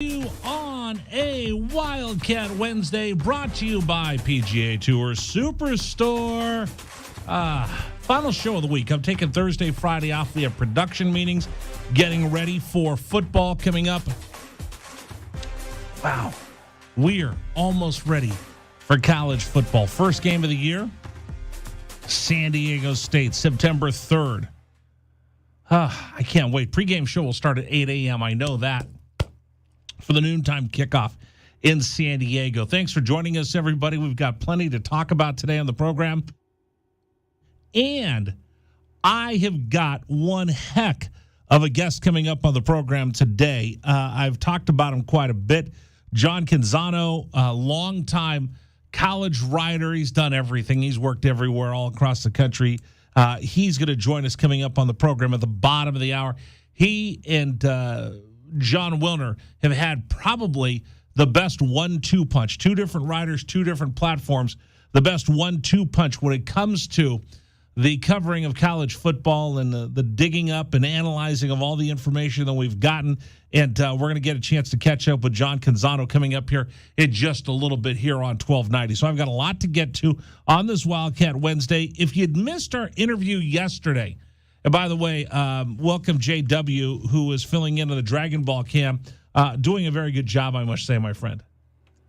You on a Wildcat Wednesday, brought to you by PGA Tour Superstore. Final show of the week. I'm taking Thursday, Friday off. We have production meetings, getting ready for football coming up. Wow, we're almost ready for college football. First game of the year, San Diego State, September 3rd. I can't wait. Pre-game show will start at 8 a.m. I know that. For the noontime kickoff in San Diego. Thanks for joining us, everybody. We've got plenty to talk about today on the program. And I have got one heck of a guest coming up on the program today. I've talked about him quite a bit. John Canzano, a longtime college writer. He's done everything. He's worked everywhere all across the country. He's going to join us coming up on the program at the bottom of the hour. He and John Wilner have had probably the best 1-2 punch. Two different writers, two different platforms. The best 1-2 punch when it comes to the covering of college football and the digging up and analyzing of all the information that we've gotten. And we're going to get a chance to catch up with John Canzano coming up here in just a little bit here on 1290. So I've got a lot to get to on this Wildcat Wednesday. If you'd missed our interview yesterday, and by the way, welcome JW, who is filling in on the Dragon Ball cam, doing a very good job, I must say, my friend.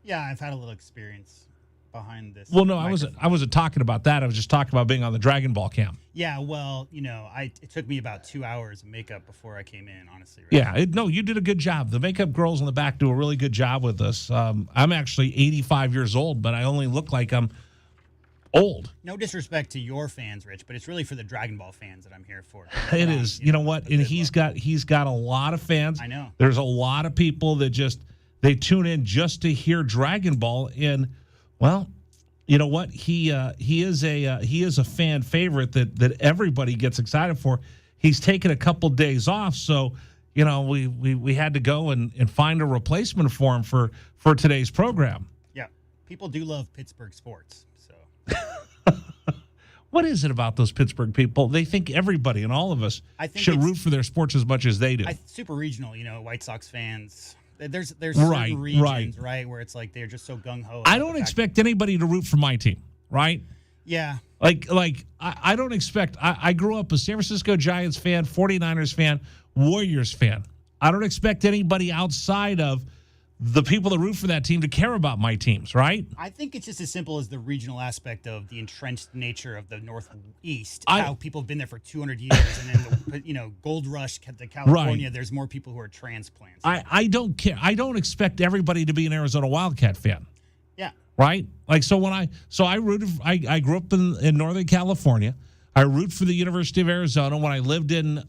Yeah, I've had a little experience behind this. Well, no, I wasn't talking about that. I was just talking about being on the Dragon Ball cam. Yeah, well, it took me about 2 hours of makeup before I came in, honestly. Right? Yeah, no, you did a good job. The makeup girls in the back do a really good job with this. I'm actually 85 years old, but I only look like I'm old. No disrespect to your fans, Rich, but it's really for the Dragon Ball fans that I'm here for. It is. You know what? And he's got a lot of fans. I know. There's a lot of people that they tune in just to hear Dragon Ball. And well, you know what? He is a fan favorite that everybody gets excited for. He's taken a couple days off, so we had to go and find a replacement for him for today's program. Yeah, people do love Pittsburgh sports. What is it about those Pittsburgh people? They think everybody and all of us should root for their sports as much as they do. Super regional, White Sox fans. There's certain regions, right, where it's like they're just so gung-ho. I don't expect anybody to root for my team, right? Yeah. Like I don't expect – I grew up a San Francisco Giants fan, 49ers fan, Warriors fan. I don't expect anybody outside of – the people that root for that team to care about my teams, right? I think it's just as simple as the regional aspect of the entrenched nature of the Northeast. How people have been there for 200 years, and then Gold Rush to California. Right. There's more people who are transplants. I don't care. I don't expect everybody to be an Arizona Wildcat fan. Yeah. Right. Like I rooted. I grew up in Northern California. I root for the University of Arizona. When I lived in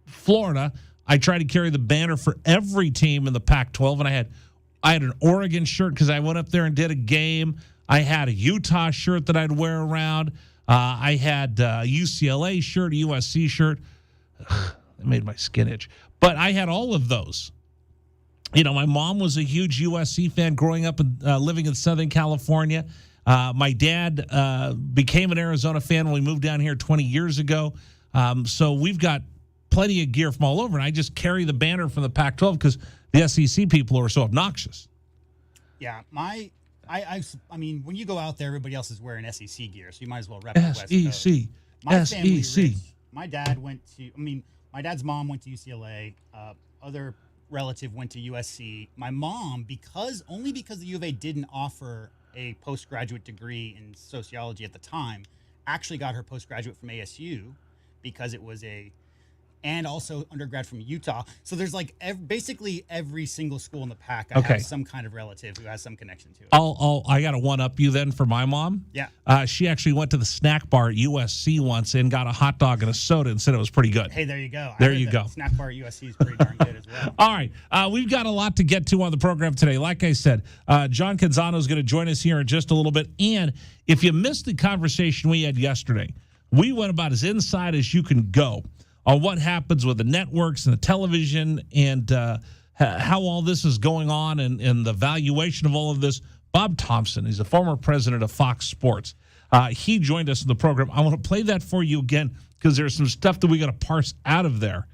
Florida, I tried to carry the banner for every team in the Pac-12, and I had an Oregon shirt because I went up there and did a game. I had a Utah shirt that I'd wear around. I had a UCLA shirt, a USC shirt. It made my skin itch. But I had all of those. My mom was a huge USC fan growing up and living in Southern California. My dad became an Arizona fan when we moved down here 20 years ago. So we've got plenty of gear from all over, and I just carry the banner from the Pac-12 because the SEC people are so obnoxious. Yeah, I mean, when you go out there, everybody else is wearing SEC gear, so you might as well rep the West Coast. SEC. My dad my dad's mom went to UCLA. Other relative went to USC. My mom, only because the U of A didn't offer a postgraduate degree in sociology at the time, actually got her postgraduate from ASU because it was and also undergrad from Utah. So there's basically every single school in the Pac I have some kind of relative who has some connection to it. I got to one-up you then for my mom. Yeah. She actually went to the snack bar at USC once and got a hot dog and a soda and said it was pretty good. Hey, there you go. There you go. Snack bar at USC is pretty darn good as well. All right. We've got a lot to get to on the program today. Like I said, John Canzano is going to join us here in just a little bit. And if you missed the conversation we had yesterday, we went about as inside as you can go on what happens with the networks and the television and how all this is going on and the valuation of all of this. Bob Thompson, he's a former president of Fox Sports. He joined us in the program. I want to play that for you again because there's some stuff that we got to parse out of there,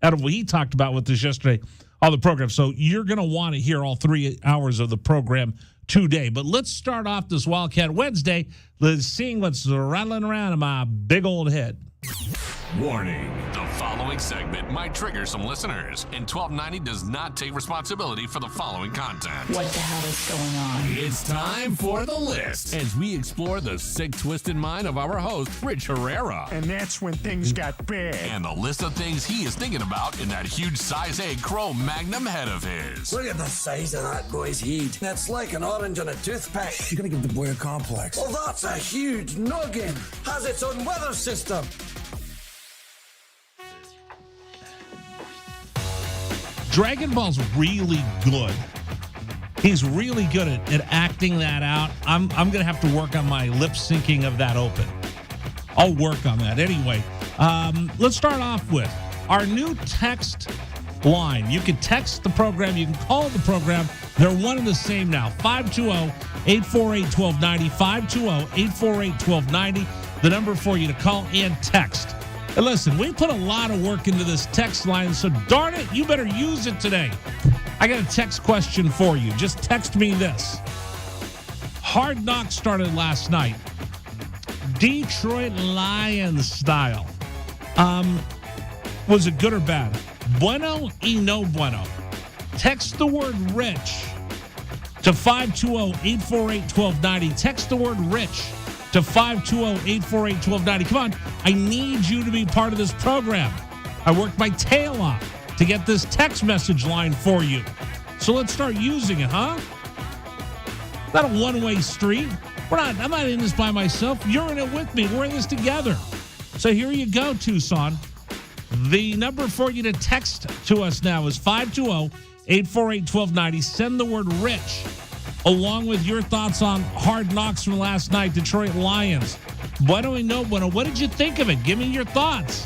out of what he talked about with us yesterday on the program. So you're going to want to hear all 3 hours of the program today. But let's start off this Wildcat Wednesday. Let's see what's rattling around in my big old head. Warning. The following segment might trigger some listeners, and 1290 does not take responsibility for the following content. What the hell is going on? It's time for The List, as we explore the sick, twisted mind of our host, Rich Herrera. And that's when things got big. And the list of things he is thinking about in that huge size 8 Chrome Magnum head of his. Look at the size of that boy's head. That's like an orange on a toothpick. You're gonna give the boy a complex. Well, that's a huge noggin. Has its own weather system. Dragon Ball's really good. He's really good at acting that out. I'm going to have to work on my lip syncing of that open. I'll work on that. Anyway, let's start off with our new text line. You can text the program. You can call the program. They're one and the same now. 520-848-1290. 520-848-1290. The number for you to call and text. And listen, we put a lot of work into this text line, so darn it, you better use it today. I got a text question for you. Just text me this. Hard Knocks started last night. Detroit Lions style. Was it good or bad? Bueno y no bueno. Text the word rich to 520-848-1290. Text the word rich to 520-848-1290. Come on, I need you to be part of this program. I worked my tail off to get this text message line for you. So let's start using it, huh? Not a one-way street. I'm not in this by myself. You're in it with me. We're in this together. So here you go, Tucson. The number for you to text to us now is 520-848-1290. Send the word rich along with your thoughts on Hard Knocks from last night, Detroit Lions. Bueno y no bueno. What did you think of it? Give me your thoughts.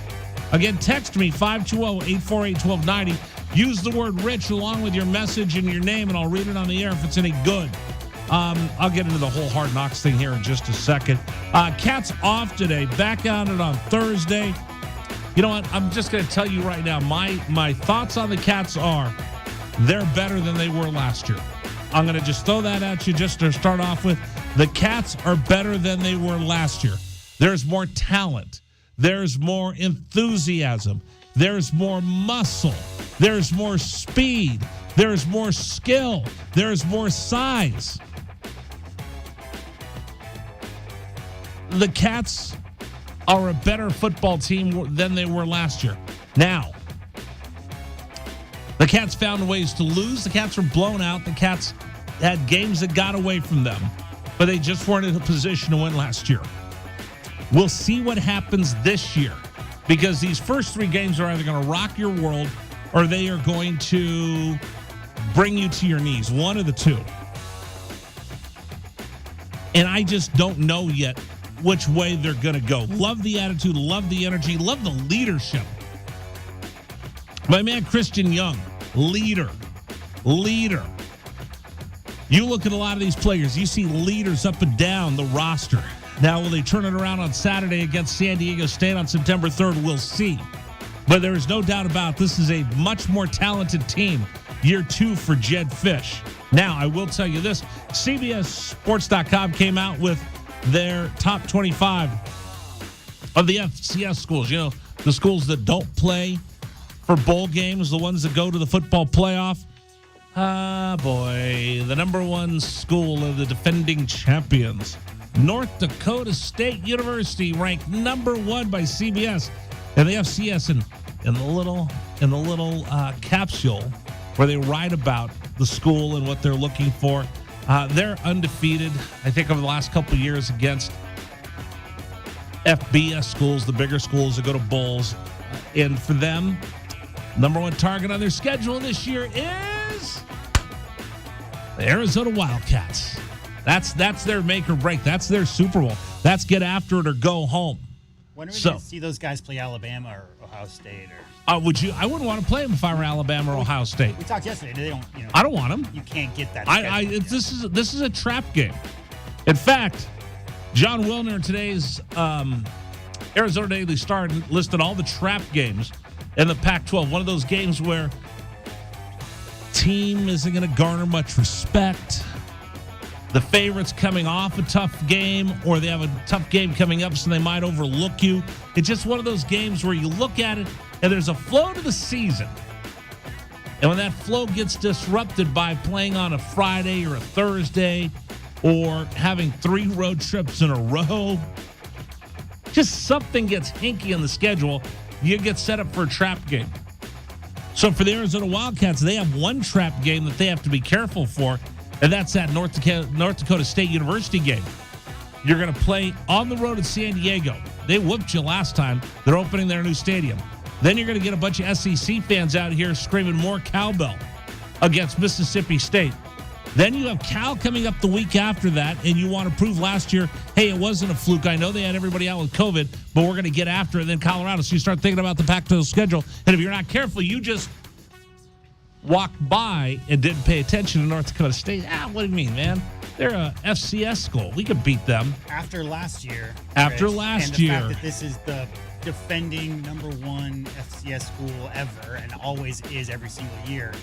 Again, text me, 520-848-1290. Use the word rich along with your message and your name, and I'll read it on the air if it's any good. I'll get into the whole Hard Knocks thing here in just a second. Cats off today. Back on it on Thursday. You know what? I'm just going to tell you right now, my thoughts on the Cats are they're better than they were last year. I'm going to just throw that at you just to start off with. The Cats are better than they were last year. There's more talent. There's more enthusiasm. There's more muscle. There's more speed. There's more skill. There's more size. The Cats are a better football team than they were last year. Now, the Cats found ways to lose. The Cats were blown out. The Cats had games that got away from them, but they just weren't in a position to win last year. We'll see what happens this year, because these first 3 games are either going to rock your world or they are going to bring you to your knees, one of the two. And I just don't know yet which way they're going to go. Love the attitude, love the energy, love the leadership. My man, Christian Young, leader. You look at a lot of these players, you see leaders up and down the roster. Now, will they turn it around on Saturday against San Diego State on September 3rd? We'll see. But there is no doubt about this is a much more talented team. Year 2 for Jed Fish. Now, I will tell you this. CBSSports.com came out with their top 25 of the FCS schools. You know, the schools that don't play for bowl games, the ones that go to the football playoff. Ah, boy. The number 1 school of the defending champions, North Dakota State University, ranked number 1 by CBS and the FCS in the little capsule where they write about the school and what they're looking for. They're undefeated, I think, over the last couple of years against FBS schools, the bigger schools that go to bowls. And for them, number 1 target on their schedule this year is the Arizona Wildcats. That's their make or break. That's their Super Bowl. That's get after it or go home. When are we going to see those guys play Alabama or Ohio State? Or I wouldn't want to play them if I were Alabama or Ohio State. We talked yesterday. They don't. I don't want them. You can't get that. This is a trap game. In fact, John Wilner in today's Arizona Daily Star listed all the trap games in the Pac-12. One of those games where team isn't going to garner much respect. The favorite's coming off a tough game, or they have a tough game coming up, so they might overlook you. It's just one of those games where you look at it, and there's a flow to the season. And when that flow gets disrupted by playing on a Friday or a Thursday or having 3 road trips in a row, just something gets hinky in the schedule, you get set up for a trap game. So for the Arizona Wildcats, they have one trap game that they have to be careful for, and that's that North Dakota State University game. You're going to play on the road at San Diego. They whooped you last time. They're opening their new stadium. Then you're going to get a bunch of SEC fans out here screaming more cowbell against Mississippi State. Then you have Cal coming up the week after that, and you want to prove last year, hey, it wasn't a fluke. I know they had everybody out with COVID, but we're going to get after it. Then Colorado. So you start thinking about the Pac-12 schedule, and if you're not careful, you just walked by and didn't pay attention to North Dakota State. What do you mean, man? They're a FCS school. We could beat them. After last year. After Rich, last and the year. fact that this is the defending number 1 FCS school ever and always is every single year.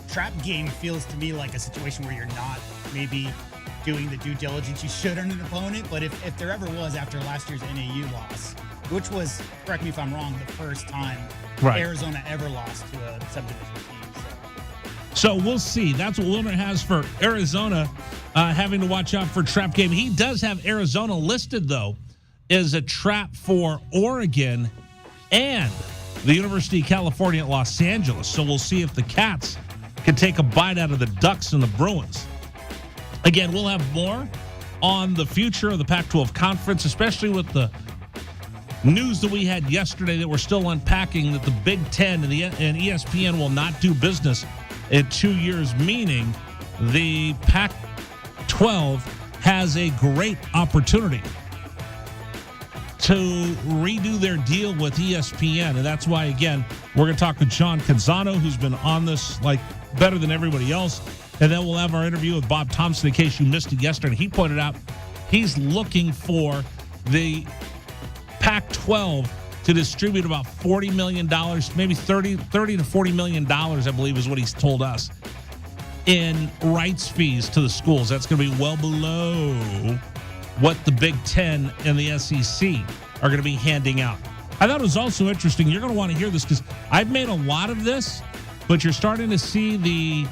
Trap game feels to me like a situation where you're not maybe doing the due diligence you should on an opponent. But if there ever was after last year's NAU loss, which was, correct me if I'm wrong, the first time Arizona ever lost to a subdivision team. So we'll see. That's what Wilmer has for Arizona, having to watch out for trap game. He does have Arizona listed, though, as a trap for Oregon and the University of California at Los Angeles. So we'll see if the Cats can take a bite out of the Ducks and the Bruins. Again, we'll have more on the future of the Pac-12 Conference, especially with the news that we had yesterday that we're still unpacking, that the Big Ten and ESPN will not do business in 2 years, meaning the Pac-12 has a great opportunity to redo their deal with ESPN. And that's why, again, we're going to talk with John Canzano, who's been on this like better than everybody else. And then we'll have our interview with Bob Thompson, in case you missed it yesterday. He pointed out he's looking for the Pac-12 to distribute about $40 million, maybe $30 to $40 million, I believe is what he's told us, in rights fees to the schools. That's going to be well below what the Big Ten and the SEC are going to be handing out. I thought it was also interesting. You're going to want to hear this because I've made a lot of this, but you're starting to see the,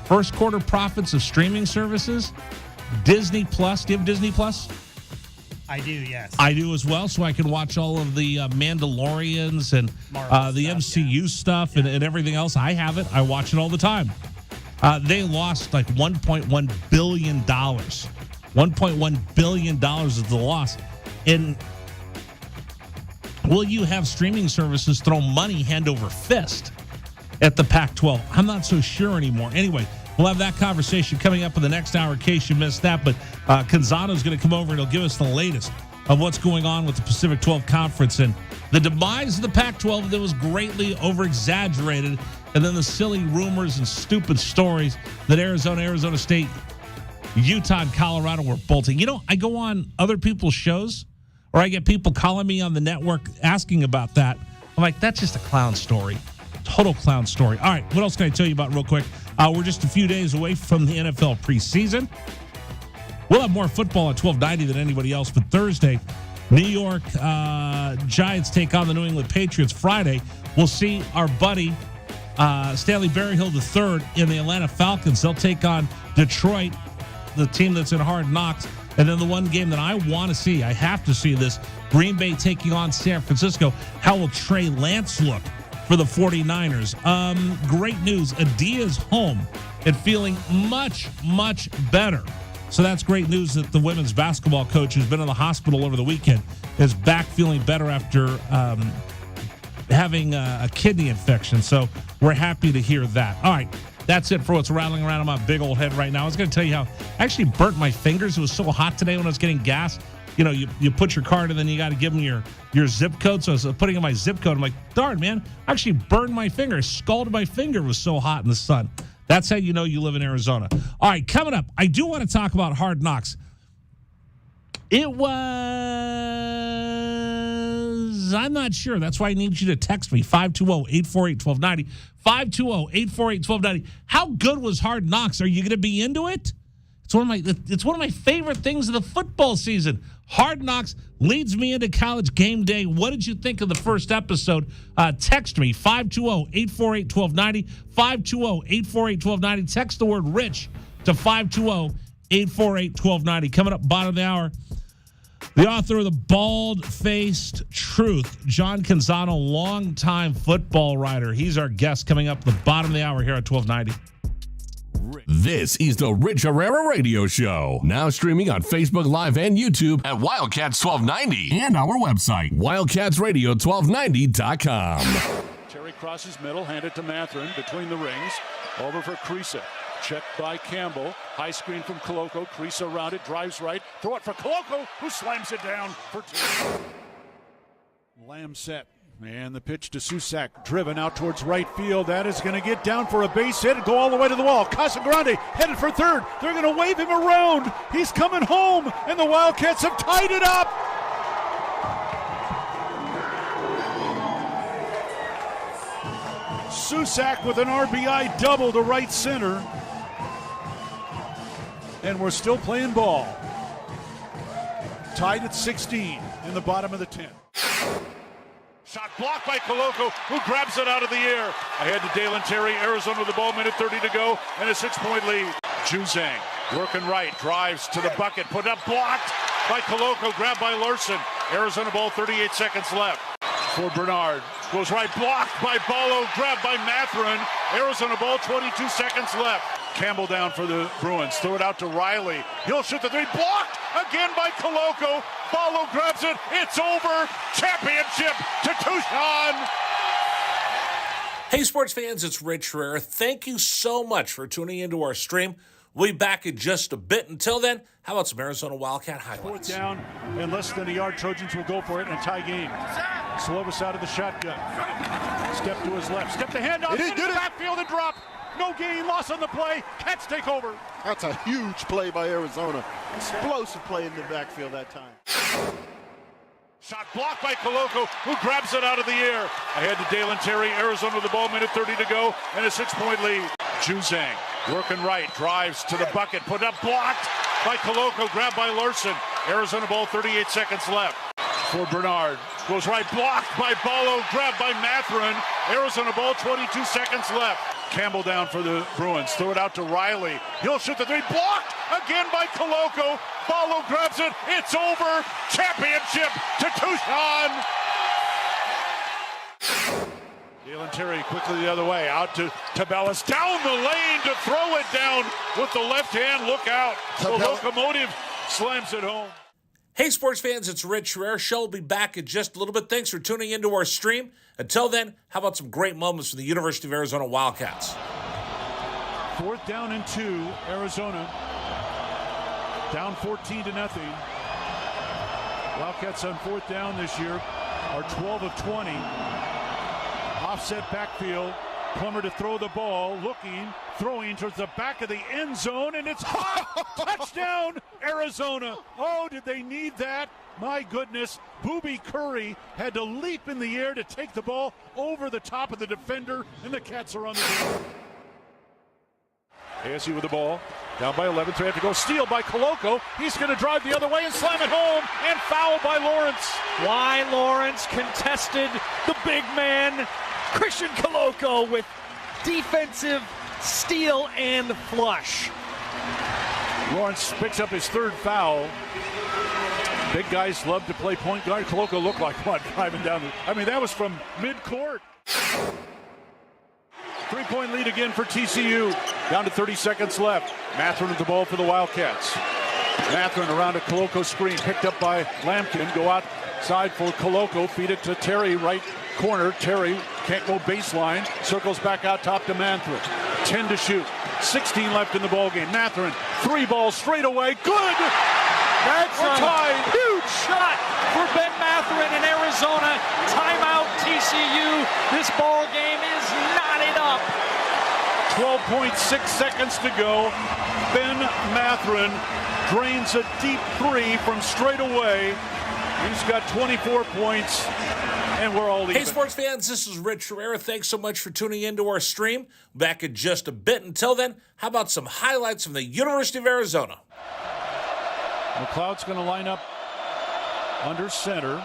first quarter profits of streaming services. Disney Plus. Do you have Disney Plus? I do, yes. I do as well, so I can watch all of the Mandalorians and the MCU stuff and everything else. I have it. I watch it all the time. They lost like $1.1 billion. $1.1 billion is the loss. And will you have streaming services throw money hand over fist at the Pac-12? I'm not so sure anymore. Anyway, we'll have that conversation coming up in the next hour in case you missed that. But Canzano's going to come over and he'll give us the latest of what's going on with the Pacific 12 Conference and the demise of the Pac-12 that was greatly over-exaggerated, and then the silly rumors and stupid stories that Arizona State, Utah, and Colorado were bolting. You know, I go on other people's shows, or I get people calling me on the network asking about that. I'm like, that's just a clown story. Total clown story. All right, what else can I tell you about real quick? We're just a few days away from the NFL preseason. We'll have more football at 1290 than anybody else, but Thursday, New York Giants take on the New England Patriots. Friday, we'll see our buddy Stanley Berryhill III in the Atlanta Falcons. They'll take on Detroit, the team that's in Hard Knocks. And then the one game that I want to see, I have to see this, Green Bay taking on San Francisco. How will Trey Lance look for the 49ers? Great news. Adia's home and feeling much, much better. So that's great news that the women's basketball coach who's been in the hospital over the weekend is back feeling better after having a kidney infection. So we're happy to hear that. All right. That's it for what's rattling around in my big old head right now. I was going to tell you how I actually burnt my fingers. It was so hot today when I was getting gas. You know, you put your card and then you got to give them your zip code. So I was putting in my zip code. I'm like, darn, man, I actually burned my finger. Scalded my finger. It was so hot in the sun. That's how you know you live in Arizona. All right, coming up, I do want to talk about Hard Knocks. It was I'm not sure. That's why I need you to text me, 520-848-1290, 520-848-1290. How good was Hard Knocks? Are you going to be into it? It's one of my favorite things of the football season. Hard Knocks leads me into College game day. What did you think of the first episode? Text me, 520-848-1290, 520-848-1290. Text the word Rich to 520-848-1290. Coming up bottom of the hour, the author of The Bald-Faced Truth, John Canzano, longtime football writer. He's our guest coming up the bottom of the hour here at 1290. This is the Rich Herrera Radio Show. Now streaming on Facebook Live and YouTube at Wildcats 1290 and our website, wildcatsradio1290.com. Terry crosses middle, handed to Matherin between the rings. Over for Creasa. Checked by Campbell. High screen from Koloko. Creasa around it, drives right. Throw it for Koloko, who slams it down for two. Lamb set. And the pitch to Susak, driven out towards right field. That is going to get down for a base hit and go all the way to the wall. Casagrande headed for third. They're going to wave him around. He's coming home, and the Wildcats have tied it up. Susak with an RBI double to right center. And we're still playing ball. Tied at 16 in the bottom of the 10th. Shot blocked by Koloko, who grabs it out of the air. Ahead to Dalen Terry, Arizona with the ball, minute 30 to go, and a 6-point lead. Juzang working right, drives to the bucket, put up, blocked by Koloko, grabbed by Larson. Arizona ball, 38 seconds left. For Bernard, goes right, blocked by Ballo, grabbed by Matherin. Arizona ball, 22 seconds left. Campbell down for the Bruins, throw it out to Riley. He'll shoot the three, blocked again by Koloko. Ballo grabs it, it's over. Championship to Tucson. Hey, sports fans, it's Rich Herrera. Thank you so much for tuning into our stream. We'll be back in just a bit. Until then, how about some Arizona Wildcat highlights? Fourth down and less than a yard. Trojans will go for it and tie game. Slovis out of the shotgun. Step to his left. Step the handoff into the backfield and drop. No gain, loss on the play. Cats take over. That's a huge play by Arizona. Explosive play in the backfield that time. Shot blocked by Koloko, who grabs it out of the air. Ahead to Dalen Terry, Arizona with the ball, minute 30 to go, and a 6-point lead. Juzang working right, drives to the bucket, put up, blocked by Koloko, grabbed by Larson. Arizona ball, 38 seconds left. For Bernard, goes right, blocked by Ballo, grabbed by Matherin. Arizona ball, 22 seconds left. Campbell down for the Bruins, throw it out to Riley. He'll shoot the three, blocked again by Koloko. Ballo grabs it, it's over. Championship to Tucson. Dalen Terry quickly the other way, out to Tabellas, down the lane to throw it down with the left hand. Look out. The locomotive slams it home. Hey, sports fans, it's Rich Herrera. Show will be back in just a little bit. Thanks for tuning into our stream. Until then, how about some great moments from the University of Arizona Wildcats? Fourth down and 2, Arizona. Down 14-0. Wildcats on fourth down this year are 12 of 20. Offset backfield. Plummer to throw the ball, looking, throwing towards the back of the end zone, and it's caught. Touchdown, Arizona. Oh, did they need that? My goodness. Booby Curry had to leap in the air to take the ball over the top of the defender, and the Cats are on the board. ASU with the ball, down by 11, so they have to go. Steal by Koloko. He's going to drive the other way and slam it home, and foul by Lawrence. Why Lawrence contested the big man, Christian Koloko, with defensive steal and flush. Lawrence picks up his third foul. Big guys love to play point guard. Koloko looked like what, driving down that was from mid-court. 3-point lead again for TCU. Down to 30 seconds left. Matherin with the ball for the Wildcats. Matherin around a Koloko screen, picked up by Lampkin. Go outside for Koloko, feed it to Terry, right corner. Terry can't go baseline, circles back out top to Matherin. 10 to shoot, 16 left in the ballgame. Matherin, 3 balls straight away, good! That's We're tied. Huge shot for Ben Matherin in Arizona. Timeout TCU. This ball game is knotted up. 12.6 seconds to go. Ben Matherin drains a deep 3 from straight away. He's got 24 points, and we're all even. Hey, sports fans, this is Rich Herrera. Thanks so much for tuning into our stream. Back in just a bit. Until then, how about some highlights from the University of Arizona? McLeod's going to line up under center.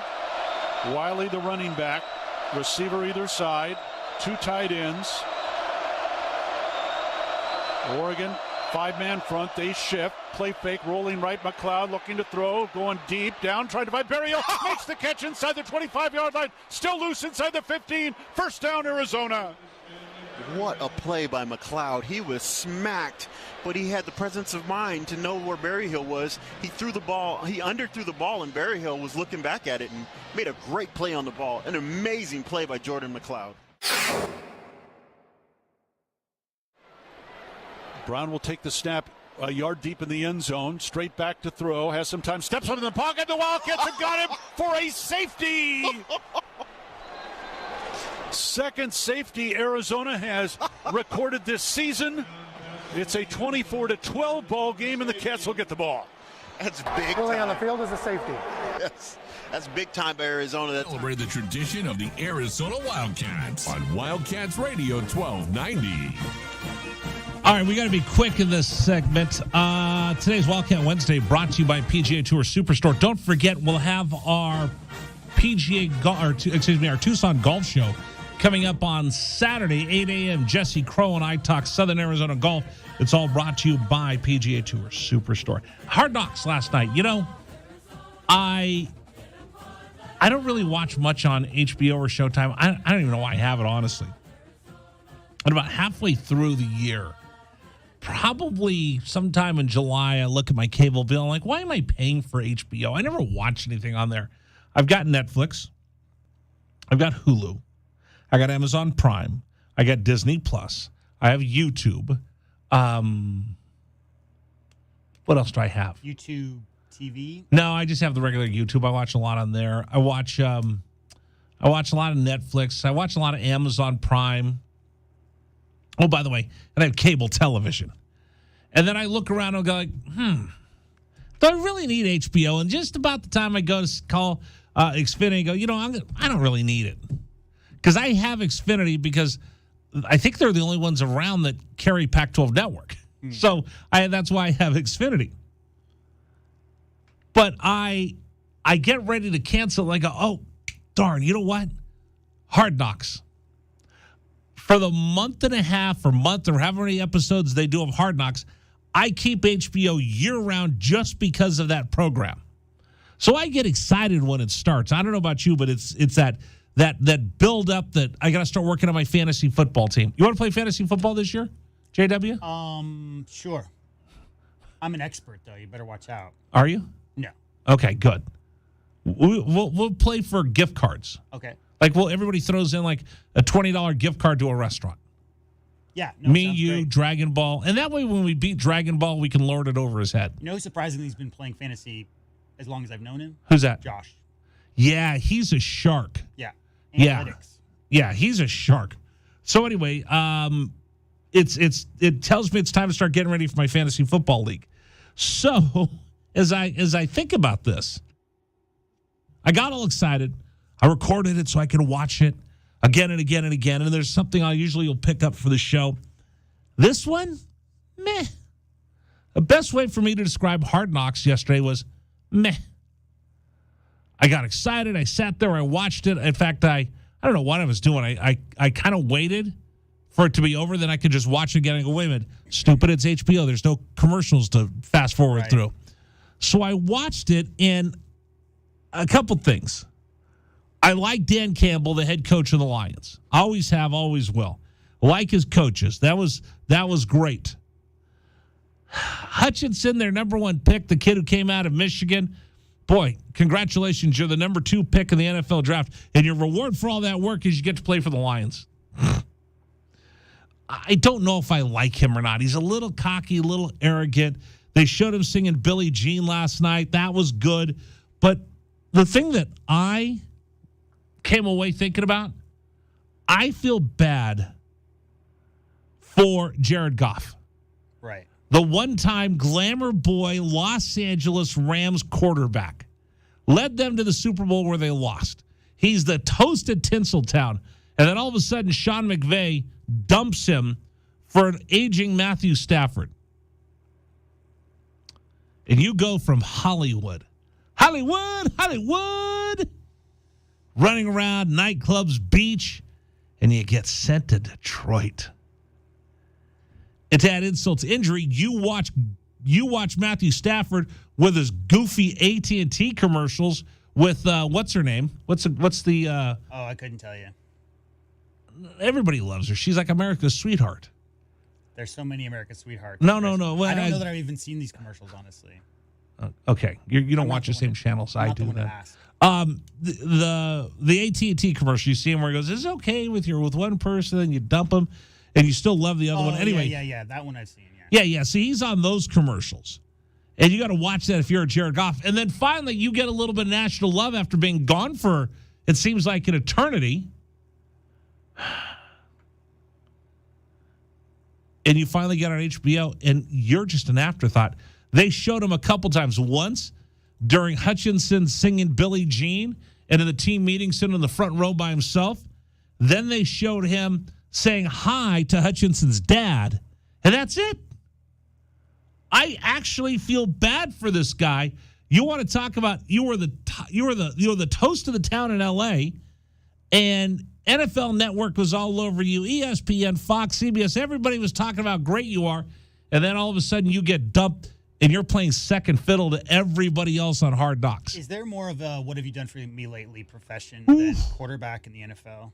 Wiley, the running back. Receiver either side. 2 tight ends. Oregon, 5-man front. They shift. Play fake, rolling right. McLeod looking to throw. Going deep. Down, trying to find Berrios. Makes the catch inside the 25-yard line. Still loose inside the 15. First down, Arizona. What a play by McLeod. He was smacked, but he had the presence of mind to know where Berryhill was. He threw the ball. He underthrew the ball, and Berryhill was looking back at it and made a great play on the ball. An amazing play by Jordan McLeod. Brown will take the snap a yard deep in the end zone. Straight back to throw. Has some time. Steps out in the pocket. The Wildcats have got him for a safety. Second safety Arizona has recorded this season. It's a 24-12 ball game, and the Cats will get the ball. That's big Fully time. on the field is a safety. Yes. That's big time by Arizona. Celebrate the tradition of the Arizona Wildcats on Wildcats Radio 1290. All right, we got to be quick in this segment. Today's Wildcat Wednesday brought to you by PGA Tour Superstore. Don't forget, we'll have our our Tucson Golf Show coming up on Saturday, 8 a.m. Jesse Crow and I talk Southern Arizona golf. It's all brought to you by PGA Tour Superstore. Hard Knocks last night. You know, I don't really watch much on HBO or Showtime. I don't even know why I have it, honestly. And about halfway through the year, probably sometime in July, I look at my cable bill. I'm like, why am I paying for HBO? I never watch anything on there. I've got Netflix. I've got Hulu. I got Amazon Prime. I got Disney Plus. I have YouTube. What else do I have? YouTube TV? No, I just have the regular YouTube. I watch a lot on there. I watch a lot of Netflix. I watch a lot of Amazon Prime. Oh, by the way, and I have cable television. And then I look around and go like, do I really need HBO? And just about the time I go to call Xfinity and go, I don't really need it. Because I have Xfinity because I think they're the only ones around that carry Pac-12 Network. So that's why I have Xfinity. But I get ready to cancel. I go, oh, darn, you know what? Hard Knocks. For the month and a half or month or however many episodes they do of Hard Knocks, I keep HBO year-round just because of that program. So I get excited when it starts. I don't know about you, but it's that build-up that I got to start working on my fantasy football team. You want to play fantasy football this year, JW? Sure. I'm an expert, though. You better watch out. Are you? No. Okay, good. We'll play for gift cards. Okay. Like, everybody throws in like a $20 gift card to a restaurant. Yeah. No, Me, you, great. Dragon Ball. And that way when we beat Dragon Ball, we can lord it over his head. You know who surprisingly has been playing fantasy as long as I've known him? Who's that? Josh. Yeah, he's a shark. Yeah. Yeah. Analytics. Yeah, he's a shark. So anyway, it tells me it's time to start getting ready for my fantasy football league. So as I think about this, I got all excited. I recorded it so I can watch it again and again and again. And there's something I usually will pick up for the show. This one, meh. The best way for me to describe Hard Knocks yesterday was meh. I got excited. I sat there. I watched it. In fact, I don't know what I was doing. I kind of waited for it to be over. Then I could just watch it again and go, wait a minute. Stupid, it's HBO. There's no commercials to fast forward through. So I watched it, and a couple things. I like Dan Campbell, the head coach of the Lions. Always have, always will. Like his coaches. That was great. Hutchinson, their number one pick, the kid who came out of Michigan. Boy, congratulations. You're the number 2 pick in the NFL draft. And your reward for all that work is you get to play for the Lions. I don't know if I like him or not. He's a little cocky, a little arrogant. They showed him singing Billie Jean last night. That was good. But the thing that I came away thinking about, I feel bad for Jared Goff. Right. The one-time glamour boy Los Angeles Rams quarterback. led them to the Super Bowl where they lost. He's the toasted Tinseltown. And then all of a sudden, Sean McVay dumps him for an aging Matthew Stafford. And you go from Hollywood, running around nightclubs, beach, and you get sent to Detroit. And to add insult to injury, you watch Matthew Stafford with his goofy AT&T commercials with what's her name? What's the? I couldn't tell you. Everybody loves her. She's like America's sweetheart. There's so many America's sweethearts. No. Well, I don't know that I've even seen these commercials, honestly. Okay, you don't watch the same channels I do. That. The AT&T commercial, you see him where he goes, "Is it okay with one person and you dump him, and you still love the other one?" Anyway, yeah, that one I've seen. Yeah. See, he's on those commercials, and you got to watch that if you're a Jared Goff. And then finally, you get a little bit of national love after being gone for it seems like an eternity. And you finally get on HBO, and you're just an afterthought. They showed him a couple times. Once during Hutchinson singing Billie Jean, and in the team meeting sitting in the front row by himself. Then they showed him saying hi to Hutchinson's dad, and that's it. I actually feel bad for this guy. You want to talk about you were the toast of the town in L.A., and NFL Network was all over you. ESPN, Fox, CBS, everybody was talking about how great you are. And then all of a sudden you get dumped and you're playing second fiddle to everybody else on Hard Knocks. Is there more of a what have you done for me lately profession than quarterback in the NFL?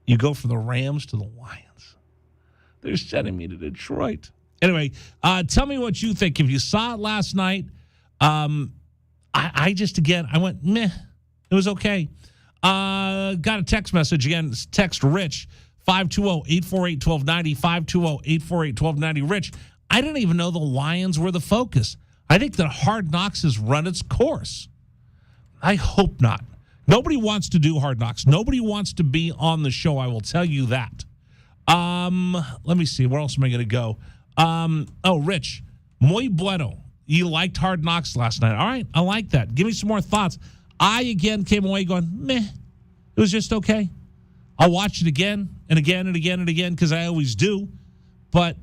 You go from the Rams to the Lions. They're sending me to Detroit. Anyway, tell me what you think. If you saw it last night, I went, meh. It was okay. Got a text message again. Text Rich 520-848-1290 520-848-1290. Rich, I didn't even know the Lions were the focus. I think that Hard Knocks has run its course. I hope not. Nobody wants to do Hard Knocks. Nobody wants to be on the show. I will tell you that. Let me see. Where else am I going to go? Rich, muy bueno. You liked Hard Knocks last night. All right, I like that. Give me some more thoughts. I, again, came away going, meh. It was just okay. I'll watch it again and again and again and again because I always do. But,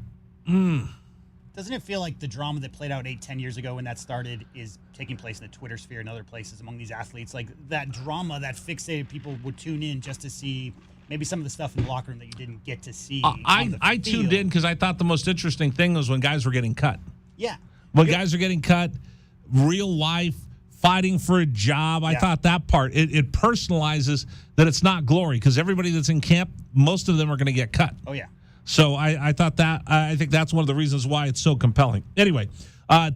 Doesn't it feel like the drama that played out 8-10 years ago when that started is taking place in the Twitter sphere and other places among these athletes? Like that drama, that fixated people would tune in just to see maybe some of the stuff in the locker room that you didn't get to see. I tuned in because I thought the most interesting thing was when guys were getting cut. Yeah. When guys are getting cut, real life, fighting for a job. I thought that part, it personalizes that it's not glory because everybody that's in camp, most of them are going to get cut. Oh, yeah. So I thought that, I think that's one of the reasons why it's so compelling. Anyway,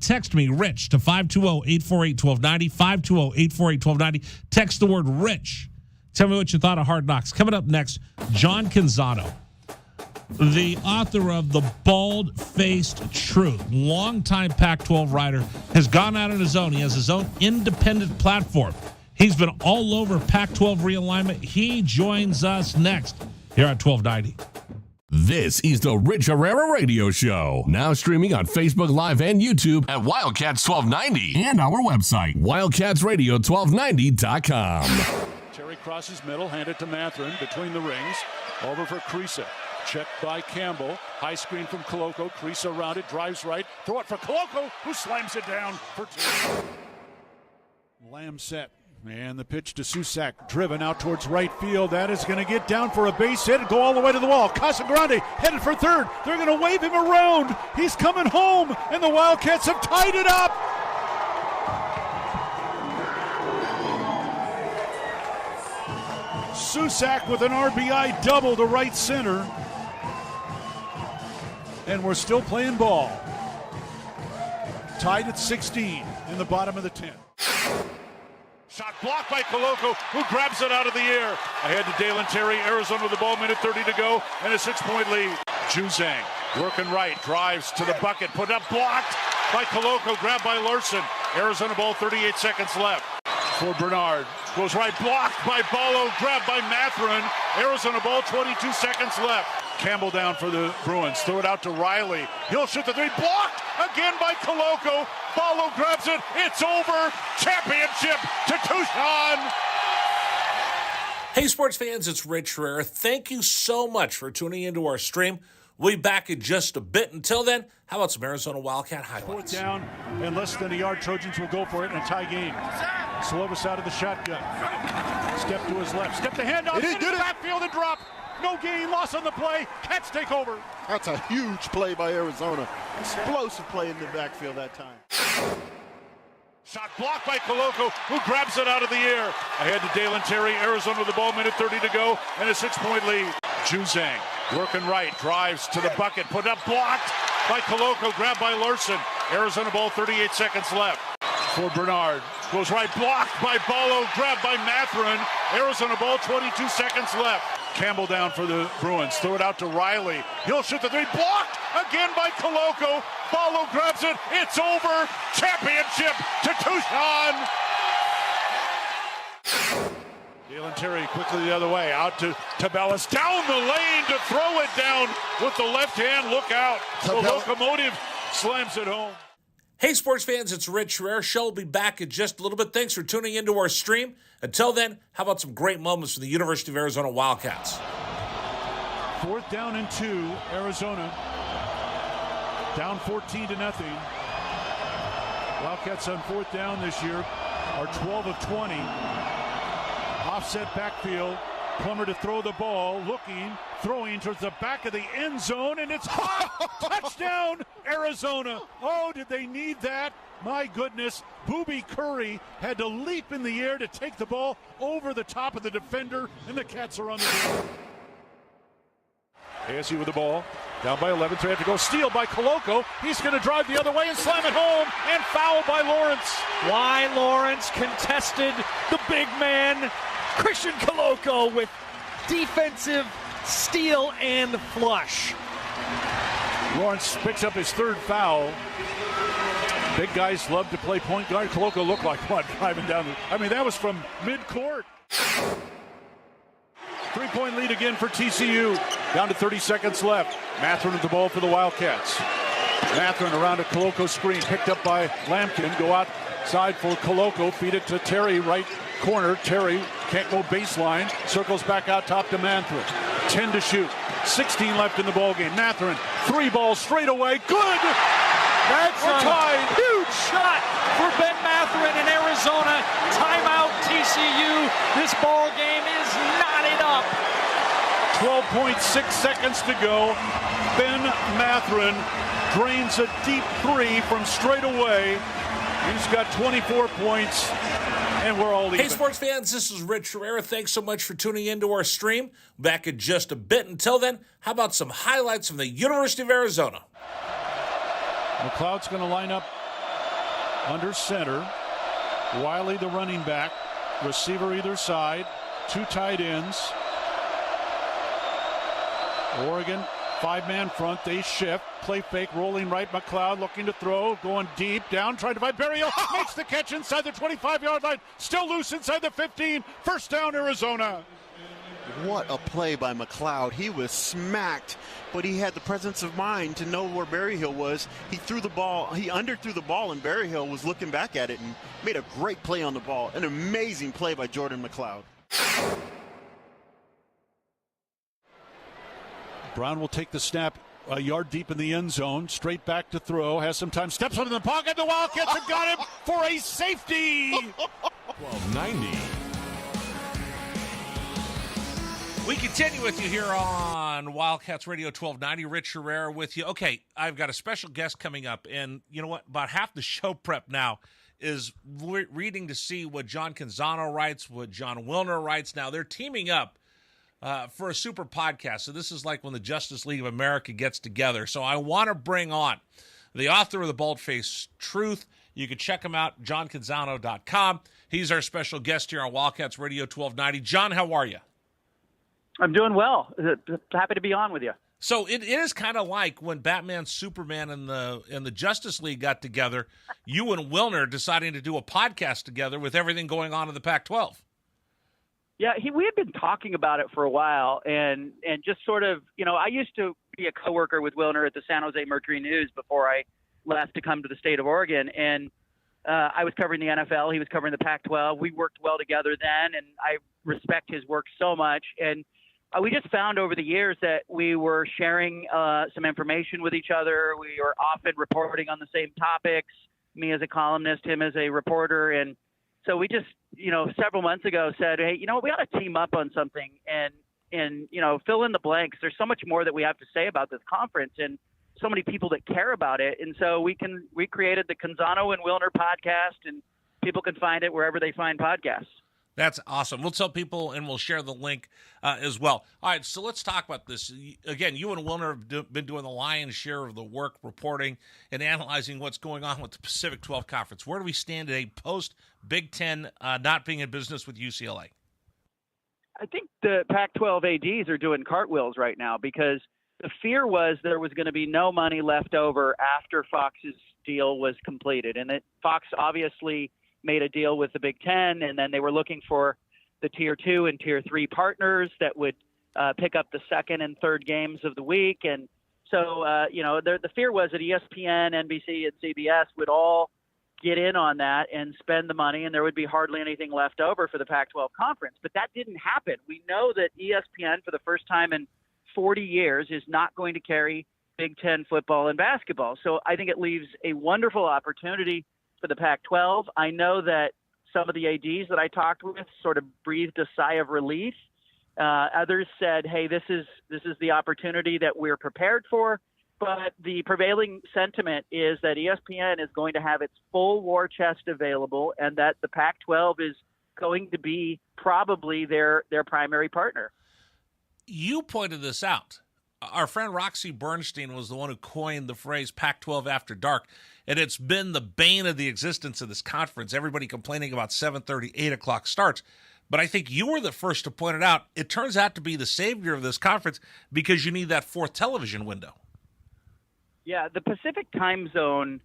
text me, Rich, to 520-848-1290, 520-848-1290. Text the word Rich. Tell me what you thought of Hard Knocks. Coming up next, John Canzano, the author of The Bald-Faced Truth, longtime Pac-12 writer, has gone out on his own. He has his own independent platform. He's been all over Pac-12 realignment. He joins us next here on 1290. This is the Rich Herrera Radio Show. Now streaming on Facebook Live and YouTube at Wildcats 1290 and our website, wildcatsradio1290.com. Terry crosses middle, handed to Matherin between the rings. Over for Creasa. Checked by Campbell. High screen from Koloko. Creasa around it, drives right. Throw it for Koloko, who slams it down for two. Lamb set. And the pitch to Susak, driven out towards right field. That is going to get down for a base hit and go all the way to the wall. Casagrande headed for third. They're going to wave him around. He's coming home, and the Wildcats have tied it up. Susak with an RBI double to right center. And we're still playing ball. Tied at 16 in the bottom of the 10th. Shot blocked by Koloko, who grabs it out of the air. Ahead to Dalen Terry, Arizona with the ball, minute 30 to go, and a 6-point lead. Juzang working right, drives to the bucket, put up, blocked by Koloko, grabbed by Larson. Arizona ball, 38 seconds left. For Bernard, goes right, blocked by Ballo, grabbed by Matherin. Arizona ball, 22 seconds left. Campbell down for the Bruins. Throw it out to Riley. He'll shoot the three. Blocked again by Koloko. Barlow grabs it. It's over. Championship to Tucson. Hey, sports fans, it's Rich Herrera. Thank you so much for tuning into our stream. We'll be back in just a bit. Until then, how about some Arizona Wildcat highlights? 4th down and less than a yard. Trojans will go for it in a tie game. Slovis out of the shotgun. Step to his left. Step the handoff. It is good. Backfield and drop. No gain. Loss on the play. Cats take over. That's a huge play by Arizona. Explosive play in the backfield that time. Shot blocked by Koloko, who grabs it out of the air. Ahead to Dalen Terry. Arizona with the ball, minute 30 to go, and a 6-point lead. Juzang working right, drives to the bucket, put up, blocked by Koloko, grabbed by Larson. Arizona ball, 38 seconds left. For Bernard, goes right, blocked by Barlow, grabbed by Matherin. Arizona ball, 22 seconds left. Campbell down for the Bruins. Throw it out to Riley. He'll shoot the three. Blocked again by Koloko. Barlow grabs it. It's over. Championship to Tucson. Dalen Terry quickly the other way. Out to Tabellas. Down the lane to throw it down with the left hand. Look out. The locomotive slams it home. Hey, sports fans, it's Rich Herrera. Show will be back in just a little bit. Thanks for tuning into our stream. Until then, how about some great moments from the University of Arizona Wildcats? 4th down and 2, Arizona. Down 14-0. Wildcats on 4th down this year are 12 of 20. Offset backfield. Plummer to throw the ball, looking, throwing towards the back of the end zone, and it's caught! Touchdown, Arizona! Oh, did they need that? My goodness, Booby Curry had to leap in the air to take the ball over the top of the defender, and the Cats are on the board. ASU with the ball, down by 11, 3 have to go. Steal by Koloko. He's going to drive the other way and slam it home, and foul by Lawrence. Why Lawrence contested the big man, Christian Koloko, with defensive steal and flush. Lawrence picks up his 3rd foul. Big guys love to play point guard. Koloko looked like one driving down. That was from midcourt. 3-point lead again for TCU. Down to 30 seconds left. Matherin with the ball for the Wildcats. Matherin around a Koloko screen, picked up by Lampkin. Go outside for Koloko. Feed it to Terry, right corner. Terry can't go baseline. Circles back out top to Matherin. 10 to shoot. 16 left in the ballgame. Matherin, 3 balls straight away. Good! That's We're a tied. huge shot for Ben Matherin in Arizona. Timeout TCU. This ball game is knotted up. 12.6 seconds to go. Ben Matherin drains a deep 3 from straight away. He's got 24 points, and we're all even. Hey, sports fans, this is Rich Herrera. Thanks so much for tuning into our stream. Back in just a bit. Until then, how about some highlights from the University of Arizona? McLeod's going to line up under center. Wiley, the running back. Receiver either side. 2 tight ends. Oregon, 5-man front. They shift. Play fake, rolling right. McLeod looking to throw. Going deep. Down, trying to find Berrios. Makes the catch inside the 25-yard line. Still loose inside the 15. First down, Arizona. What a play by McLeod. He was smacked, but he had the presence of mind to know where Berryhill was. He threw the ball. He underthrew the ball, and Berryhill was looking back at it and made a great play on the ball. An amazing play by Jordan McLeod. Brown will take the snap a yard deep in the end zone. Straight back to throw. Has some time. Steps up in the pocket. The Wildcats have got him for a safety. 1290. We continue with you here on Wildcats Radio 1290. Rich Herrera with you. Okay, I've got a special guest coming up, and you know what? About half the show prep now is reading to see what John Canzano writes, what John Wilner writes. Now, they're teaming up for a super podcast. So this is like when the Justice League of America gets together. So I want to bring on the author of The Bald-Faced Truth. You can check him out, johncanzano.com. He's our special guest here on Wildcats Radio 1290. John, how are you? I'm doing well. Happy to be on with you. So it is kind of like when Batman, Superman, and the Justice League got together, you and Wilner deciding to do a podcast together with everything going on in the Pac-12. Yeah, we had been talking about it for a while, and just sort of, I used to be a coworker with Wilner at the San Jose Mercury News before I left to come to the state of Oregon, and I was covering the NFL. He was covering the Pac-12. We worked well together then, and I respect his work so much. And we just found over the years that we were sharing some information with each other. We were often reporting on the same topics, me as a columnist, him as a reporter. And so we just, several months ago said, hey, we ought to team up on something and fill in the blanks. There's so much more that we have to say about this conference and so many people that care about it. And so we created the Canzano and Wilner podcast, and people can find it wherever they find podcasts. That's awesome. We'll tell people, and we'll share the link as well. All right, so let's talk about this. Again, you and Wilner have been doing the lion's share of the work, reporting and analyzing what's going on with the Pacific 12 Conference. Where do we stand today post-Big Ten not being in business with UCLA? I think the Pac-12 ADs are doing cartwheels right now because the fear was there was going to be no money left over after Fox's deal was completed. And that Fox obviously made a deal with the Big Ten, and then they were looking for the Tier 2 and Tier 3 partners that would pick up the second and third games of the week. And so, the fear was that ESPN, NBC, and CBS would all get in on that and spend the money, and there would be hardly anything left over for the Pac-12 conference. But that didn't happen. We know that ESPN, for the first time in 40 years, is not going to carry Big Ten football and basketball. So I think it leaves a wonderful opportunity for the Pac-12. I know that some of the ADs that I talked with sort of breathed a sigh of relief. Others said, hey, this is the opportunity that we're prepared for. But the prevailing sentiment is that ESPN is going to have its full war chest available, and that the Pac-12 is going to be probably their primary partner. You pointed this out. Our friend Roxy Bernstein was the one who coined the phrase Pac-12 after dark, and it's been the bane of the existence of this conference. Everybody complaining about 7:30, 8 o'clock starts. But I think you were the first to point it out. It turns out to be the savior of this conference because you need that fourth television window. Yeah, the Pacific time zone,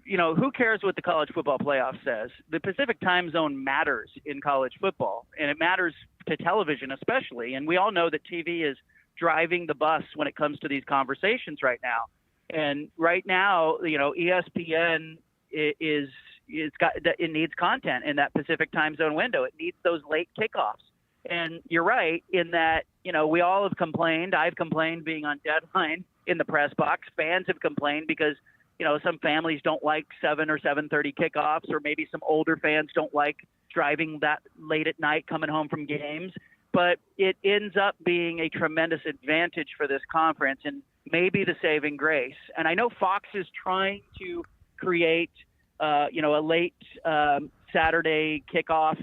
who cares what the college football playoff says? The Pacific time zone matters in college football, and it matters to television especially. And we all know that TV is driving the bus when it comes to these conversations right now. And right now, ESPN it needs content in that Pacific time zone window. It needs those late kickoffs. And you're right in that, we all have complained. I've complained being on deadline in the press box. Fans have complained because, some families don't like 7 or 7:30 kickoffs, or maybe some older fans don't like driving that late at night coming home from games. But it ends up being a tremendous advantage for this conference and maybe the saving grace. And I know Fox is trying to create, a late Saturday kickoff,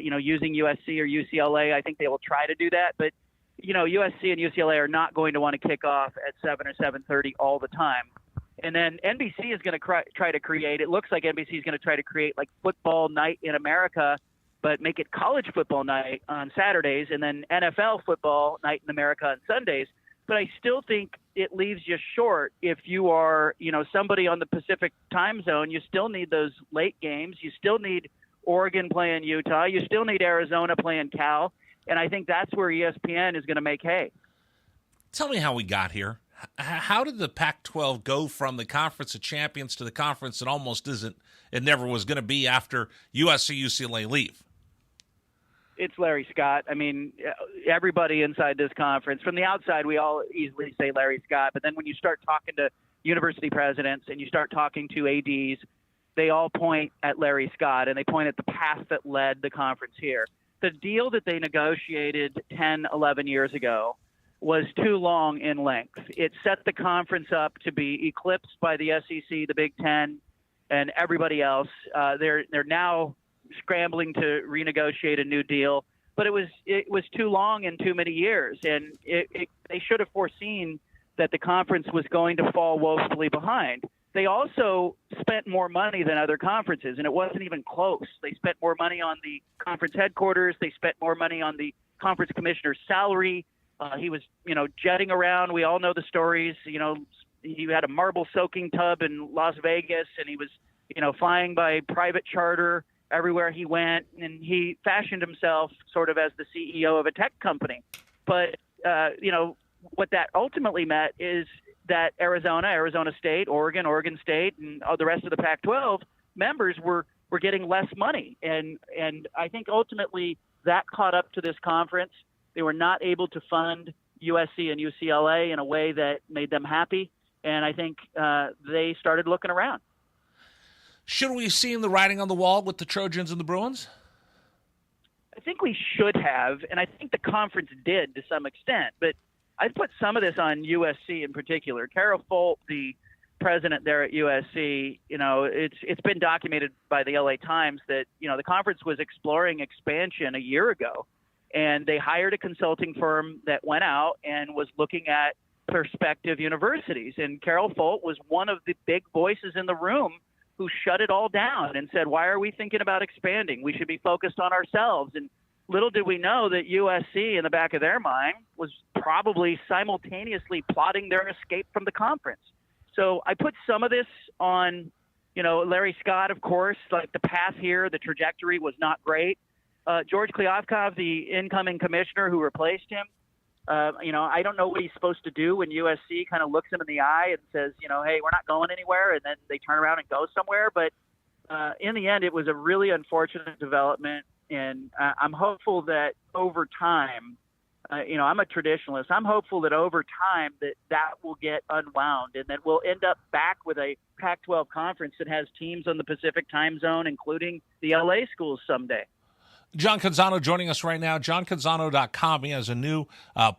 using USC or UCLA. I think they will try to do that. But, USC and UCLA are not going to want to kick off at 7 or 7:30 all the time. And then NBC is going to try to create, it looks like NBC is going to try to create like football night in America, but make it college football night on Saturdays and then NFL football night in America on Sundays. But I still think it leaves you short if you are, somebody on the Pacific time zone. You still need those late games. You still need Oregon playing Utah. You still need Arizona playing Cal. And I think that's where ESPN is going to make hay. Tell me how we got here. How did the Pac-12 go from the Conference of Champions to the conference that almost isn't, it never was going to be after USC, UCLA leave? It's Larry Scott. I mean, everybody inside this conference, from the outside, we all easily say Larry Scott. But then when you start talking to university presidents and you start talking to ADs, they all point at Larry Scott, and they point at the path that led the conference here. The deal that they negotiated 10, 11 years ago was too long in length. It set the conference up to be eclipsed by the SEC, the Big Ten, and everybody else. They're now scrambling to renegotiate a new deal, but it was too long and too many years, and they should have foreseen that the conference was going to fall woefully behind. They also spent more money than other conferences, and it wasn't even close. They spent more money on the conference headquarters. They spent more money on the conference commissioner's salary. He was, jetting around. We all know the stories. He had a marble soaking tub in Las Vegas, and he was, flying by private charter everywhere he went, and he fashioned himself sort of as the CEO of a tech company. But, what that ultimately meant is that Arizona State, Oregon State, and the rest of the Pac-12 members were getting less money. And I think ultimately that caught up to this conference. They were not able to fund USC and UCLA in a way that made them happy. And I think they started looking around. Should we have seen the writing on the wall with the Trojans and the Bruins? I think we should have, and I think the conference did to some extent. But I'd put some of this on USC in particular. Carol Folt, the president there at USC, it's been documented by the LA Times that, the conference was exploring expansion a year ago, and they hired a consulting firm that went out and was looking at prospective universities. And Carol Folt was one of the big voices in the room who shut it all down and said, why are we thinking about expanding? We should be focused on ourselves. And little did we know that USC, in the back of their mind, was probably simultaneously plotting their escape from the conference. So I put some of this on, Larry Scott, of course, like the path here, the trajectory was not great. George Kliavkov, the incoming commissioner who replaced him, I don't know what he's supposed to do when USC kind of looks him in the eye and says, hey, we're not going anywhere, and then they turn around and go somewhere. But in the end, it was a really unfortunate development, and I'm hopeful that over time, I'm a traditionalist. I'm hopeful that over time that will get unwound, and that we'll end up back with a Pac-12 conference that has teams on the Pacific time zone, including the LA schools someday. John Canzano joining us right now. JohnCanzano.com. He has a new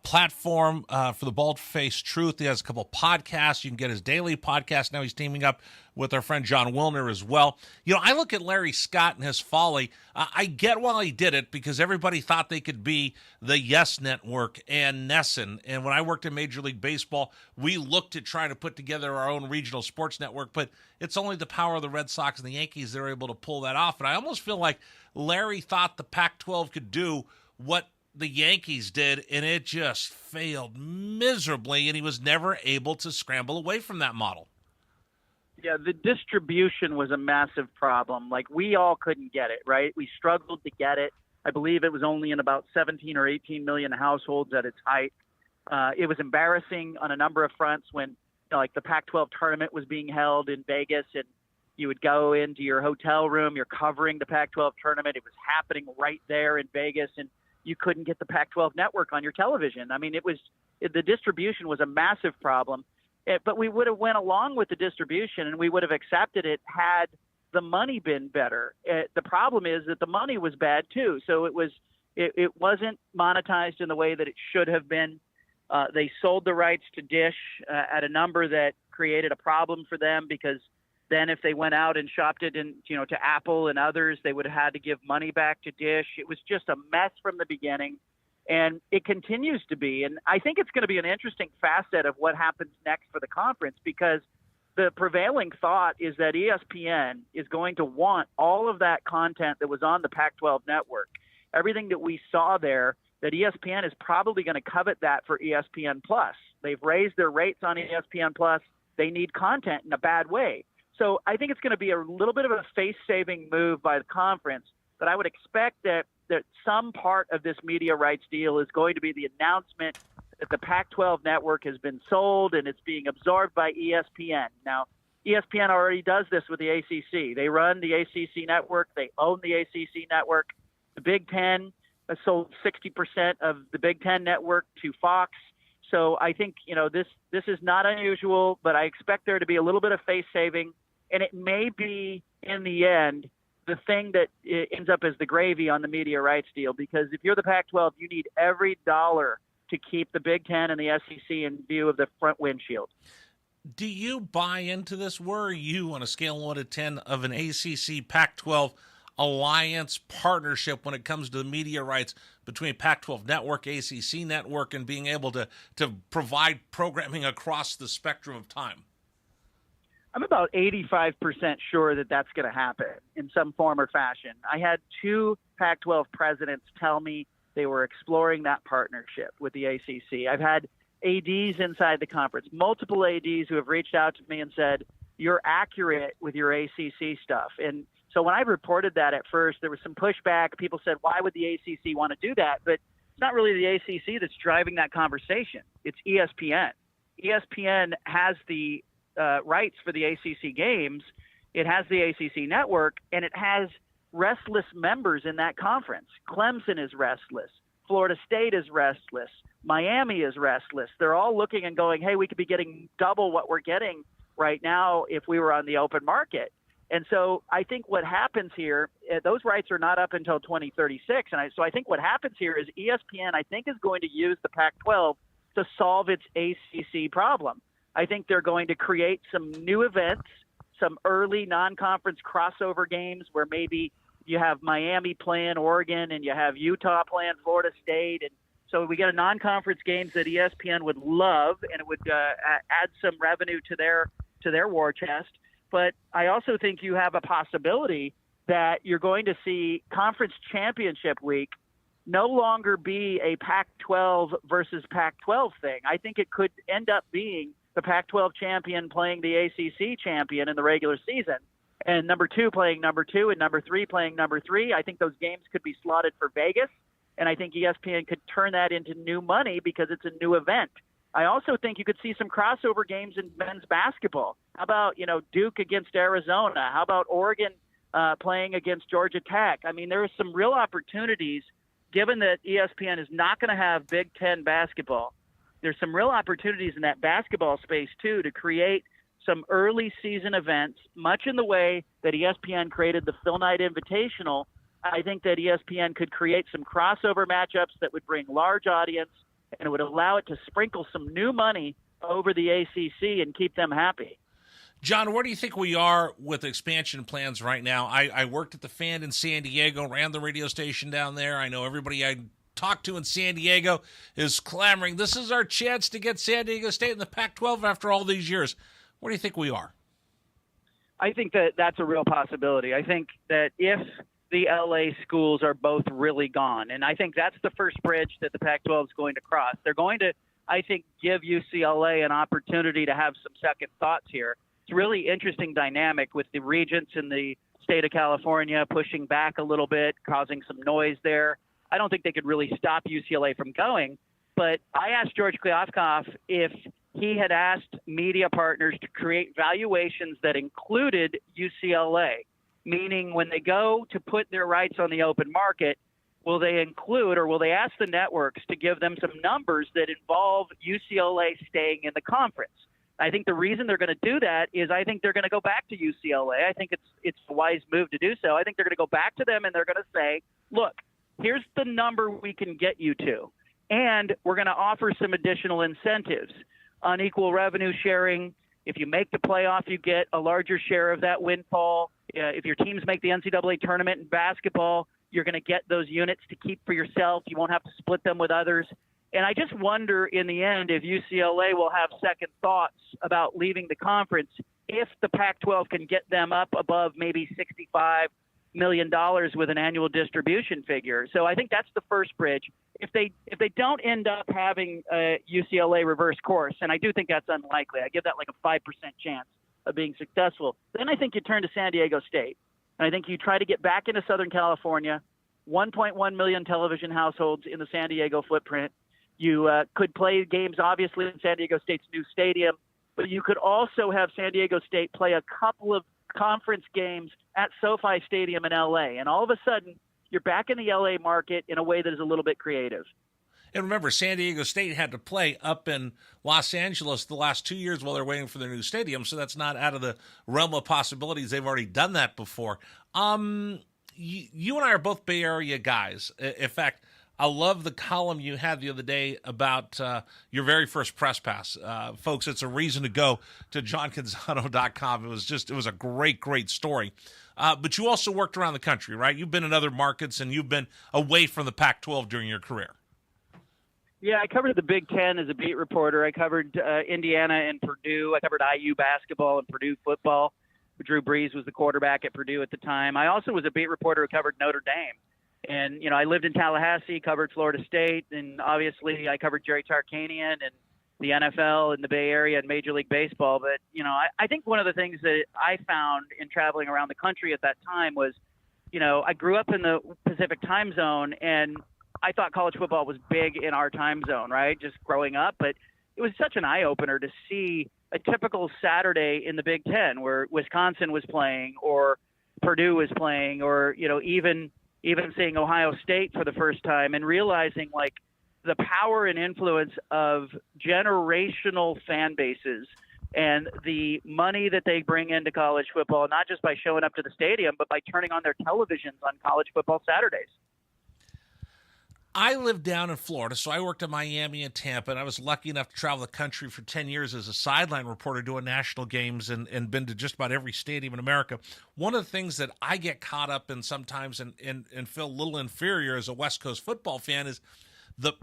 platform for the Bald-Faced Truth. He has a couple podcasts. You can get his daily podcast. Now he's teaming up with our friend John Wilner as well. I look at Larry Scott and his folly. I get why he did it, because everybody thought they could be the Yes Network and Nesson. And when I worked in Major League Baseball, we looked at trying to put together our own regional sports network, but it's only the power of the Red Sox and the Yankees that are able to pull that off. And I almost feel like Larry thought the Pac-12 could do what the Yankees did, and it just failed miserably, and he was never able to scramble away from that model. Yeah, the distribution was a massive problem. Like, we all couldn't get it, right? We struggled to get it. I believe it was only in about 17 or 18 million households at its height. It was embarrassing on a number of fronts when, the Pac-12 tournament was being held in Vegas, and you would go into your hotel room, you're covering the Pac-12 tournament. It was happening right there in Vegas, and you couldn't get the Pac-12 network on your television. I mean, the distribution was a massive problem. But we would have went along with the distribution, and we would have accepted it had the money been better. The problem is that the money was bad too. So it wasn't monetized in the way that it should have been. They sold the rights to Dish at a number that created a problem for them, because then if they went out and shopped it to Apple and others, they would have had to give money back to Dish. It was just a mess from the beginning. And it continues to be. And I think it's going to be an interesting facet of what happens next for the conference, because the prevailing thought is that ESPN is going to want all of that content that was on the Pac-12 network. Everything that we saw there, that ESPN is probably going to covet that for ESPN+. They've raised their rates on ESPN+. They need content in a bad way. So I think it's going to be a little bit of a face-saving move by the conference, but I would expect that some part of this media rights deal is going to be the announcement that the Pac-12 network has been sold and it's being absorbed by ESPN. Now, ESPN already does this with the ACC. They run the ACC network. They own the ACC network. The Big Ten has sold 60% of the Big Ten network to Fox. So I think, this is not unusual, but I expect there to be a little bit of face saving, and it may be, in the end, the thing that ends up as the gravy on the media rights deal, because if you're the Pac-12, you need every dollar to keep the Big Ten and the SEC in view of the front windshield. Do you buy into this? Where are you on a scale of 1 to 10 of an ACC Pac-12 alliance partnership when it comes to the media rights between Pac-12 network, ACC network, and being able to provide programming across the spectrum of time? I'm about 85% sure that that's going to happen in some form or fashion. I had 2 Pac-12 presidents tell me they were exploring that partnership with the ACC. I've had ADs inside the conference, multiple ADs who have reached out to me and said, you're accurate with your ACC stuff. And So when I reported that at first, there was some pushback. People said, why would the ACC want to do that? But it's not really the ACC that's driving that conversation. It's ESPN. ESPN has the rights for the ACC games. It has the ACC network, and it has restless members in that conference. Clemson is restless. Florida State is restless. Miami is restless. They're all looking and going, hey, we could be getting double what we're getting right now if we were on the open market. And so I think what happens here, those rights are not up until 2036. So I think what happens here is ESPN, I think, is going to use the Pac-12 to solve its ACC problem. I think they're going to create some new events, some early non-conference crossover games where maybe you have Miami playing Oregon and you have Utah playing Florida State. And so we get a non-conference games that ESPN would love, and it would add some revenue to their war chest. But I also think you have a possibility that you're going to see conference championship week no longer be a Pac-12 versus Pac-12 thing. I think it could end up being the Pac-12 champion playing the ACC champion in the regular season, and number 2 playing number 2, and number 3 playing number 3. I think those games could be slotted for Vegas, and I think ESPN could turn that into new money because it's a new event. I also think you could see some crossover games in men's basketball. How about, Duke against Arizona? How about Oregon playing against Georgia Tech? I mean, there are some real opportunities, given that ESPN is not going to have Big Ten basketball. There's some real opportunities in that basketball space, too, to create some early season events, much in the way that ESPN created the Phil Knight Invitational. I think that ESPN could create some crossover matchups that would bring large audience, and it would allow it to sprinkle some new money over the ACC and keep them happy. John, where do you think we are with expansion plans right now? I worked at the Fan in San Diego, ran the radio station down there. I know everybody I talked to in San Diego is clamoring, this is our chance to get San Diego State in the Pac-12 after all these years. Where do you think we are? I think that that's a real possibility. I think that if the LA schools are both really gone, and I think that's the first bridge that the Pac-12 is going to cross. They're going to, I think, give UCLA an opportunity to have some second thoughts here. It's a really interesting dynamic with the regents in the state of California pushing back a little bit, causing some noise there. I don't think they could really stop UCLA from going, but I asked George Kliavkoff if he had asked media partners to create valuations that included UCLA, meaning when they go to put their rights on the open market, will they include or will they ask the networks to give them some numbers that involve UCLA staying in the conference? I think the reason they're going to do that is I think they're going to go back to UCLA. I think it's a wise move to do so. I think they're going to go back to them and they're going to say, look, here's the number we can get you to, and we're going to offer some additional incentives. Unequal revenue sharing. If you make the playoff, you get a larger share of that windfall. If your teams make the NCAA tournament in basketball, you're going to get those units to keep for yourself. You won't have to split them with others. And I just wonder in the end if UCLA will have second thoughts about leaving the conference if the Pac-12 can get them up above maybe $65 million with an annual distribution figure. So I think that's the first bridge. If they don't end up having a UCLA reverse course, and I do think that's unlikely, I give that like a 5% chance of being successful, then I think you turn to San Diego State. And I think you try to get back into Southern California, 1.1 million television households in the San Diego footprint. You could play games, obviously, in San Diego State's new stadium, but you could also have San Diego State play a couple of conference games at SoFi Stadium in L.A., and all of a sudden, you're back in the L.A. market in a way that is a little bit creative. And remember, San Diego State had to play up in Los Angeles the last 2 years while they're waiting for their new stadium, so that's not out of the realm of possibilities. They've already done that before. You and I are both Bay Area guys. In fact, I love the column you had the other day about your very first press pass. Folks, it's a reason to go to johncanzano.com. It was a great, great story. But you also worked around the country, right? You've been in other markets and you've been away from the Pac-12 during your career. Yeah, I covered the Big Ten as a beat reporter. I covered Indiana and Purdue. I covered IU basketball and Purdue football. Drew Brees was the quarterback at Purdue at the time. I also was a beat reporter who covered Notre Dame. And, I lived in Tallahassee, covered Florida State, and obviously I covered Jerry Tarkanian. And, the NFL in the Bay Area and Major League Baseball. But, I think one of the things that I found in traveling around the country at that time was, I grew up in the Pacific time zone, and I thought college football was big in our time zone, right? Just growing up. But it was such an eye-opener to see a typical Saturday in the Big Ten where Wisconsin was playing or Purdue was playing, or, even seeing Ohio State for the first time and realizing like the power and influence of generational fan bases and the money that they bring into college football, not just by showing up to the stadium, but by turning on their televisions on college football Saturdays. I lived down in Florida, so I worked in Miami and Tampa, and I was lucky enough to travel the country for 10 years as a sideline reporter doing national games and been to just about every stadium in America. One of the things that I get caught up in sometimes and feel a little inferior as a West Coast football fan is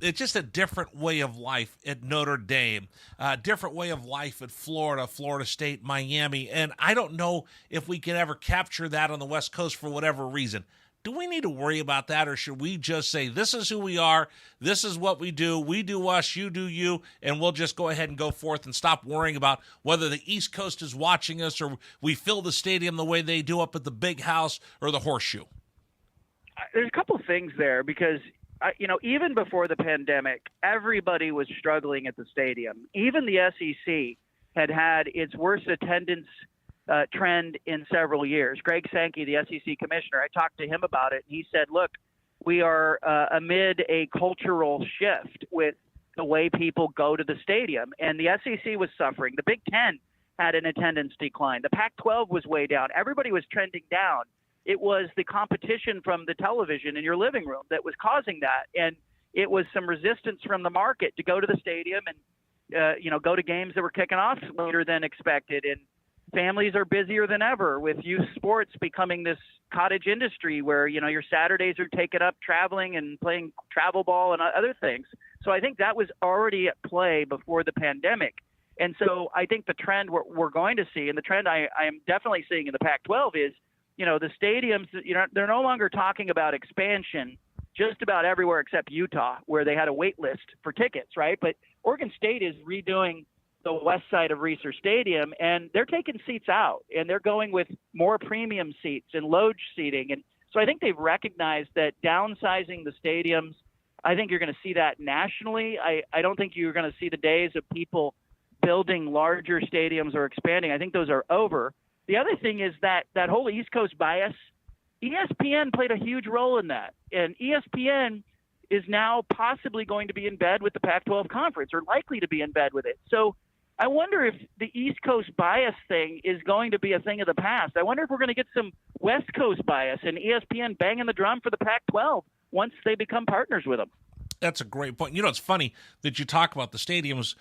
it's just a different way of life at Notre Dame, a different way of life at Florida, Florida State, Miami, and I don't know if we can ever capture that on the West Coast for whatever reason. Do we need to worry about that, or should we just say, this is who we are, this is what we do us, you do you, and we'll just go ahead and go forth and stop worrying about whether the East Coast is watching us or we fill the stadium the way they do up at the Big House or the Horseshoe? There's a couple things there because, even before the pandemic, everybody was struggling at the stadium. Even the SEC had its worst attendance trend in several years. Greg Sankey, the SEC commissioner, I talked to him about it, and he said, look, we are amid a cultural shift with the way people go to the stadium, and the SEC was suffering. The Big Ten had an attendance decline. The Pac-12 was way down. Everybody was trending down. It was the competition from the television in your living room that was causing that, and it was some resistance from the market to go to the stadium and go to games that were kicking off later than expected, and families are busier than ever with youth sports becoming this cottage industry where, your Saturdays are taken up traveling and playing travel ball and other things. So I think that was already at play before the pandemic. And so I think the trend we're going to see, and the trend I am definitely seeing in the Pac-12 is, the stadiums, they're no longer talking about expansion just about everywhere except Utah, where they had a wait list for tickets, right? But Oregon State is redoing the west side of Reser Stadium, and they're taking seats out, and they're going with more premium seats and loge seating. And so I think they've recognized that downsizing the stadiums, I think you're going to see that nationally. I don't think you're going to see the days of people building larger stadiums or expanding. I think those are over. The other thing is that whole East Coast bias, ESPN played a huge role in that. And ESPN is now possibly going to be in bed with the Pac-12 conference, or likely to be in bed with it. So I wonder if the East Coast bias thing is going to be a thing of the past. I wonder if we're going to get some West Coast bias and ESPN banging the drum for the Pac-12 once they become partners with them. That's a great point. It's funny that you talk about the stadiums.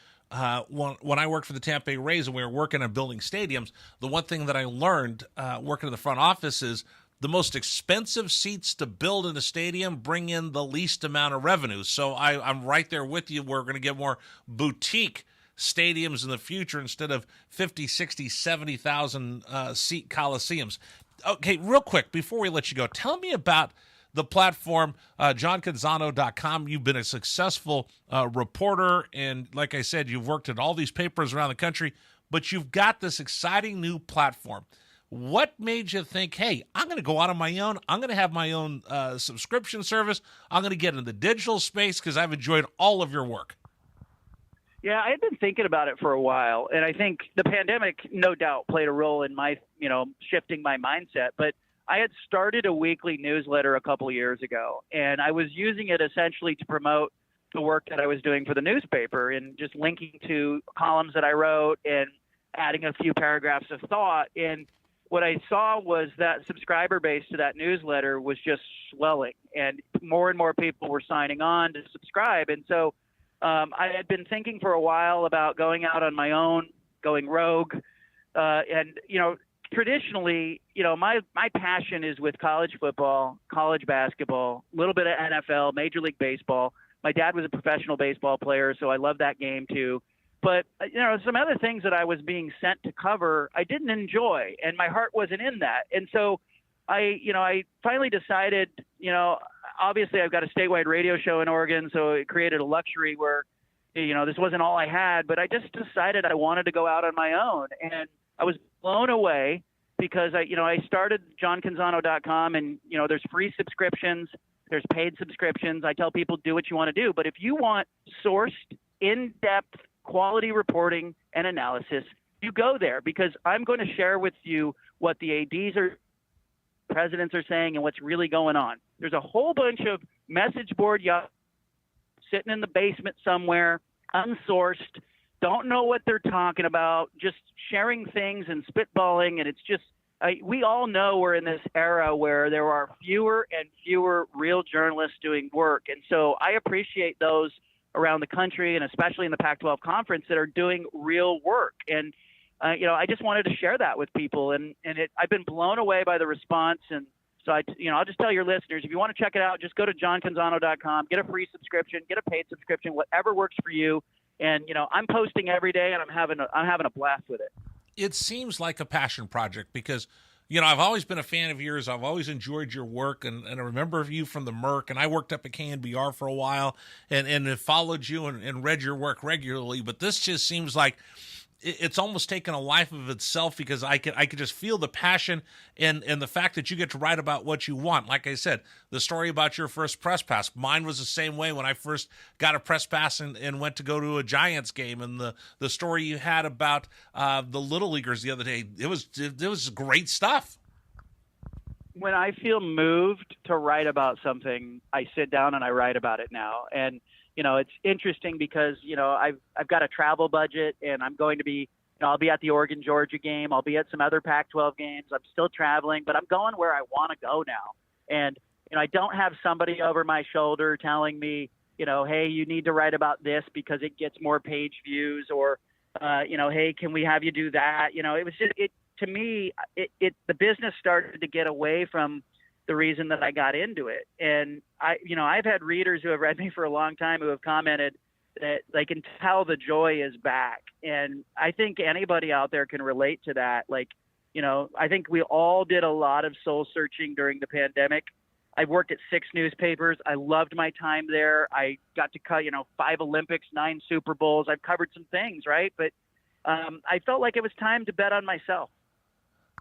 When I worked for the Tampa Bay Rays and we were working on building stadiums, the one thing that I learned working in the front office is the most expensive seats to build in a stadium bring in the least amount of revenue. So I'm right there with you. We're going to get more boutique stadiums in the future instead of 50, 60, 70,000 seat coliseums. Okay, real quick, before we let you go, tell me about the platform, johncanzano.com. You've been a successful reporter, and like I said, you've worked at all these papers around the country, but you've got this exciting new platform. What made you think, hey, I'm going to go out on my own, I'm going to have my own subscription service, I'm going to get in the digital space because I've enjoyed all of your work? Yeah, I had been thinking about it for a while, and I think the pandemic, no doubt, played a role in my, shifting my mindset. But I had started a weekly newsletter a couple of years ago, and I was using it essentially to promote the work that I was doing for the newspaper and just linking to columns that I wrote and adding a few paragraphs of thought. And what I saw was that subscriber base to that newsletter was just swelling, and more people were signing on to subscribe. And so I had been thinking for a while about going out on my own, going rogue. And, traditionally, my passion is with college football, college basketball, a little bit of NFL, Major League Baseball. My dad was a professional baseball player, so I love that game too. But, some other things that I was being sent to cover, I didn't enjoy, and my heart wasn't in that. And so I finally decided, obviously I've got a statewide radio show in Oregon, so it created a luxury where, this wasn't all I had, but I just decided I wanted to go out on my own. And I was blown away because I started johncanzano.com, and, there's free subscriptions, there's paid subscriptions. I tell people, do what you want to do. But if you want sourced, in-depth, quality reporting and analysis, you go there, because I'm going to share with you what the ADs or presidents are saying and what's really going on. There's a whole bunch of message board sitting in the basement somewhere, unsourced, don't know what they're talking about, just sharing things and spitballing. And it's just, we all know we're in this era where there are fewer and fewer real journalists doing work. And so I appreciate those around the country, and especially in the Pac-12 conference, that are doing real work. And, I just wanted to share that with people. And I've been blown away by the response. And so I'll just tell your listeners, if you want to check it out, just go to johncanzano.com, get a free subscription, get a paid subscription, whatever works for you. And, I'm posting every day, and I'm having a blast with it. It seems like a passion project because, I've always been a fan of yours. I've always enjoyed your work, and I remember you from the Merc, and I worked up at KNBR for a while and have followed you and read your work regularly. But this just seems like it's almost taken a life of itself, because I could just feel the passion and the fact that you get to write about what you want. Like I said, the story about your first press pass, mine was the same way when I first got a press pass and went to go to a Giants game, and the story you had about the Little Leaguers the other day, it was great stuff. When I feel moved to write about something, I sit down and I write about it now. And it's interesting because, I've got a travel budget, and I'm going to be, I'll be at the Oregon-Georgia game. I'll be at some other Pac-12 games. I'm still traveling, but I'm going where I want to go now. And, I don't have somebody over my shoulder telling me, hey, you need to write about this because it gets more page views, or, hey, can we have you do that? It was just, to me, the business started to get away from the reason that I got into it. And I've had readers who have read me for a long time who have commented that they can tell the joy is back. And I think anybody out there can relate to that. I think we all did a lot of soul searching during the pandemic. I worked at 6 newspapers. I loved my time there. I got to cut, 5 Olympics, 9 Super Bowls. I've covered some things, right? But I felt like it was time to bet on myself.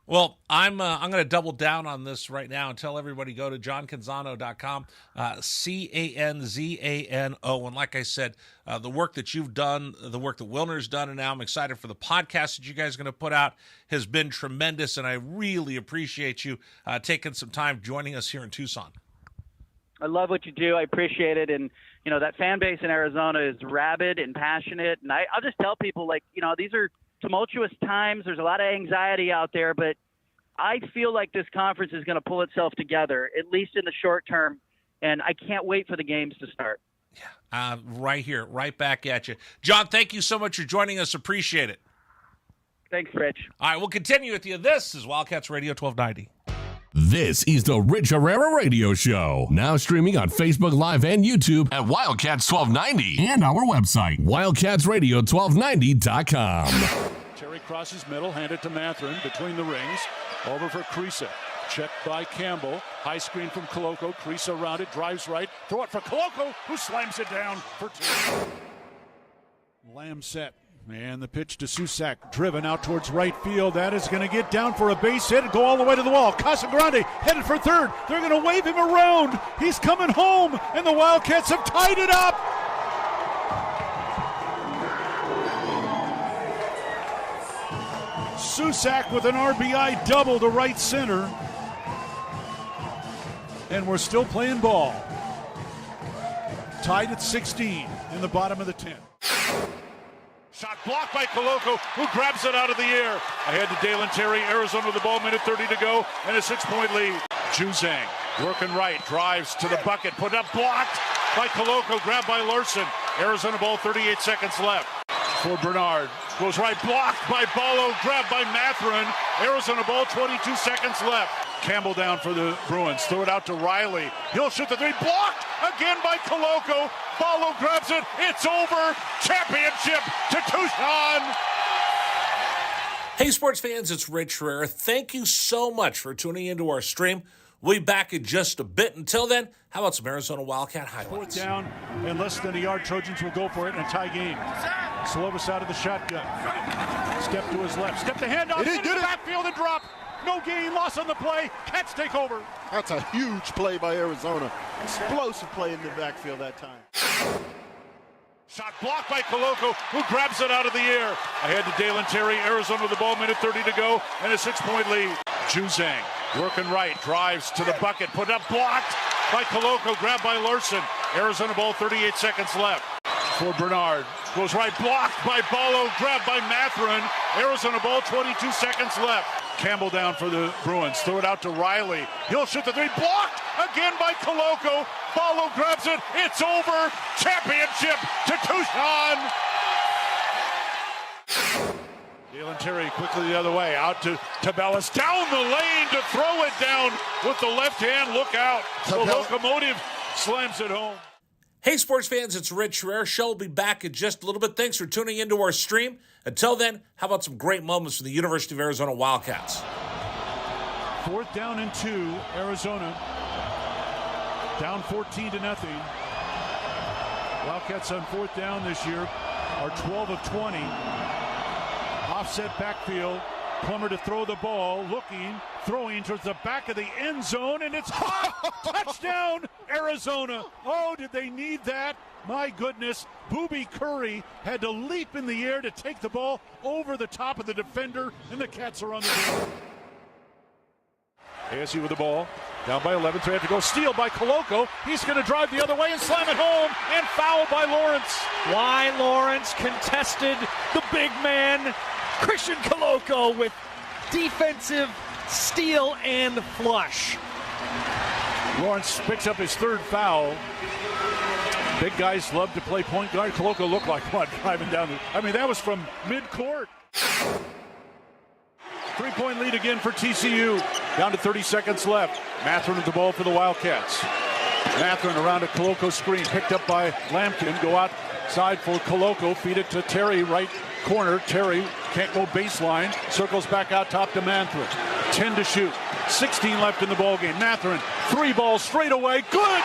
Well, I'm going to double down on this right now and tell everybody go to johncanzano.com, Canzano. And like I said, the work that you've done, the work that Wilner's done, and now I'm excited for the podcast that you guys are going to put out, has been tremendous. And I really appreciate you taking some time joining us here in Tucson. I love what you do. I appreciate it. And, that fan base in Arizona is rabid and passionate. And I'll just tell people, these are tumultuous times. There's a lot of anxiety out there, but I feel like this conference is going to pull itself together, at least in the short term, and I can't wait for the games to start. Yeah, right here, right back at you. John, thank you so much for joining us. Appreciate it. Thanks, Rich. All right, we'll continue with you. This is Wildcats Radio 1290. This is the Rich Herrera Radio Show. Now streaming on Facebook Live and YouTube at Wildcats 1290 and our website, wildcatsradio1290.com. Terry crosses middle, handed to Matherin between the rings. Over for Creasa. Checked by Campbell. High screen from Koloko. Creasa around it, drives right. Throw it for Koloko, who slams it down for 2. Lamb set. And the pitch to Susak, driven out towards right field. That is going to get down for a base hit and go all the way to the wall. Casagrande headed for third. They're going to wave him around. He's coming home, and the Wildcats have tied it up. Susak with an RBI double to right center. And we're still playing ball. Tied at 16 in the bottom of the 10th. Shot blocked by Koloko, who grabs it out of the air. Ahead to Dalen Terry, Arizona with the ball, minute 30 to go, and a 6-point lead. Juzang working right, drives to the bucket, put up, blocked by Koloko, grabbed by Larson. Arizona ball, 38 seconds left. For Bernard, goes right, blocked by Ballo, grabbed by Matherin. Arizona ball, 22 seconds left. Campbell down for the Bruins, throw it out to Riley. He'll shoot the 3, blocked again by Koloko. Ballo grabs it, it's over. Championship to Tucson. Hey, sports fans, it's Rich Herrera. Thank you so much for tuning into our stream. We'll be back in just a bit. Until then, how about some Arizona Wildcat highlights? Fourth down and less than a yard. Trojans will go for it in a tie game. Slovis out of the shotgun. Step to his left. Step the handoff. Into the backfield and drop. No gain. Loss on the play. Cats take over. That's a huge play by Arizona. Explosive play in the backfield that time. Shot blocked by Koloko, who grabs it out of the air. Ahead to Dalen Terry. Arizona with the ball, minute 30 to go, and a 6-point lead. Juzang working right, drives to the bucket, put up, blocked by Koloko, grabbed by Larson. Arizona ball, 38 seconds left. For Bernard, goes right, blocked by Ballo, grabbed by Matherin. Arizona ball, 22 seconds left. Campbell down for the Bruins. Throw it out to Riley. He'll shoot the three. Blocked again by Koloko. Ballo grabs it. It's over. Championship to Tucson. Dalen Terry quickly the other way. Out to Tabellas. Down the lane to throw it down with the left hand. Look out. The locomotive slams it home. Hey, sports fans, it's Rich Herrera. Show will be back in just a little bit. Thanks for tuning into our stream. Until then, how about some great moments from the University of Arizona Wildcats? Fourth down and 2, Arizona. Down 14-0. Wildcats on fourth down this year are 12 of 20. Offset backfield. Plummer to throw the ball, looking, throwing towards the back of the end zone, and it's caught. Touchdown, Arizona. Oh, did they need that? My goodness. Booby Curry had to leap in the air to take the ball over the top of the defender, and the Cats are on the board. ASU with the ball. Down by 11, so they have to go. Steal by Koloko. He's going to drive the other way and slam it home, and foul by Lawrence. Why Lawrence contested the big man, Christian Koloko, with defensive steal and flush. Lawrence picks up his third foul. Big guys love to play point guard. Koloko looked like what, driving down that was from midcourt. 3-point lead again for TCU. Down to 30 seconds left. Matherin with the ball for the Wildcats. Matherin around a Koloko screen, picked up by Lampkin. Go outside for Koloko. Feed it to Terry, right corner. Terry can't go baseline. Circles back out top to Matherin. 10 to shoot. 16 left in the ballgame. Matherin, 3 balls straight away. Good!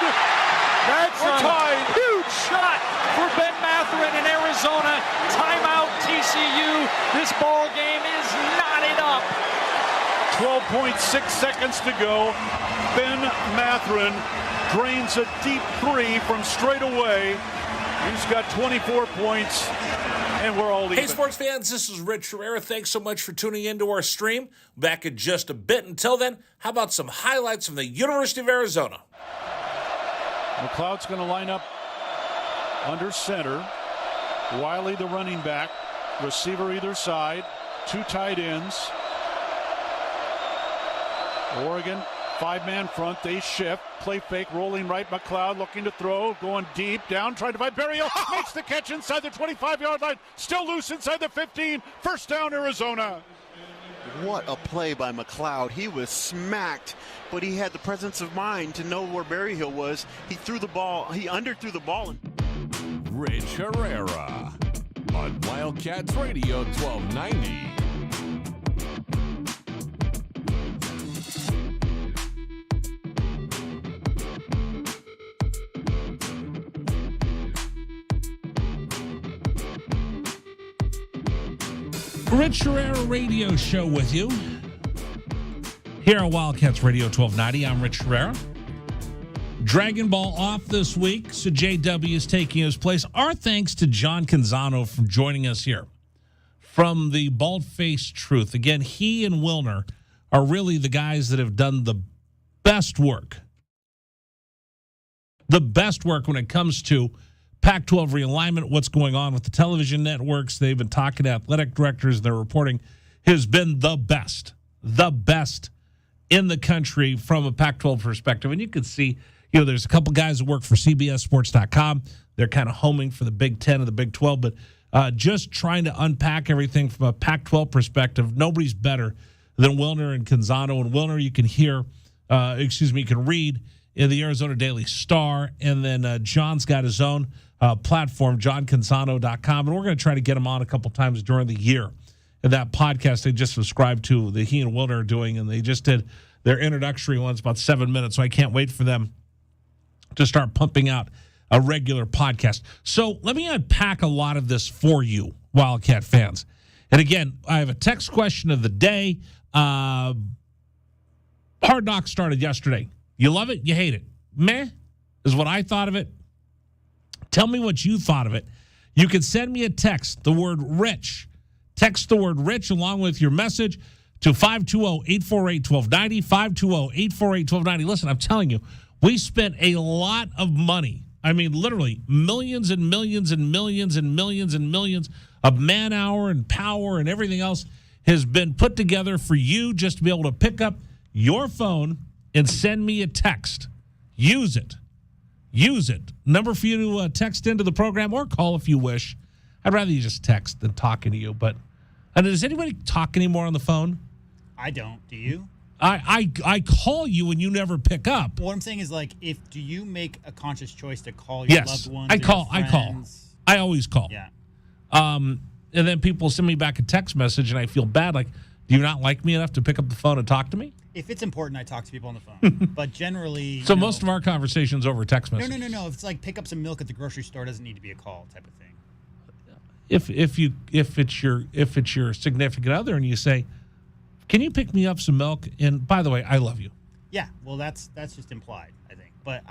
That's We're tied. a huge shot for Ben Matherin in Arizona. Timeout TCU. This ball game is knotted up. 12.6 seconds to go. Ben Matherin drains a deep 3 from straight away. He's got 24 points, and we're all even. Hey, sports fans, this is Rich Herrera. Thanks so much for tuning into our stream. Back in just a bit. Until then, how about some highlights from the University of Arizona? McLeod's going to line up under center. Wiley, the running back. Receiver either side. 2 tight ends. Oregon, 5-man front. They shift. Play fake, rolling right. McLeod looking to throw. Going deep. Down, trying to find Berryhill. Makes the catch inside the 25-yard line. Still loose inside the 15. First down, Arizona. What a play by McLeod. He was smacked, but he had the presence of mind to know where Berryhill was. He threw the ball. He underthrew the ball. Rich Herrera on Wildcats Radio 1290. Rich Herrera Radio Show with you here on Wildcats Radio 1290. I'm Rich Herrera. Dragon Ball off this week, so JW is taking his place. Our thanks to John Canzano for joining us here from the Bald-Faced Truth. Again, he and Wilner are really the guys that have done the best work. The best work when it comes to Pac-12 realignment, what's going on with the television networks. They've been talking to athletic directors. Their reporting has been the best in the country from a Pac-12 perspective. And you can see, there's a couple guys that work for CBSSports.com. They're kind of homing for the Big Ten and the Big 12, but just trying to unpack everything from a Pac-12 perspective. Nobody's better than Wilner and Canzano. And Wilner, you can you can read in the Arizona Daily Star. And then John's got his own platform, johncanzano.com. And we're going to try to get him on a couple times during the year. And that podcast they just subscribed to, that he and Wilner are doing, and they just did their introductory ones, about 7 minutes. So I can't wait for them to start pumping out a regular podcast. So let me unpack a lot of this for you, Wildcat fans. And again, I have a text question of the day. Hard Knocks started yesterday. You love it? You hate it? Meh is what I thought of it. Tell me what you thought of it. You can send me a text, the word rich. Text the word rich along with your message to 520-848-1290, 520-848-1290. Listen, I'm telling you, we spent a lot of money. I mean, literally millions and millions and millions and millions and millions of man hour and power and everything else has been put together for you just to be able to pick up your phone and send me a text. Use it. Use it. Number for you to text into the program or call if you wish. I'd rather you just text than talking to you. But does anybody talk anymore on the phone? I don't. Do you? I call you and you never pick up. What I'm saying is, like, do you make a conscious choice to call your loved ones? I call. I always call. Yeah. And then people send me back a text message and I feel bad. Like, do you not like me enough to pick up the phone and talk to me? If it's important, I talk to people on the phone. But generally, so most of our conversations over text message. No. If it's like pick up some milk at the grocery store, it doesn't need to be a call type of thing. If it's your significant other and you say, "Can you pick me up some milk?" And by the way, I love you. Yeah, well, that's just implied, I think. But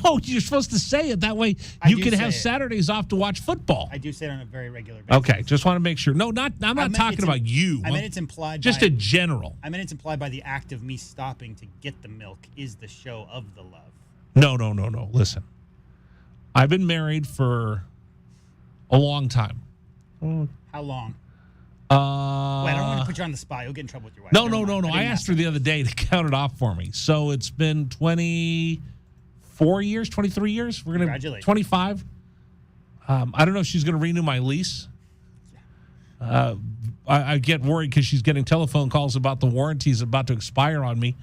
no, you're supposed to say it that way. You can have Saturdays off to watch football. I do say it on a very regular basis. Okay, just want to make sure. No, I'm not talking about you. I mean, it's implied. Just in general. I mean, it's implied by the act of me stopping to get the milk is the show of the love. No. Listen, I've been married for a long time. How long? Wait, I don't want to put you on the spot. You'll get in trouble with your wife. No. I asked her the other day to count it off for me. So it's been 24 years, 23 years. We're going to 25. I don't know if she's going to renew my lease. I get worried because she's getting telephone calls about the warranties about to expire on me.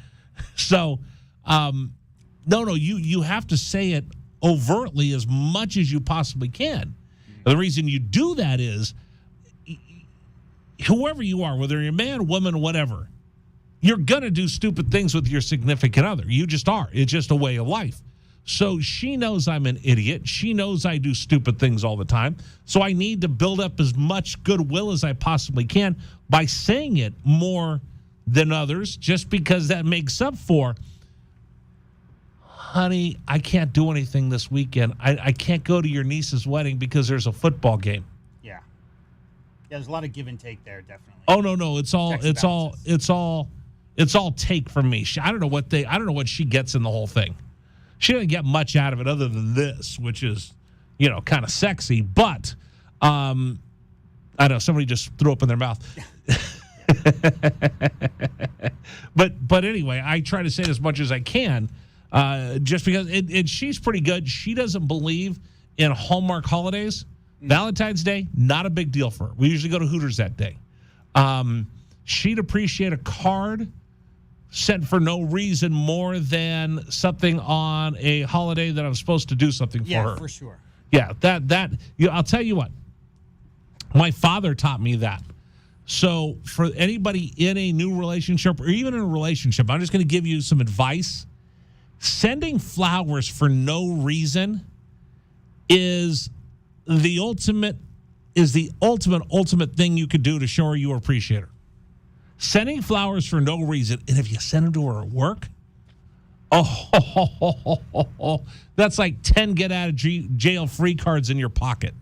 So, no. You have to say it overtly as much as you possibly can. The reason you do that is whoever you are, whether you're a man, woman, whatever, you're going to do stupid things with your significant other. You just are. It's just a way of life. So she knows I'm an idiot. She knows I do stupid things all the time. So I need to build up as much goodwill as I possibly can by saying it more than others, just because that makes up for, honey, I can't do anything this weekend. I can't go to your niece's wedding because there's a football game. Yeah, there's a lot of give and take there, definitely. Oh no, it's all take from me. I don't know what she gets in the whole thing. She doesn't get much out of it other than this, which is, kind of sexy. But I know somebody just threw up in their mouth. But anyway, I try to say it as much as I can. Just because she's pretty good. She doesn't believe in Hallmark holidays. Valentine's Day, not a big deal for her. We usually go to Hooters that day. She'd appreciate a card sent for no reason more than something on a holiday that I'm supposed to do something for her. Yeah, for sure. Yeah, I'll tell you what. My father taught me that. So for anybody in a new relationship or even in a relationship, I'm just going to give you some advice. Sending flowers for no reason is the ultimate thing you could do to show her you appreciate her. Sending flowers for no reason, and if you send them to her at work, that's like 10 get out of jail free cards in your pocket.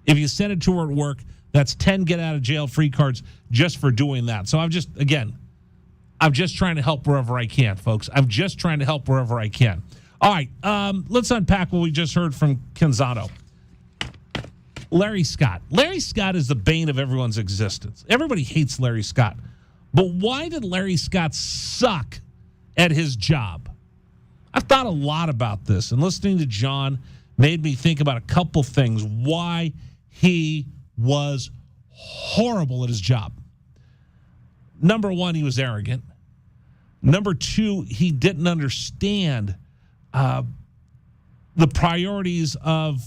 If you send it to her at work, that's 10 get out of jail free cards just for doing that. So I'm just trying to help wherever I can, folks. I'm just trying to help wherever I can. All right, let's unpack what we just heard from Canzano. Larry Scott. Larry Scott is the bane of everyone's existence. Everybody hates Larry Scott. But why did Larry Scott suck at his job? I've thought a lot about this, and listening to John made me think about a couple things why he was horrible at his job. Number one, he was arrogant. Number two, he didn't understand the priorities of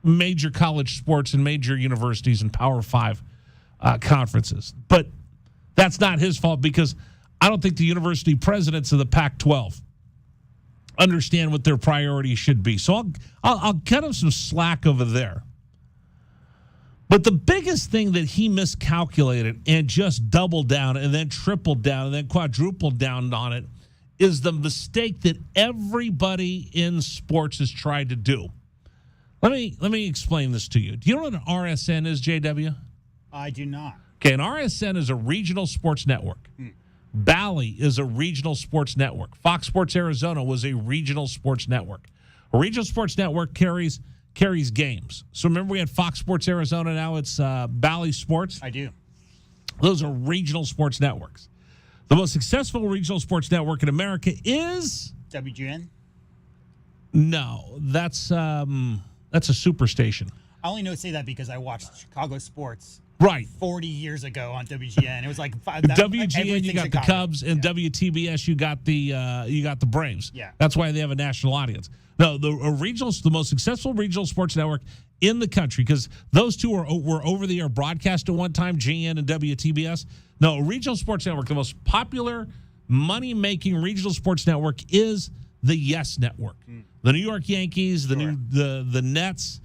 major college sports and major universities and Power 5 conferences. But that's not his fault, because I don't think the university presidents of the Pac-12 understand what their priorities should be. So I'll cut him some slack over there. But the biggest thing that he miscalculated and just doubled down and then tripled down and then quadrupled down on it is the mistake that everybody in sports has tried to do. Let me explain this to you. Do you know what an RSN is, JW? I do not. Okay, an RSN is a regional sports network. Bally is a regional sports network. Fox Sports Arizona was a regional sports network. A regional sports network carries games. So remember we had Fox Sports Arizona, now it's Bally Sports? I do. Those are regional sports networks. The most successful regional sports network in America is? WGN? No, that's a superstation. I only say that because I watched Chicago sports right 40 years ago on WGN. It was like WGN. You got Chicago. The Cubs, and WTBS. You got the Braves. Yeah, that's why they have a national audience. No, the most successful regional sports network in the country, because those two were over the air broadcast at one time, GN and WTBS. No, a regional sports network, the most popular money making regional sports network is the Yes Network. The New York Yankees, the Nets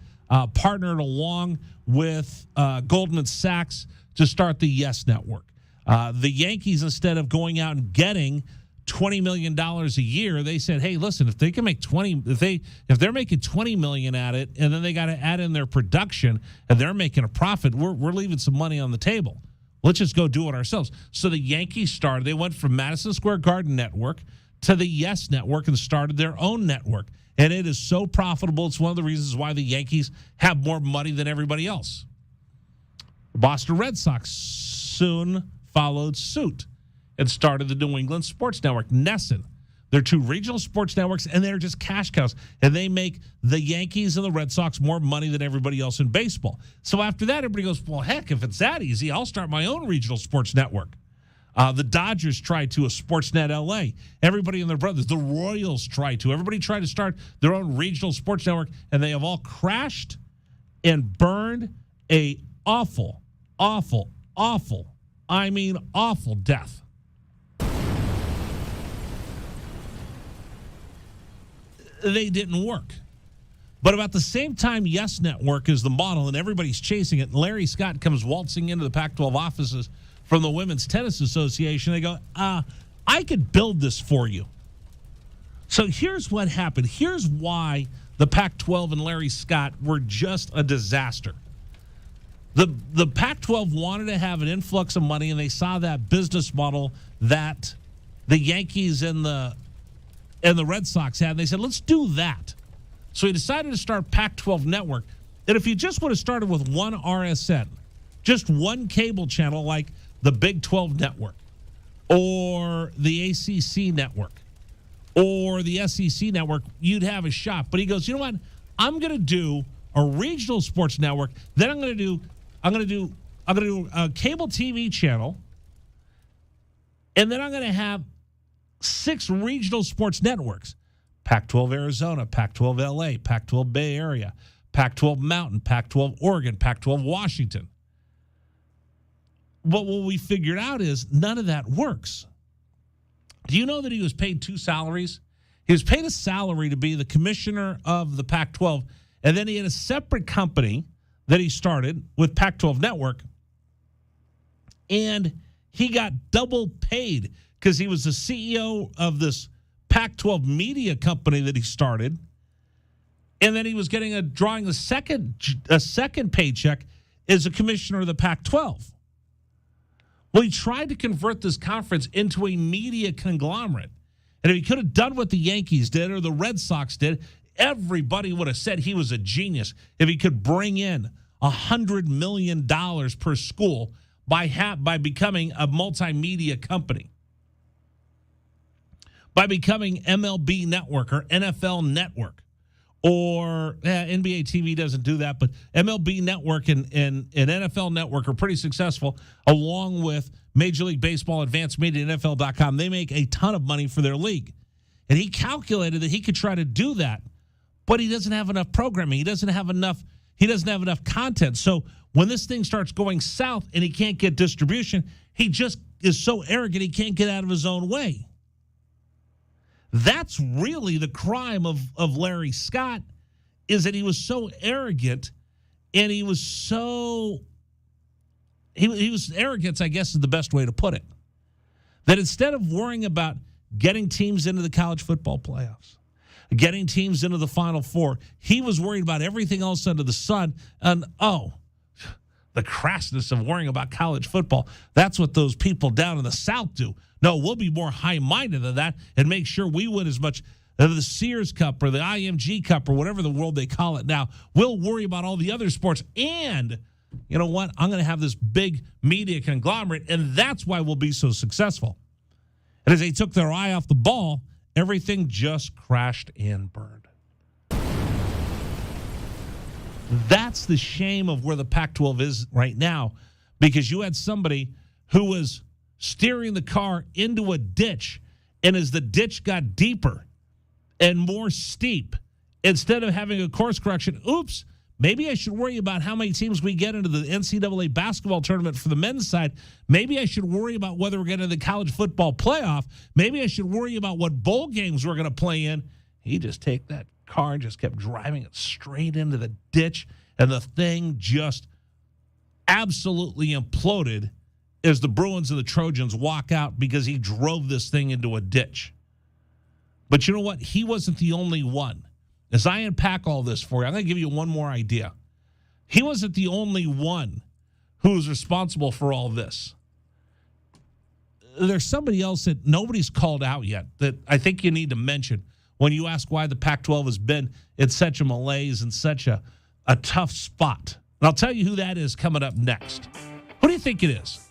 partnered along with Goldman Sachs to start the Yes Network. The Yankees, instead of going out and getting $20 million a year, they said, hey, listen, if they can make if they're making $20 million at it, and then they got to add in their production and they're making a profit, we're leaving some money on the table. Let's just go do it ourselves. So the Yankees started, they went from Madison Square Garden Network to the Yes Network and started their own network. And it is so profitable. It's one of the reasons why the Yankees have more money than everybody else. The Boston Red Sox soon followed suit and started the New England Sports Network, NESN. They're two regional sports networks, and they're just cash cows. And they make the Yankees and the Red Sox more money than everybody else in baseball. So after that, everybody goes, well, heck, if it's that easy, I'll start my own regional sports network. The Dodgers tried to, a Sportsnet LA. Everybody and their brothers, the Royals tried to. Everybody tried to start their own regional sports network, and they have all crashed and burned a awful, awful, awful, I mean awful death. They didn't work. But about the same time Yes Network is the model and everybody's chasing it, and Larry Scott comes waltzing into the Pac-12 offices from the Women's Tennis Association. They go, I could build this for you. So here's what happened. Here's why the Pac-12 and Larry Scott were just a disaster. The Pac-12 wanted to have an influx of money, and they saw that business model that the Yankees and the Red Sox had, and they said, let's do that. So he decided to start Pac-12 Network. And if you just would have started with one RSN, just one cable channel like the Big 12 Network or the ACC Network or the SEC Network, you'd have a shot. But he goes, you know what? I'm going to do a regional sports network. Then I'm going to do a cable TV channel. And then I'm going to have 6 regional sports networks. Pac-12 Arizona, Pac-12 LA, Pac-12 Bay Area, Pac-12 Mountain, Pac-12 Oregon, Pac-12 Washington. But what we figured out is none of that works. Do you know that he was paid 2 salaries? He was paid a salary to be the commissioner of the Pac-12, and then he had a separate company that he started with Pac-12 Network, and he got double paid because he was the CEO of this Pac-12 media company that he started, and then he was drawing a second paycheck as a commissioner of the Pac-12. Well, he tried to convert this conference into a media conglomerate, and if he could have done what the Yankees did or the Red Sox did, everybody would have said he was a genius if he could bring in $100 million per school by becoming a multimedia company. By becoming MLB Network or NFL Network, or NBA TV doesn't do that, but MLB Network and NFL Network are pretty successful, along with Major League Baseball, Advanced Media, NFL.com. They make a ton of money for their league. And he calculated that he could try to do that, but he doesn't have enough programming. He doesn't have enough content. So when this thing starts going south and he can't get distribution, he just is so arrogant he can't get out of his own way. That's really the crime of Larry Scott, is that he was so arrogant, and he was so he was arrogance, I guess, is the best way to put it. That instead of worrying about getting teams into the college football playoffs, getting teams into the Final Four, he was worried about everything else under the sun. And, the crassness of worrying about college football, that's what those people down in the South do. No, we'll be more high-minded than that and make sure we win as much of the Sears Cup or the IMG Cup or whatever the world they call it now. We'll worry about all the other sports. And you know what? I'm going to have this big media conglomerate, and that's why we'll be so successful. And as they took their eye off the ball, everything just crashed and burned. That's the shame of where the Pac-12 is right now, because you had somebody who was steering the car into a ditch, and as the ditch got deeper and more steep, instead of having a course correction, oops, maybe I should worry about how many teams we get into the NCAA basketball tournament for the men's side. Maybe I should worry about whether we're getting to the college football playoff. Maybe I should worry about what bowl games we're going to play in. He just take that car and just kept driving it straight into the ditch, and the thing just absolutely imploded as the Bruins and the Trojans walk out because he drove this thing into a ditch. But you know what? He wasn't the only one. As I unpack all this for you, I'm going to give you one more idea. He wasn't the only one who was responsible for all this. There's somebody else that nobody's called out yet that I think you need to mention when you ask why the Pac-12 has been in such a malaise and such a tough spot. And I'll tell you who that is coming up next. Who do you think it is?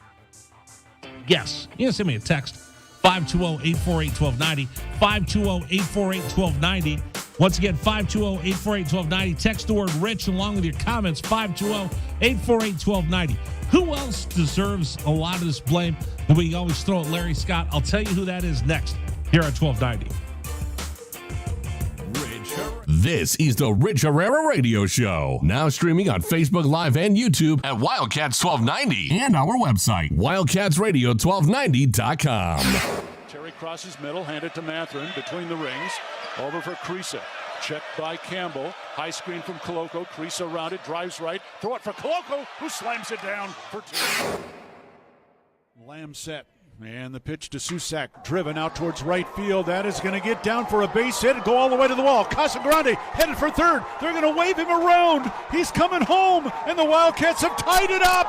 Guess. You can send me a text, 520-848-1290, 520-848-1290. Once again, 520-848-1290. Text the word Rich along with your comments, 520-848-1290. Who else deserves a lot of this blame that we always throw at Larry Scott? I'll tell you who that is next here at 1290. This is the Rich Herrera Radio Show. Now streaming on Facebook Live and YouTube at Wildcats 1290 and our website, wildcatsradio1290.com. Terry crosses middle, handed to Matherin between the rings. Over for Creasa. Checked by Campbell. High screen from Koloko. Creasa around it, drives right. Throw it for Koloko, who slams it down for two. Lamb set. And the pitch to Susak, driven out towards right field. That is going to get down for a base hit and go all the way to the wall. Casagrande headed for third. They're going to wave him around. He's coming home, and the Wildcats have tied it up.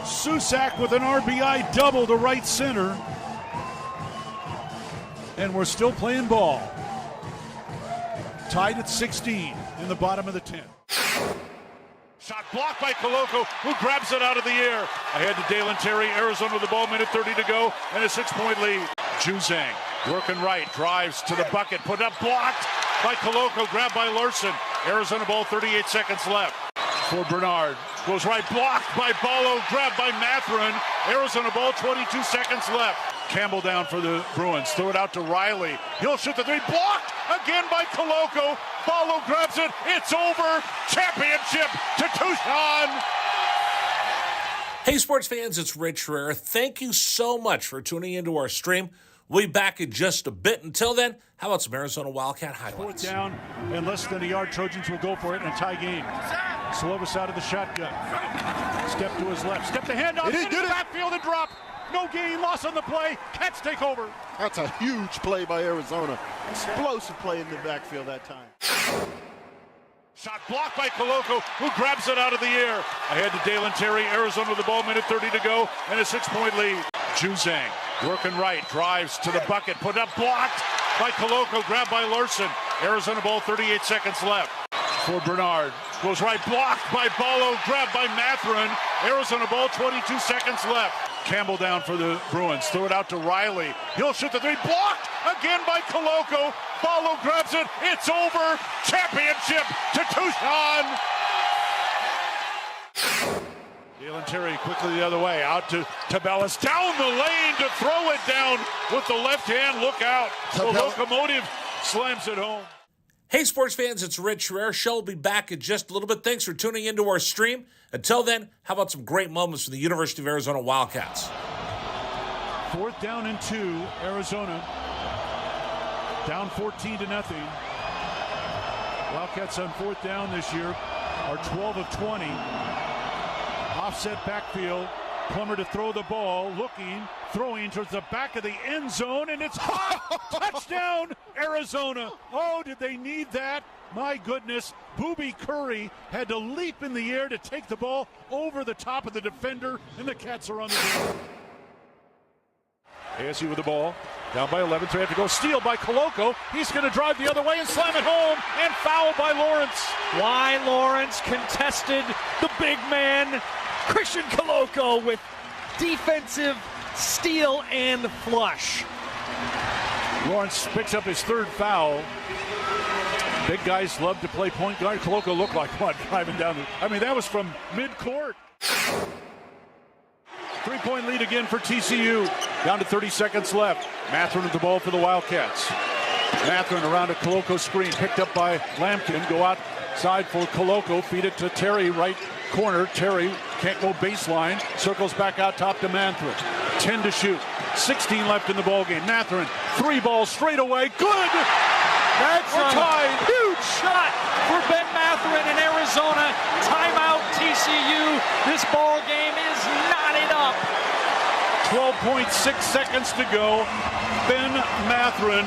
Susak with an RBI double to right center. And we're still playing ball. Tied at 16 in the bottom of the 10th. Shot blocked by Koloko, who grabs it out of the air. Ahead to Dalen Terry, Arizona with the ball, minute 30 to go, and a 6-point lead. Juzang working right, drives to the bucket, put up, blocked by Koloko, grabbed by Larson. Arizona ball, 38 seconds left. For Bernard, goes right, blocked by Ballo, grabbed by Matherin. Arizona ball, 22 seconds left. Campbell down for the Bruins, throw it out to Riley. He'll shoot the three, blocked again by Koloko. Ballo grabs it, it's over. Championship to Tucson. Hey, sports fans, it's Rich Herrera. Thank you so much for tuning into our stream. We'll be back in just a bit. Until then, how about some Arizona Wildcat highlights? Fourth down and less than a yard. Trojans will go for it in a tie game. Slovis out of the shotgun. Step to his left. Step the handoff. It is good. Backfield and drop. No gain, loss on the play. Cats take over. That's a huge play by Arizona. Explosive play in the backfield that time. Shot blocked by Koloko, who grabs it out of the air. Ahead to Dalen Terry, Arizona with the ball, minute 30 to go, and a 6-point lead. Juzang working right, drives to the bucket, put up, blocked by Koloko, grabbed by Larson. Arizona ball, 38 seconds left. For Bernard, goes right, blocked by Ballo, grabbed by Matherin. Arizona ball, 22 seconds left. Campbell down for the Bruins, throw it out to Riley. He'll shoot the three, blocked again by Koloko. Ballo grabs it, it's over. Championship to Tucson. Dalen Terry quickly the other way, out to Tabellis, down the lane to throw it down with the left hand. Look out. The locomotive slams it home. Hey, sports fans, it's Rich Rare. Show will be back in just a little bit. Thanks for tuning into our stream. Until then, how about some great moments from the University of Arizona Wildcats? 4th down and 2, Arizona. Down 14-0. Wildcats on 4th down this year are 12 of 20. Offset backfield. Plummer to throw the ball, throwing towards the back of the end zone, and it's caught. Touchdown, Arizona. Oh, did they need that? My goodness. Booby Curry had to leap in the air to take the ball over the top of the defender, and the Cats are on the board. ASU with the ball, down by 11, so they have to go. Steal by Koloko. He's going to drive the other way and slam it home, and foul by Lawrence. Why Lawrence contested the big man, Christian Koloko, with defensive steal and flush. Lawrence picks up his 3rd foul. Big guys love to play point guard. Koloko looked like what, driving down that was from midcourt. 3-point lead again for TCU. Down to 30 seconds left. Matherin with the ball for the Wildcats. Matherin around a Koloko screen, picked up by Lampkin. Go outside for Koloko. Feed it to Terry, right corner. Terry can't go baseline. Circles back out top to Matherin. 10 to shoot. 16 left in the ballgame. Matherin, 3 balls straight away. Good! That's We're tied. a huge shot for Ben Matherin in Arizona. Timeout TCU. This ball game is knotted up. 12.6 seconds to go. Ben Matherin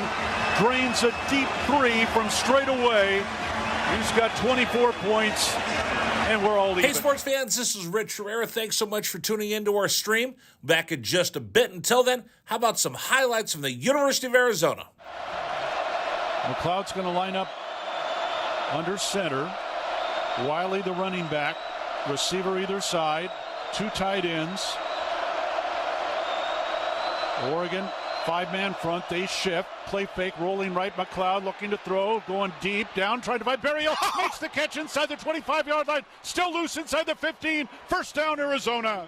drains a deep 3 from straight away. He's got 24 points, and we're all even. Hey, sports fans, this is Rich Herrera. Thanks so much for tuning into our stream. Back in just a bit. Until then, how about some highlights from the University of Arizona? McLeod's going to line up under center. Wiley, the running back. Receiver either side. 2 tight ends. Oregon, 5-man front. They shift. Play fake, rolling right. McLeod looking to throw. Going deep. Down, trying to find Berrios. Makes the catch inside the 25-yard line. Still loose inside the 15. First down, Arizona.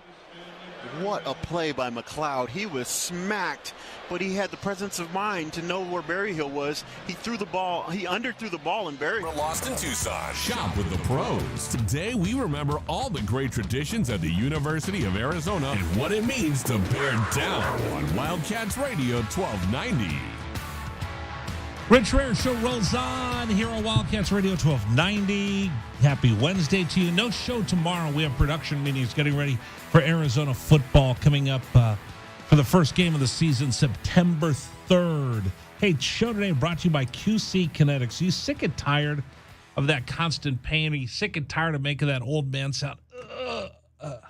What a play by McLeod. He was smacked, but he had the presence of mind to know where Berryhill was. He threw the ball. He underthrew the ball, and Berryhill. We're lost in Tucson. Shop with the pros. Today, we remember all the great traditions at the University of Arizona and what it means to bear down on Wildcats Radio 1290. Rich Rare Show rolls on here on Wildcats Radio 1290. Happy Wednesday to you. No show tomorrow. We have production meetings getting ready for Arizona football coming up for the first game of the season, September 3rd. Hey, show today brought to you by QC Kinetics. Are you sick and tired of that constant pain? Are you sick and tired of making that old man sound? That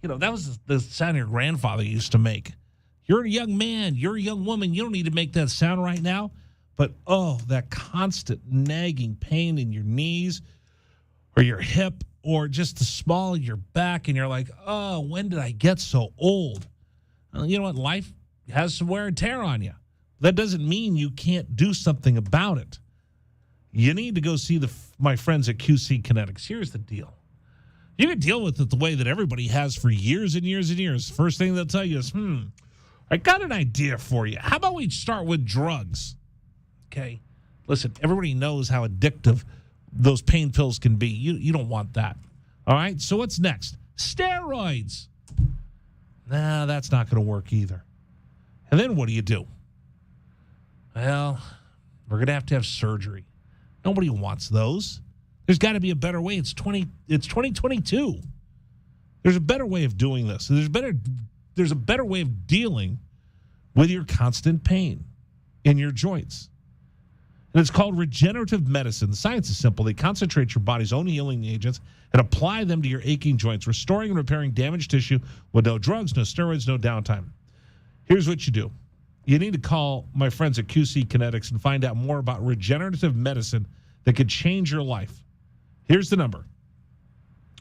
was the sound your grandfather used to make. You're a young man. You're a young woman. You don't need to make that sound right now. But, that constant nagging pain in your knees or your hip or just the small of your back, and you're like, when did I get so old? Well, you know what? Life has some wear and tear on you. That doesn't mean you can't do something about it. You need to go see my friends at QC Kinetics. Here's the deal. You can deal with it the way that everybody has for years and years and years. First thing they'll tell you is, I got an idea for you. How about we start with drugs? Okay, listen, everybody knows how addictive those pain pills can be. You don't want that. All right, so what's next? Steroids. Nah, that's not going to work either. And then what do? Well, we're going to have surgery. Nobody wants those. There's got to be a better way. It's 2022. There's a better way of doing this. There's a better way of dealing with your constant pain in your joints. And it's called regenerative medicine. The science is simple. They concentrate your body's own healing agents and apply them to your aching joints, restoring and repairing damaged tissue with no drugs, no steroids, no downtime. Here's what you do. You need to call my friends at QC Kinetics and find out more about regenerative medicine that could change your life. Here's the number.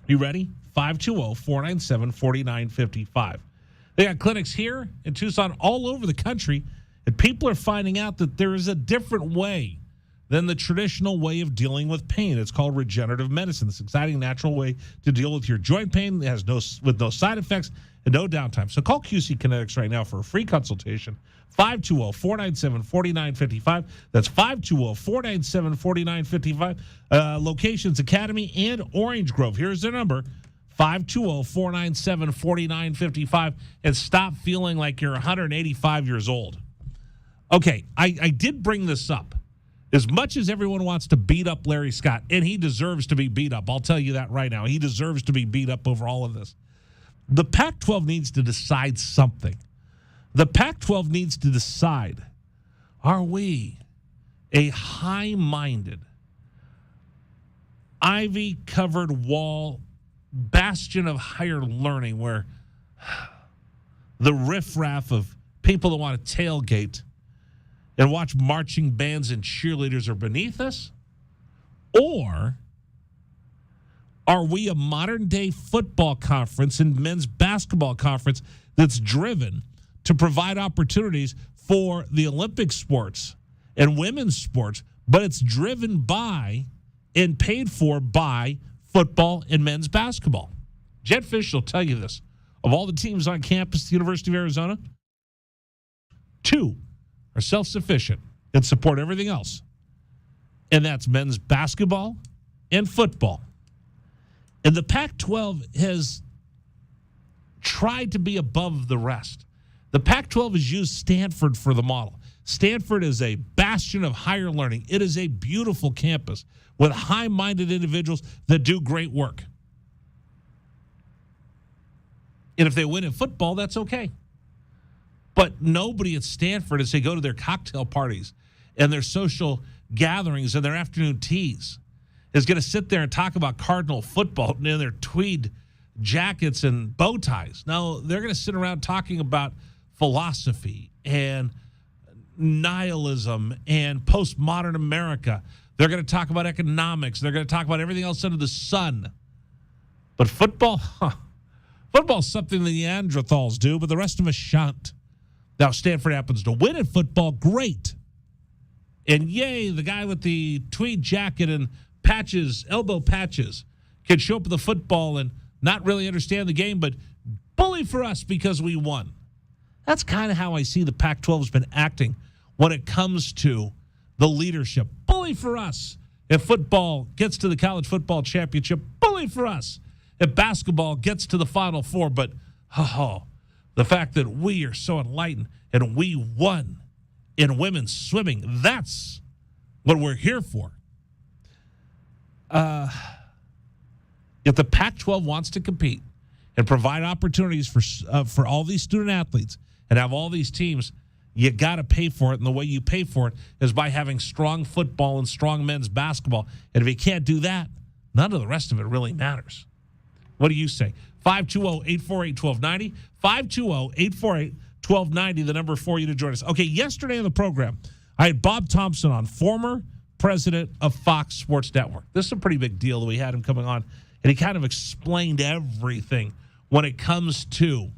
You ready? 520-497-4955. They got clinics here in Tucson all over the country. And people are finding out that there is a different way than the traditional way of dealing with pain. It's called regenerative medicine. This exciting, natural way to deal with your joint pain. It has no side effects and no downtime. So call QC Kinetics right now for a free consultation. 520-497-4955. That's 520-497-4955. Locations Academy and Orange Grove. Here's their number, 520-497-4955. And stop feeling like you're 185 years old. Okay, I did bring this up. As much as everyone wants to beat up Larry Scott, and he deserves to be beat up, I'll tell you that right now. He deserves to be beat up over all of this. The Pac-12 needs to decide something. The Pac-12 needs to decide, are we a high-minded, ivy-covered wall bastion of higher learning where the riffraff of people that want to tailgate and watch marching bands and cheerleaders are beneath us? Or are we a modern-day football conference and men's basketball conference that's driven to provide opportunities for the Olympic sports and women's sports, but it's driven by and paid for by football and men's basketball? Jed Fish will tell you this. Of all the teams on campus at the University of Arizona, 2 are self-sufficient and support everything else. And that's men's basketball and football. And the Pac-12 has tried to be above the rest. The Pac-12 has used Stanford for the model. Stanford is a bastion of higher learning. It is a beautiful campus with high-minded individuals that do great work. And if they win in football, that's okay. But nobody at Stanford, as they go to their cocktail parties and their social gatherings and their afternoon teas, is going to sit there and talk about Cardinal football in their tweed jackets and bow ties. No, they're going to sit around talking about philosophy and nihilism and postmodern America. They're going to talk about economics. They're going to talk about everything else under the sun. But football, football's something the Neanderthals do, but the rest of us shan't. Now, Stanford happens to win at football, great. And yay, the guy with the tweed jacket and patches, elbow patches, can show up at the football and not really understand the game, but bully for us because we won. That's kind of how I see the Pac-12 has been acting when it comes to the leadership. Bully for us. If football gets to the college football championship, bully for us. If basketball gets to the Final Four, but the fact that we are so enlightened and we won in women's swimming, that's what we're here for. If the Pac-12 wants to compete and provide opportunities for all these student athletes and have all these teams, you got to pay for it. And the way you pay for it is by having strong football and strong men's basketball. And if you can't do that, none of the rest of it really matters. What do you say? 520-848-1290. 520-848-1290, the number for you to join us. Okay, yesterday on the program, I had Bob Thompson on, former president of Fox Sports Network. This is a pretty big deal that we had him coming on, and he kind of explained everything when it comes to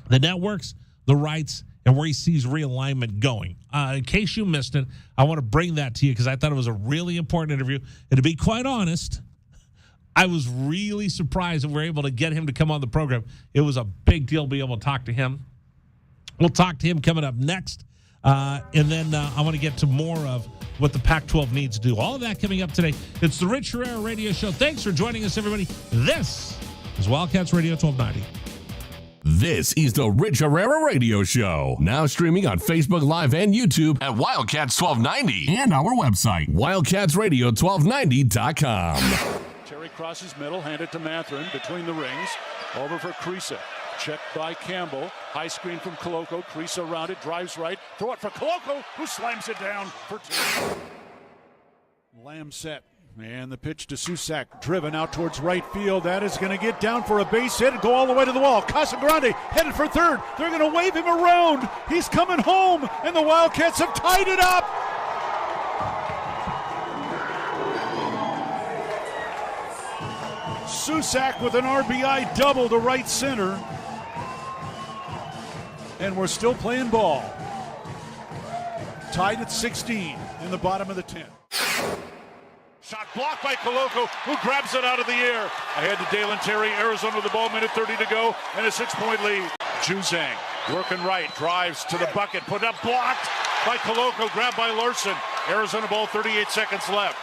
the networks, the rights, and where he sees realignment going. In case you missed it, I want to bring that to you because I thought it was a really important interview. And to be quite honest, I was really surprised that we were able to get him to come on the program. It was a big deal to be able to talk to him. We'll talk to him coming up next. And then I want to get to more of what the Pac-12 needs to do. All of that coming up today. It's the Rich Herrera Radio Show. Thanks for joining us, everybody. This is Wildcats Radio 1290. This is the Rich Herrera Radio Show. Now streaming on Facebook Live and YouTube at Wildcats 1290 and our website, wildcatsradio1290.com. Terry crosses middle, hand it to Matherin between the rings. Over for Creasa. Checked by Campbell. High screen from Koloko. Creasa around it, drives right. Throw it for Koloko, who slams it down for 2. Lamb set. And the pitch to Susak, driven out towards right field. That is going to get down for a base hit and go all the way to the wall. Casagrande headed for third. They're going to wave him around. He's coming home, and the Wildcats have tied it up. Susak with an RBI double to right center. And we're still playing ball. tied at 16 in the bottom of the 10. Shot blocked by Koloko, who grabs it out of the air. Ahead to Dalen Terry, Arizona with the ball, minute 30 to go, and a 6-point lead. Juzang working right, drives to the bucket, put up, blocked by Koloko, grabbed by Larson. Arizona ball, 38 seconds left.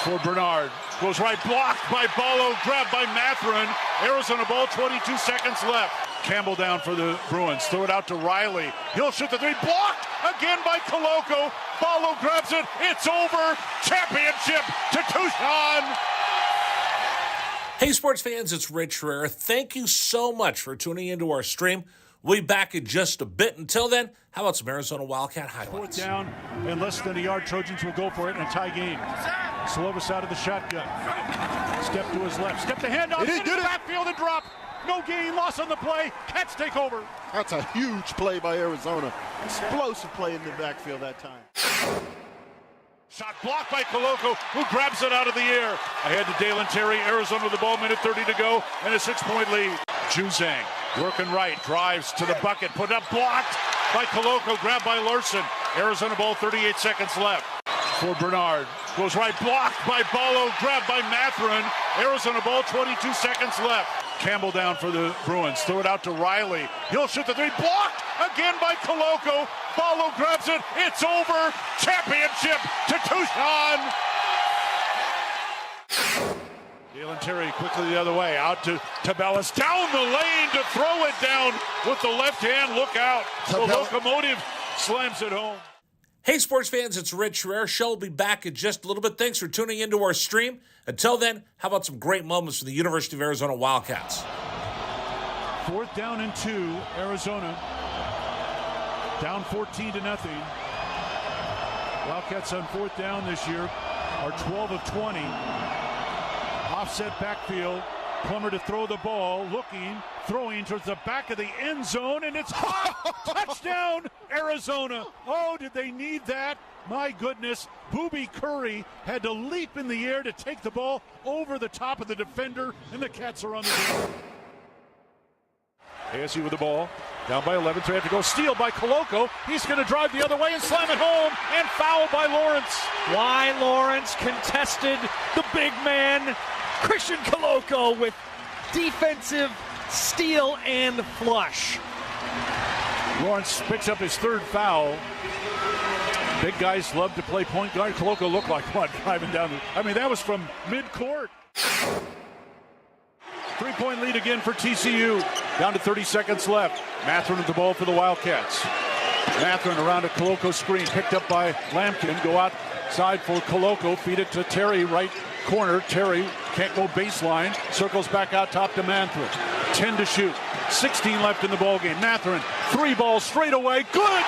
For Bernard, goes right, blocked by Ballo, grabbed by Matherin. Arizona ball, 22 seconds left. Campbell down for the Bruins, throw it out to Riley. He'll shoot the three, blocked again by Koloko. Ballo grabs it, it's over. Championship to Tucson. Hey, sports fans, it's Rich Herrera. Thank you so much for tuning into our stream. We'll be back in just a bit. Until then, how about some Arizona Wildcat highlights? 4th down and less than a yard. Trojans will go for it in a tie game. Slovis out of the shotgun. Step to his left. Step to handoff. It is good. Backfield and drop. No gain, loss on the play. Cats take over. That's a huge play by Arizona. Explosive play in the backfield that time. Shot blocked by Koloko, who grabs it out of the air. Ahead to Dalen Terry, Arizona with the ball, minute 30 to go, and a 6-point lead. Juzang working right, drives to the bucket, put up, blocked by Koloko, grabbed by Larson. Arizona ball, 38 seconds left. For Bernard, goes right, blocked by Ballo, grabbed by Matherin. Arizona ball, 22 seconds left. Campbell down for the Bruins, throw it out to Riley. He'll shoot the three, blocked again by Koloko. Ballo grabs it, it's over. Championship to Tucson. Dalen Terry quickly the other way, out to Tabellas, down the lane to throw it down with the left hand. Look out. The locomotive slams it home. Hey, sports fans, it's Rich Herrera. Show will be back in just a little bit. Thanks for tuning into our stream. Until then, how about some great moments for the University of Arizona Wildcats? 4th down and 2, Arizona. Down 14-0. Wildcats on 4th down this year are 12 of 20. Offset backfield. Plummer to throw the ball, looking, throwing towards the back of the end zone, and it's caught. Touchdown, Arizona. Oh, did they need that? My goodness. Booby Curry had to leap in the air to take the ball over the top of the defender, and the Cats are on the board. ASU with the ball, down by 11, so they have to go. Steal by Koloko. He's going to drive the other way and slam it home, and foul by Lawrence. Why Lawrence contested the big man, Christian Koloko, with defensive steal and flush. Lawrence picks up his 3rd foul. Big guys love to play point guard. Koloko looked like what, driving down that was from midcourt. 3-point lead again for TCU. Down to 30 seconds left. Matherin with the ball for the Wildcats. Matherin around a Koloko screen, picked up by Lampkin. Go outside for Koloko, feed it to Terry, right corner. Terry can't go baseline, circles back out top to Matherin. 10 to shoot, 16 left in the ballgame. Matherin, 3 balls straight away, good!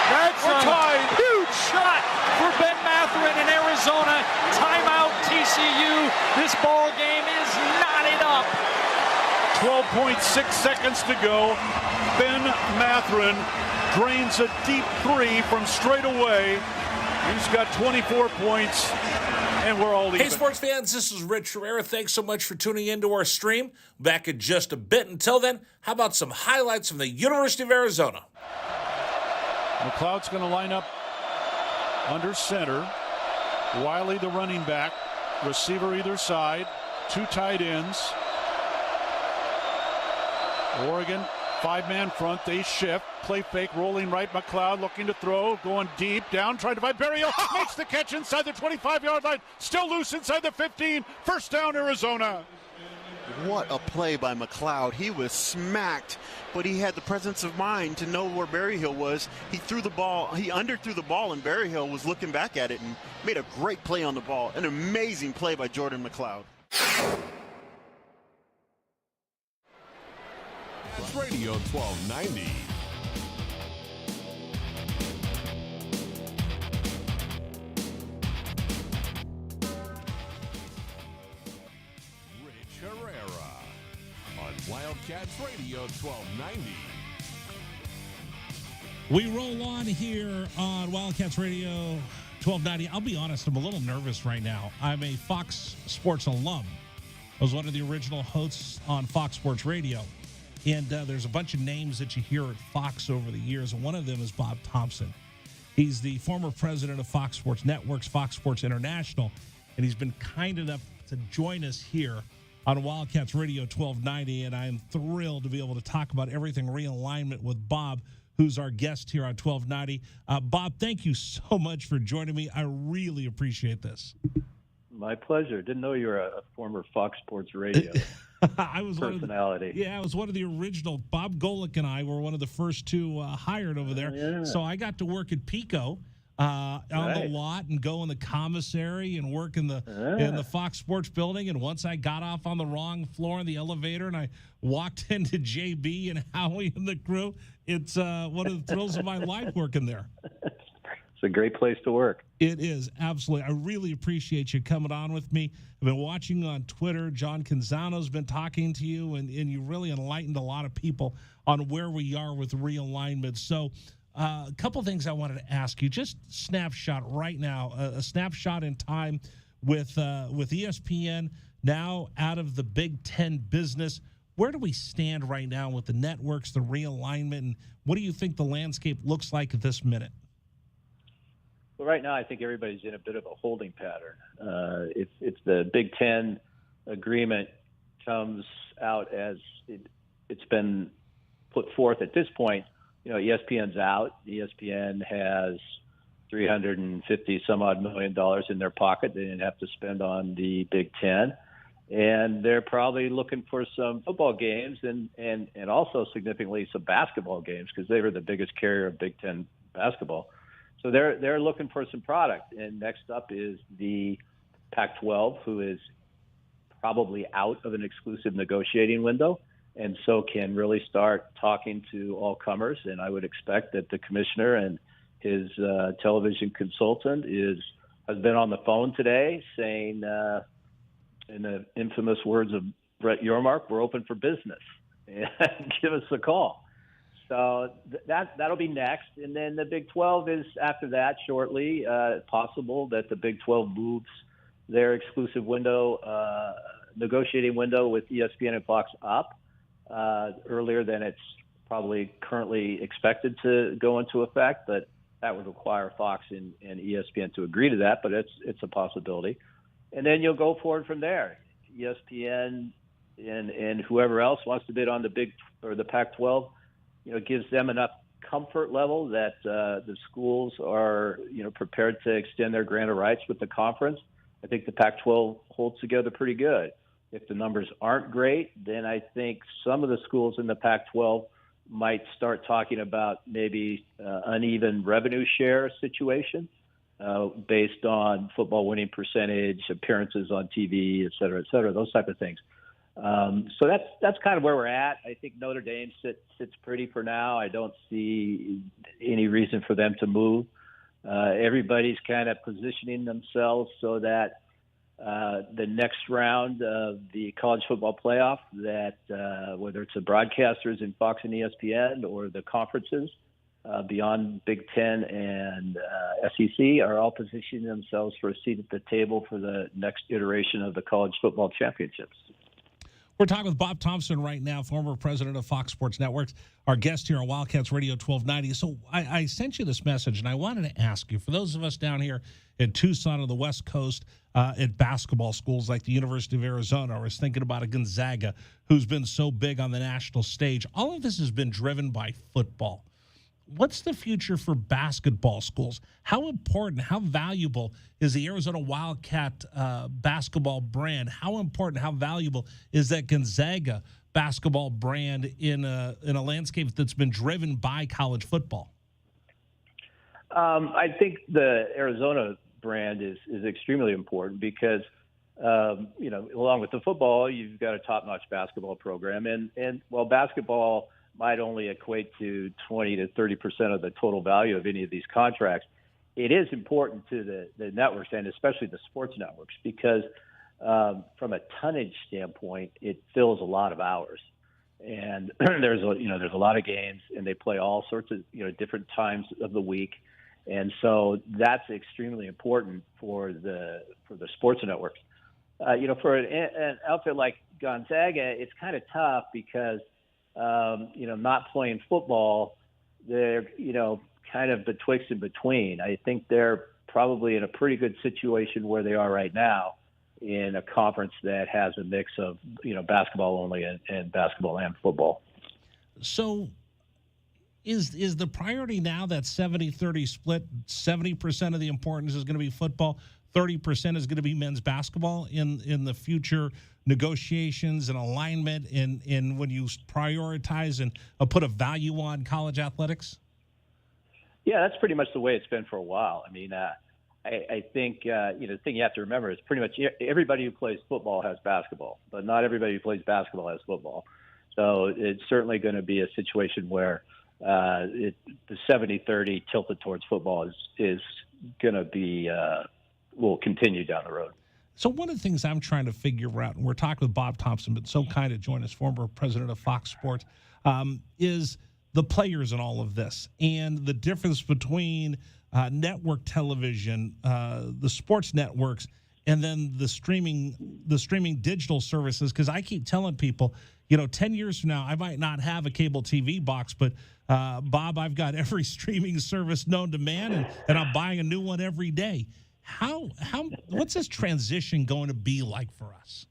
That's We're tied. A huge shot for Ben Matherin in Arizona. Timeout TCU. This ball game is knotted up. 12.6 seconds to go. Ben Matherin drains a deep 3 from straight away. He's got 24 points, and we're all even. Hey, sports fans, this is Rich Herrera. Thanks so much for tuning into our stream. Back in just a bit. Until then, how about some highlights from the University of Arizona? McLeod's going to line up under center. Wiley, the running back. Receiver either side. 2 tight ends. Oregon, 5-man front. They shift. Play fake, rolling right. McLeod looking to throw. Going deep. Down, trying to find Berrios. Makes the catch inside the 25-yard line. Still loose inside the 15. First down, Arizona. What a play by McLeod. He was smacked, but he had the presence of mind to know where Berryhill was. He threw the ball. He underthrew the ball, and Berryhill was looking back at it and made a great play on the ball. An amazing play by Jordan McLeod. It's Radio 1290. Rich Herrera on Wildcats Radio 1290. We roll on here on Wildcats Radio 1290. I'll be honest, I'm a little nervous right now. I'm a Fox Sports alum. I was one of the original hosts on Fox Sports Radio. And there's a bunch of names that you hear at Fox over the years, and one of them is Bob Thompson. He's the former president of Fox Sports Networks, Fox Sports International, and he's been kind enough to join us here on Wildcats Radio 1290, and I am thrilled to be able to talk about everything realignment with Bob, who's our guest here on 1290. Bob, thank you so much for joining me. I really appreciate this. My pleasure. Didn't know you were a former Fox Sports Radio I was personality. I was one of the original. Bob Golick and I were one of the first two hired over there. Yeah. So I got to work at Pico on the lot and go in the commissary and work in the Fox Sports building. And once I got off on the wrong floor in the elevator and I walked into JB and Howie and the crew, it's one of the thrills of my life working there. It's a great place to work. It is, absolutely. I really appreciate you coming on with me. I've been watching you on Twitter. John Canzano's been talking to you, and you really enlightened a lot of people on where we are with realignment. So a couple things I wanted to ask you. Just snapshot right now, a snapshot in time with ESPN now out of the Big Ten business. Where do we stand right now with the networks, the realignment, and what do you think the landscape looks like at this minute? Well, right now, I think everybody's in a bit of a holding pattern. If the Big Ten agreement comes out as it's been put forth at this point, ESPN's out. ESPN has $350 some odd million in their pocket they didn't have to spend on the Big Ten. And they're probably looking for some football games and also significantly some basketball games because they were the biggest carrier of Big Ten basketball. So they're looking for some product. And next up is the Pac-12, who is probably out of an exclusive negotiating window and so can really start talking to all comers. And I would expect that the commissioner and his television consultant has been on the phone today saying, in the infamous words of Brett Yormark, we're open for business. And give us a call. So that'll be next. And then the Big 12 is after that shortly. Possible that the Big 12 moves their exclusive window, negotiating window with ESPN and Fox up earlier than it's probably currently expected to go into effect. But that would require Fox and ESPN to agree to that, but it's a possibility. And then you'll go forward from there. ESPN and whoever else wants to bid on the Pac-12, gives them enough comfort level that the schools are, prepared to extend their grant of rights with the conference. I think the Pac-12 holds together pretty good. If the numbers aren't great, then I think some of the schools in the Pac-12 might start talking about maybe uneven revenue share situation based on football winning percentage, appearances on TV, et cetera, those type of things. So that's kind of where we're at. I think Notre Dame sits pretty for now. I don't see any reason for them to move. Everybody's kind of positioning themselves so that the next round of the college football playoff, that whether it's the broadcasters in Fox and ESPN or the conferences beyond Big Ten and SEC, are all positioning themselves for a seat at the table for the next iteration of the college football championships. We're talking with Bob Thompson right now, former president of Fox Sports Networks, our guest here on Wildcats Radio 1290. So I sent you this message, and I wanted to ask you, for those of us down here in Tucson on the West Coast at basketball schools like the University of Arizona, I was thinking about a Gonzaga who's been so big on the national stage. All of this has been driven by football. What's the future for basketball schools? How important, how valuable is the Arizona Wildcat basketball brand? How important, how valuable is that Gonzaga basketball brand in a landscape that's been driven by college football? I think the Arizona brand is extremely important because, along with the football, you've got a top-notch basketball program. And while basketball might only equate to 20 to 30% of the total value of any of these contracts, it is important to the networks and especially the sports networks because from a tonnage standpoint, it fills a lot of hours. And there's a lot of games, and they play all sorts of different times of the week, and so that's extremely important for the sports networks. For an outfit like Gonzaga, it's kind of tough because not playing football, they're kind of betwixt and between. I think they're probably in a pretty good situation where they are right now in a conference that has a mix of, basketball only and basketball and football. So is the priority now that 70-30 split, 70% of the importance is going to be football, 30% is going to be men's basketball in the future negotiations and alignment in when you prioritize and put a value on college athletics? Yeah, that's pretty much the way it's been for a while. I mean, I think, the thing you have to remember is pretty much everybody who plays football has basketball, but not everybody who plays basketball has football. So it's certainly going to be a situation where the 70-30 tilted towards football is going to be will continue down the road. So one of the things I'm trying to figure out, and we're talking with Bob Thompson, but so kind to join us, former president of Fox Sports, is the players in all of this and the difference between network television, the sports networks, and then the streaming digital services. Because I keep telling people, 10 years from now, I might not have a cable TV box, but Bob, I've got every streaming service known to man, and I'm buying a new one every day. What's this transition going to be like for us?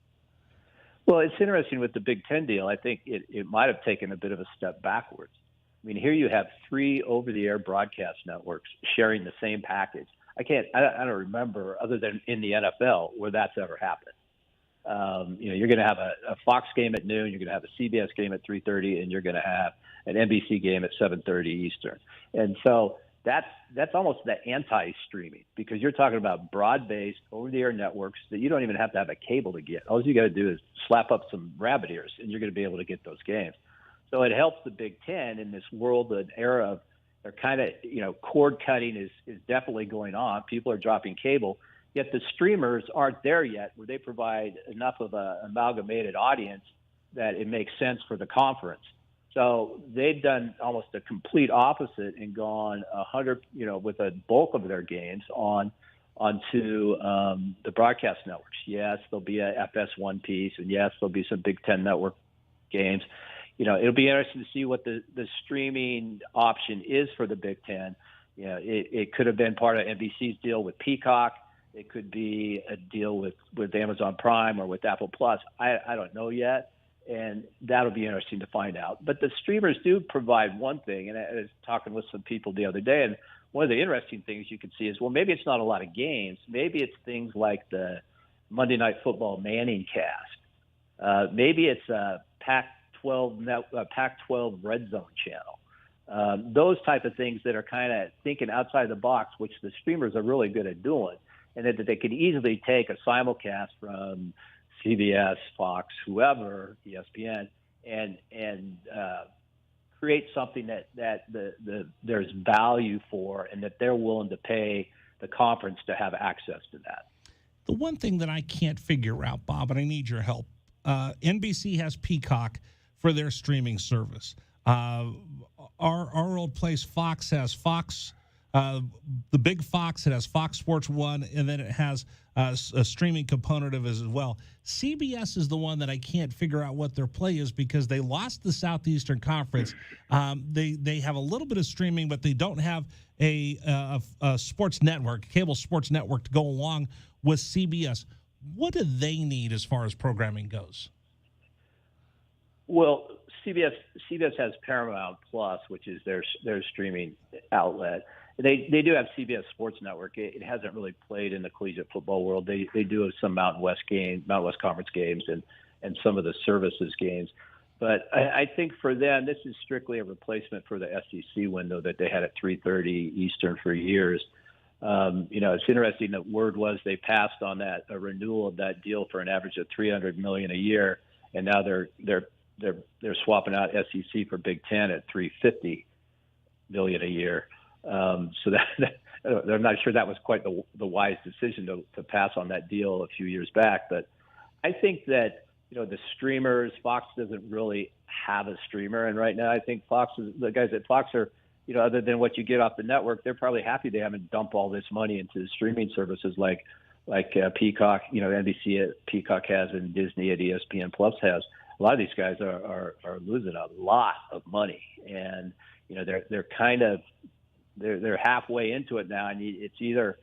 Well, it's interesting with the Big Ten deal. I think it might have taken a bit of a step backwards. I mean, here you have 3 over-the-air broadcast networks sharing the same package. I don't remember, other than in the NFL, where that's ever happened. You're going to have a Fox game at noon, you're going to have a CBS game at 3:30, and you're going to have an NBC game at 7:30 Eastern. And so that's almost the anti-streaming, because you're talking about broad-based over-the-air networks that you don't even have to have a cable to get. All you got to do is slap up some rabbit ears, and you're going to be able to get those games. So it helps the Big Ten in this world, an era of they're kind of, cord cutting is definitely going on. People are dropping cable, yet the streamers aren't there yet where they provide enough of an amalgamated audience that it makes sense for the conference. So they've done almost a complete opposite and gone 100, with a bulk of their games onto the broadcast networks. Yes, there'll be a FS1 piece, and yes, there'll be some Big Ten network games. It'll be interesting to see what the streaming option is for the Big Ten. It could have been part of NBC's deal with Peacock. It could be a deal with Amazon Prime or with Apple Plus. I don't know yet, and that'll be interesting to find out. But the streamers do provide one thing, and I was talking with some people the other day, and one of the interesting things you can see is, well, maybe it's not a lot of games. Maybe it's things like the Monday Night Football Manning cast. Maybe it's a Pac-12 Red Zone channel. Those type of things that are kind of thinking outside the box, which the streamers are really good at doing, and that they could easily take a simulcast from CBS, Fox, whoever, ESPN, and create something that there's value for, and that they're willing to pay the conference to have access to that. The one thing that I can't figure out, Bob, and I need your help, NBC has Peacock for their streaming service. Our old place, Fox, has Fox, the big Fox. It has Fox Sports 1, and then it has a streaming component of it as well. CBS is the one that I can't figure out what their play is, because they lost the Southeastern Conference. They have a little bit of streaming, but they don't have a sports network, cable sports network, to go along with CBS. What do they need as far as programming goes? Well, CBS has Paramount Plus, which is their streaming outlet. They do have CBS Sports Network. It hasn't really played in the collegiate football world. They do have some Mountain West Conference games, and some of the services games. But I think for them, this is strictly a replacement for the SEC window that they had at 3:30 Eastern for years. It's interesting that word was they passed on a renewal of that deal for an average of $300 million a year, and now they're swapping out SEC for Big Ten at $350 million a year. So that I'm not sure that was quite the wise decision to pass on that deal a few years back. But I think that the streamers, Fox doesn't really have a streamer, and right now I think the guys at Fox are, other than what you get off the network, they're probably happy they haven't dumped all this money into streaming services like Peacock, NBC at Peacock has, and Disney at ESPN Plus has. A lot of these guys are losing a lot of money, and they're kind of they're halfway into it now, and it's either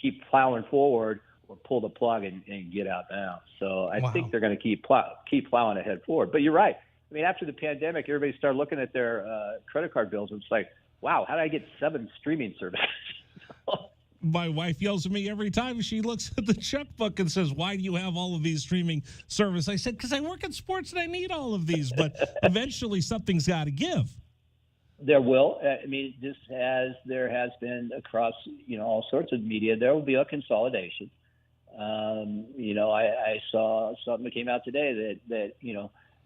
keep plowing forward or pull the plug and get out now. So I think they're going to keep plowing ahead forward. But you're right. I mean, after the pandemic, everybody started looking at their credit card bills, and it's like, wow, how did I get 7 streaming services? My wife yells at me every time she looks at the checkbook and says, why do you have all of these streaming services? I said, because I work in sports and I need all of these, but eventually something's got to give. There will. I mean, there has been across, all sorts of media, there will be a consolidation. I saw something that came out today that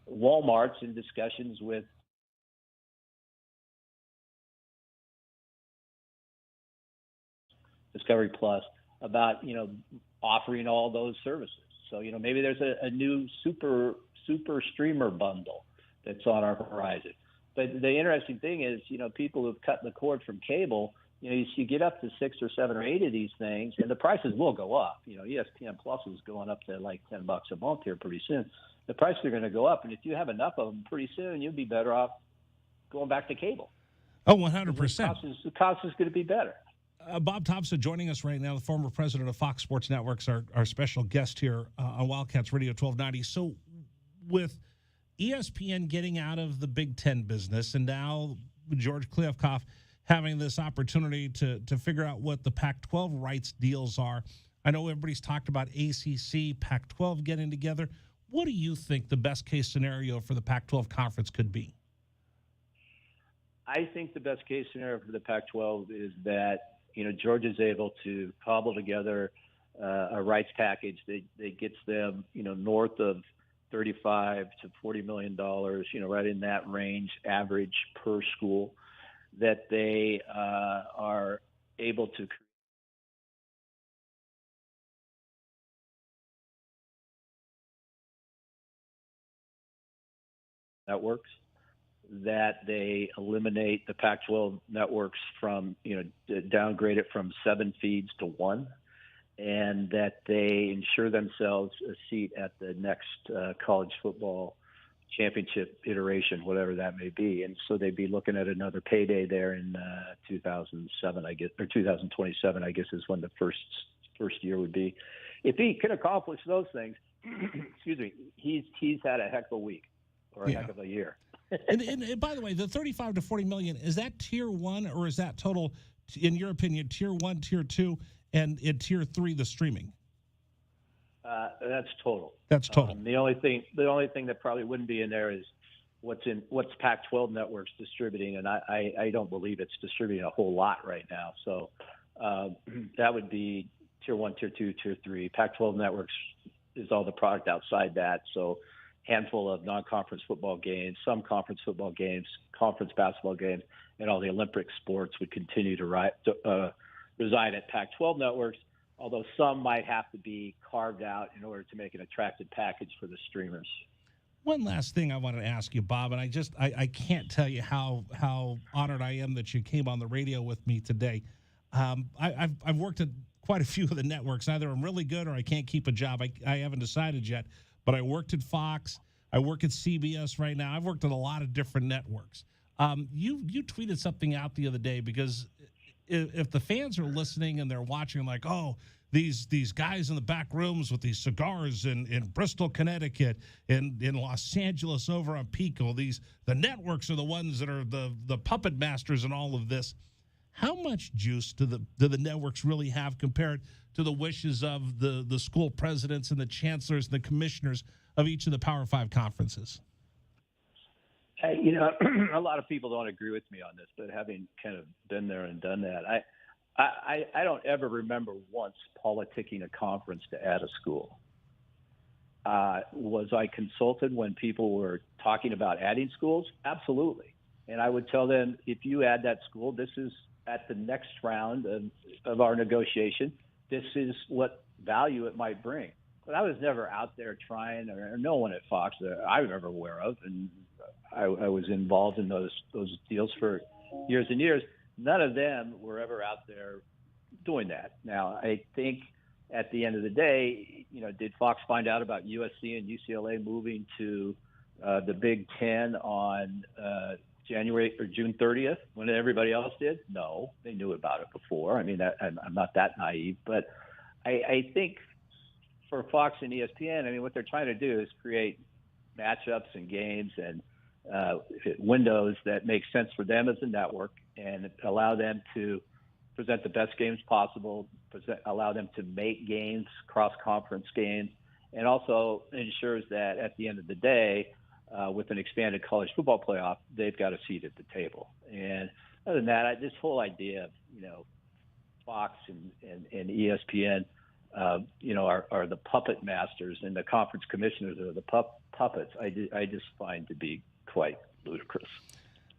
Walmart's in discussions with Discovery Plus about, offering all those services. So, maybe there's a new super streamer bundle that's on our horizon. But the interesting thing is, people who've cut the cord from cable, you get up to 6 or 7 or 8 of these things, and the prices will go up. ESPN Plus is going up to like $10 a month here pretty soon. The prices are going to go up, and if you have enough of them, pretty soon you'll be better off going back to cable. Oh, 100%. The cost is going to be better. Bob Thompson joining us right now, the former president of Fox Sports Networks, our special guest here on Wildcats Radio 1290. So with ESPN getting out of the Big Ten business, and now George Kliavkoff having this opportunity to figure out what the Pac-12 rights deals are. I know everybody's talked about ACC, Pac-12 getting together. What do you think the best case scenario for the Pac-12 conference could be? I think the best case scenario for the Pac-12 is that, George is able to cobble together a rights package that gets them, north of $35 to $40 million, right in that range, average per school, that they are able to networks, that they eliminate the Pac-12 networks from, downgrade it from 7 feeds to 1, and that they ensure themselves a seat at the next college football championship iteration, whatever that may be. And so they'd be looking at another payday there in 2007, I guess, or 2027, I guess, is when the first year would be. If he can accomplish those things, excuse me, he's had a heck of a week or a heck of a year. and by the way, the 35 to 40 million, is that tier 1 or is that total, in your opinion, tier 1, tier 2, and in tier 3, the streaming? That's total. That's total. The only thing that probably wouldn't be in there is what's Pac-12 networks distributing, and I don't believe it's distributing a whole lot right now. So that would be tier 1, tier 2, tier 3. Pac-12 networks is all the product outside that. So handful of non-conference football games, some conference football games, conference basketball games, and all the Olympic sports would continue to reside at Pac-12 networks, although some might have to be carved out in order to make an attractive package for the streamers. One last thing I wanted to ask you, Bob, and I can't tell you how honored I am that you came on the radio with me today. I've worked at quite a few of the networks. Either I'm really good or I can't keep a job. I haven't decided yet. But I worked at Fox. I work at CBS right now. I've worked at a lot of different networks. You tweeted something out the other day, because if the fans are listening and they're watching, like, oh, these guys in the back rooms with these cigars in Bristol, Connecticut, in Los Angeles over on Pico, the networks are the ones that are the puppet masters in all of this. How much juice do the networks really have compared to the wishes of the school presidents and the chancellors and the commissioners of each of the Power 5 conferences? A lot of people don't agree with me on this, but having kind of been there and done that, I don't ever remember once politicking a conference to add a school. Was I consulted when people were talking about adding schools? Absolutely. And I would tell them, if you add that school, this is at the next round of our negotiation, this is what value it might bring. But I was never out there trying, or no one at Fox that I'm ever aware of, and I was involved in those deals for years and years. None of them were ever out there doing that. Now, I think at the end of the day, did Fox find out about USC and UCLA moving to the Big Ten on January or June 30th when everybody else did? No, they knew about it before. I mean, I'm not that naive, but I think for Fox and ESPN, I mean, what they're trying to do is create matchups and games and windows that make sense for them as a network and allow them to present the best games possible, allow them to make games, cross-conference games, and also ensures that at the end of the day, with an expanded college football playoff, they've got a seat at the table. And other than that, this whole idea of, Fox and ESPN, are the puppet masters and the conference commissioners are the puppets, I just find to be quite ludicrous.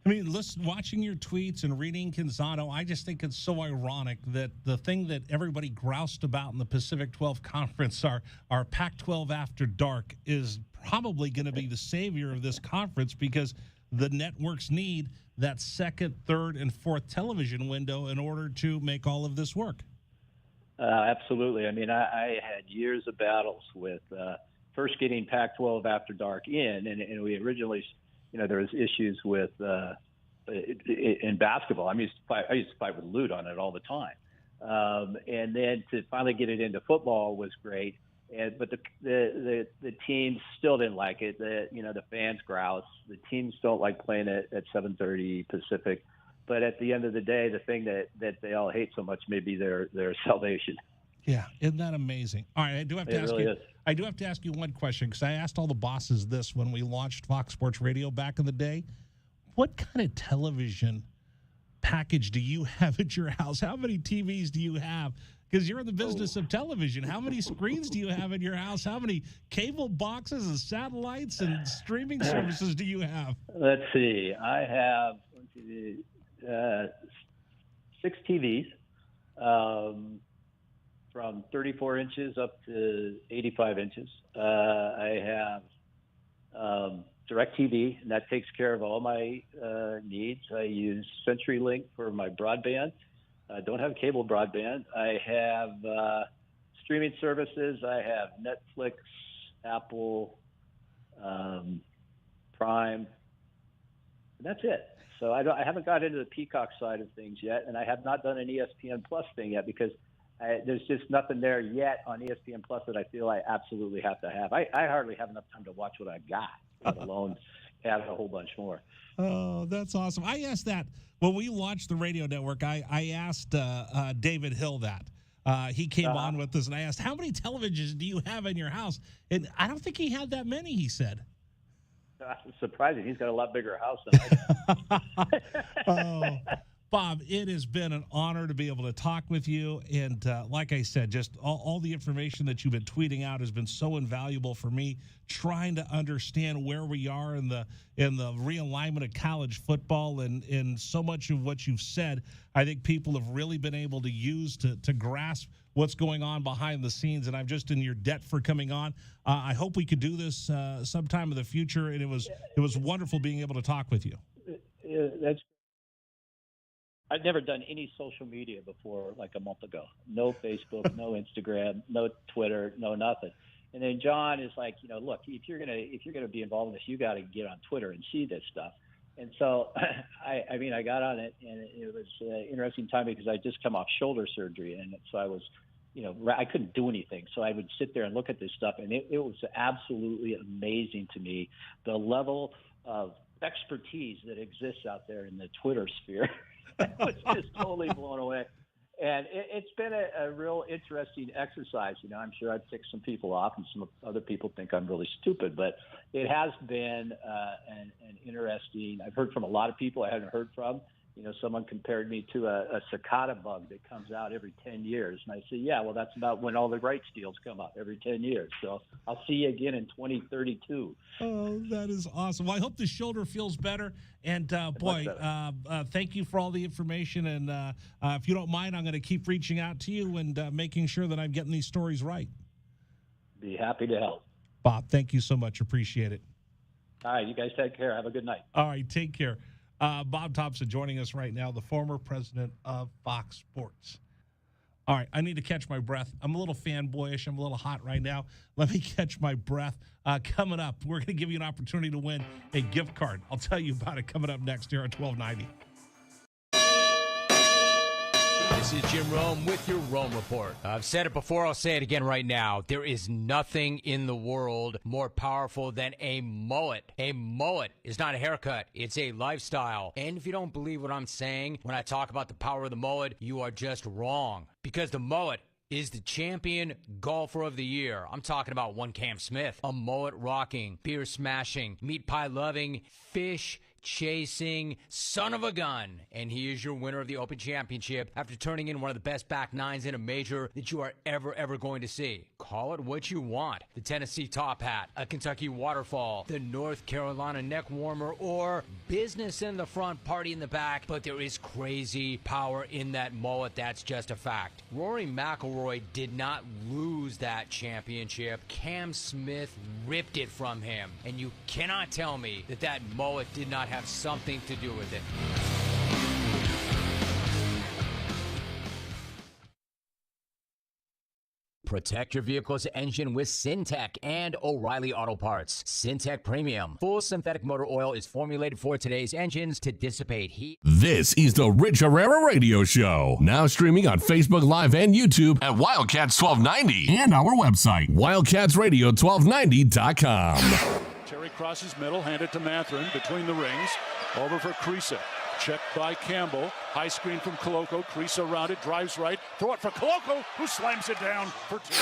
I mean, watching your tweets and reading Canzano, I just think it's so ironic that the thing that everybody groused about in the Pacific 12 Conference, our Pac-12 After Dark, is probably going to be the savior of this conference because the networks need that second, third, and fourth television window in order to make all of this work. Absolutely. I mean, I had years of battles with first getting Pac-12 After Dark in, and we originally – there was issues with in basketball. I used to fight with Lute on it all the time, and then to finally get it into football was great. But the teams still didn't like it. The fans grouse. The teams don't like playing it at 7:30 Pacific. But at the end of the day, the thing that they all hate so much may be their salvation. Yeah, isn't that amazing? All right, I do have to ask you one question because I asked all the bosses this when we launched Fox Sports Radio back in the day. What kind of television package do you have at your house? How many TVs do you have? Because you're in the business of television. How many screens do you have in your house? How many cable boxes and satellites and streaming services do you have? Let's see. I have 6 TVs. From 34 inches up to 85 inches. I have DirecTV, and that takes care of all my needs. I use CenturyLink for my broadband. I don't have cable broadband. I have streaming services. I have Netflix, Apple, Prime. And that's it. So I haven't got into the Peacock side of things yet, and I have not done an ESPN Plus thing yet because there's just nothing there yet on ESPN Plus that I feel I absolutely have to have. I hardly have enough time to watch what I've got, let alone have a whole bunch more. Oh, that's awesome. I asked that when we launched the radio network. I asked David Hill that. He came on with us, and I asked, how many televisions do you have in your house? And I don't think he had that many, he said. That's surprising. He's got a lot bigger house than I do. Oh, Bob, it has been an honor to be able to talk with you. And like I said, just all the information that you've been tweeting out has been so invaluable for me, trying to understand where we are in the realignment of college football. And so much of what you've said, I think people have really been able to use to grasp what's going on behind the scenes. And I'm just in your debt for coming on. I hope we could do this sometime in the future. And it was wonderful being able to talk with you. That's I'd never done any social media before like a month ago. No Facebook, no Instagram, no Twitter, no nothing. And then John is like, look, if you're gonna be involved in this, you got to get on Twitter and see this stuff. And so, I got on it, and it was an interesting time because I just come off shoulder surgery, and so I was, I couldn't do anything. So I would sit there and look at this stuff, and it was absolutely amazing to me, the level of expertise that exists out there in the Twitter sphere. I was just totally blown away. And it's been a real interesting exercise. I'm sure I've ticked some people off, and some other people think I'm really stupid, but it has been an interesting. I've heard from a lot of people I haven't heard from. Someone compared me to a cicada bug that comes out every 10 years. And I say, yeah, well, that's about when all the rights deals come up, every 10 years. So I'll see you again in 2032. Oh, that is awesome. Well, I hope the shoulder feels better. And, thank you for all the information. And if you don't mind, I'm going to keep reaching out to you and making sure that I'm getting these stories right. Be happy to help. Bob, thank you so much. Appreciate it. All right, you guys take care. Have a good night. All right, take care. Bob Thompson joining us right now, the former president of Fox Sports. All right, I need to catch my breath. I'm a little fanboyish. I'm a little hot right now. Let me catch my breath. Coming up, we're going to give you an opportunity to win a gift card. I'll tell you about it coming up next here on 1290. This is Jim Rome with your Rome Report. I've said it before, I'll say it again right now. There is nothing in the world more powerful than a mullet. A mullet is not a haircut, it's a lifestyle. And if you don't believe what I'm saying when I talk about the power of the mullet, you are just wrong. Because the mullet is the champion golfer of the year. I'm talking about one Cam Smith, a mullet rocking, beer smashing, meat pie loving, fish chasing son of a gun. And he is your winner of the Open Championship after turning in one of the best back nines in a major that you are ever going to see. Call it what you want. The Tennessee top hat, a Kentucky waterfall, the North Carolina neck warmer, or business in the front, party in the back. But there is crazy power in that mullet. That's just a fact. Rory McIlroy did not lose that championship. Cam Smith ripped it from him. And you cannot tell me that that mullet did not have something to do with it. Protect your vehicle's engine with Syntec and O'Reilly Auto Parts. Syntec Premium. Full synthetic motor oil is formulated for today's engines to dissipate heat. This is the Rich Herrera Radio Show. Now streaming on Facebook Live and YouTube at Wildcats 1290 and our website, wildcatsradio1290.com. Terry crosses middle, handed to Mathurin between the rings. Over for Krisa. Checked by Campbell. High screen from Koloko. Krisa around it, drives right. Throw it for Koloko, who slams it down for two.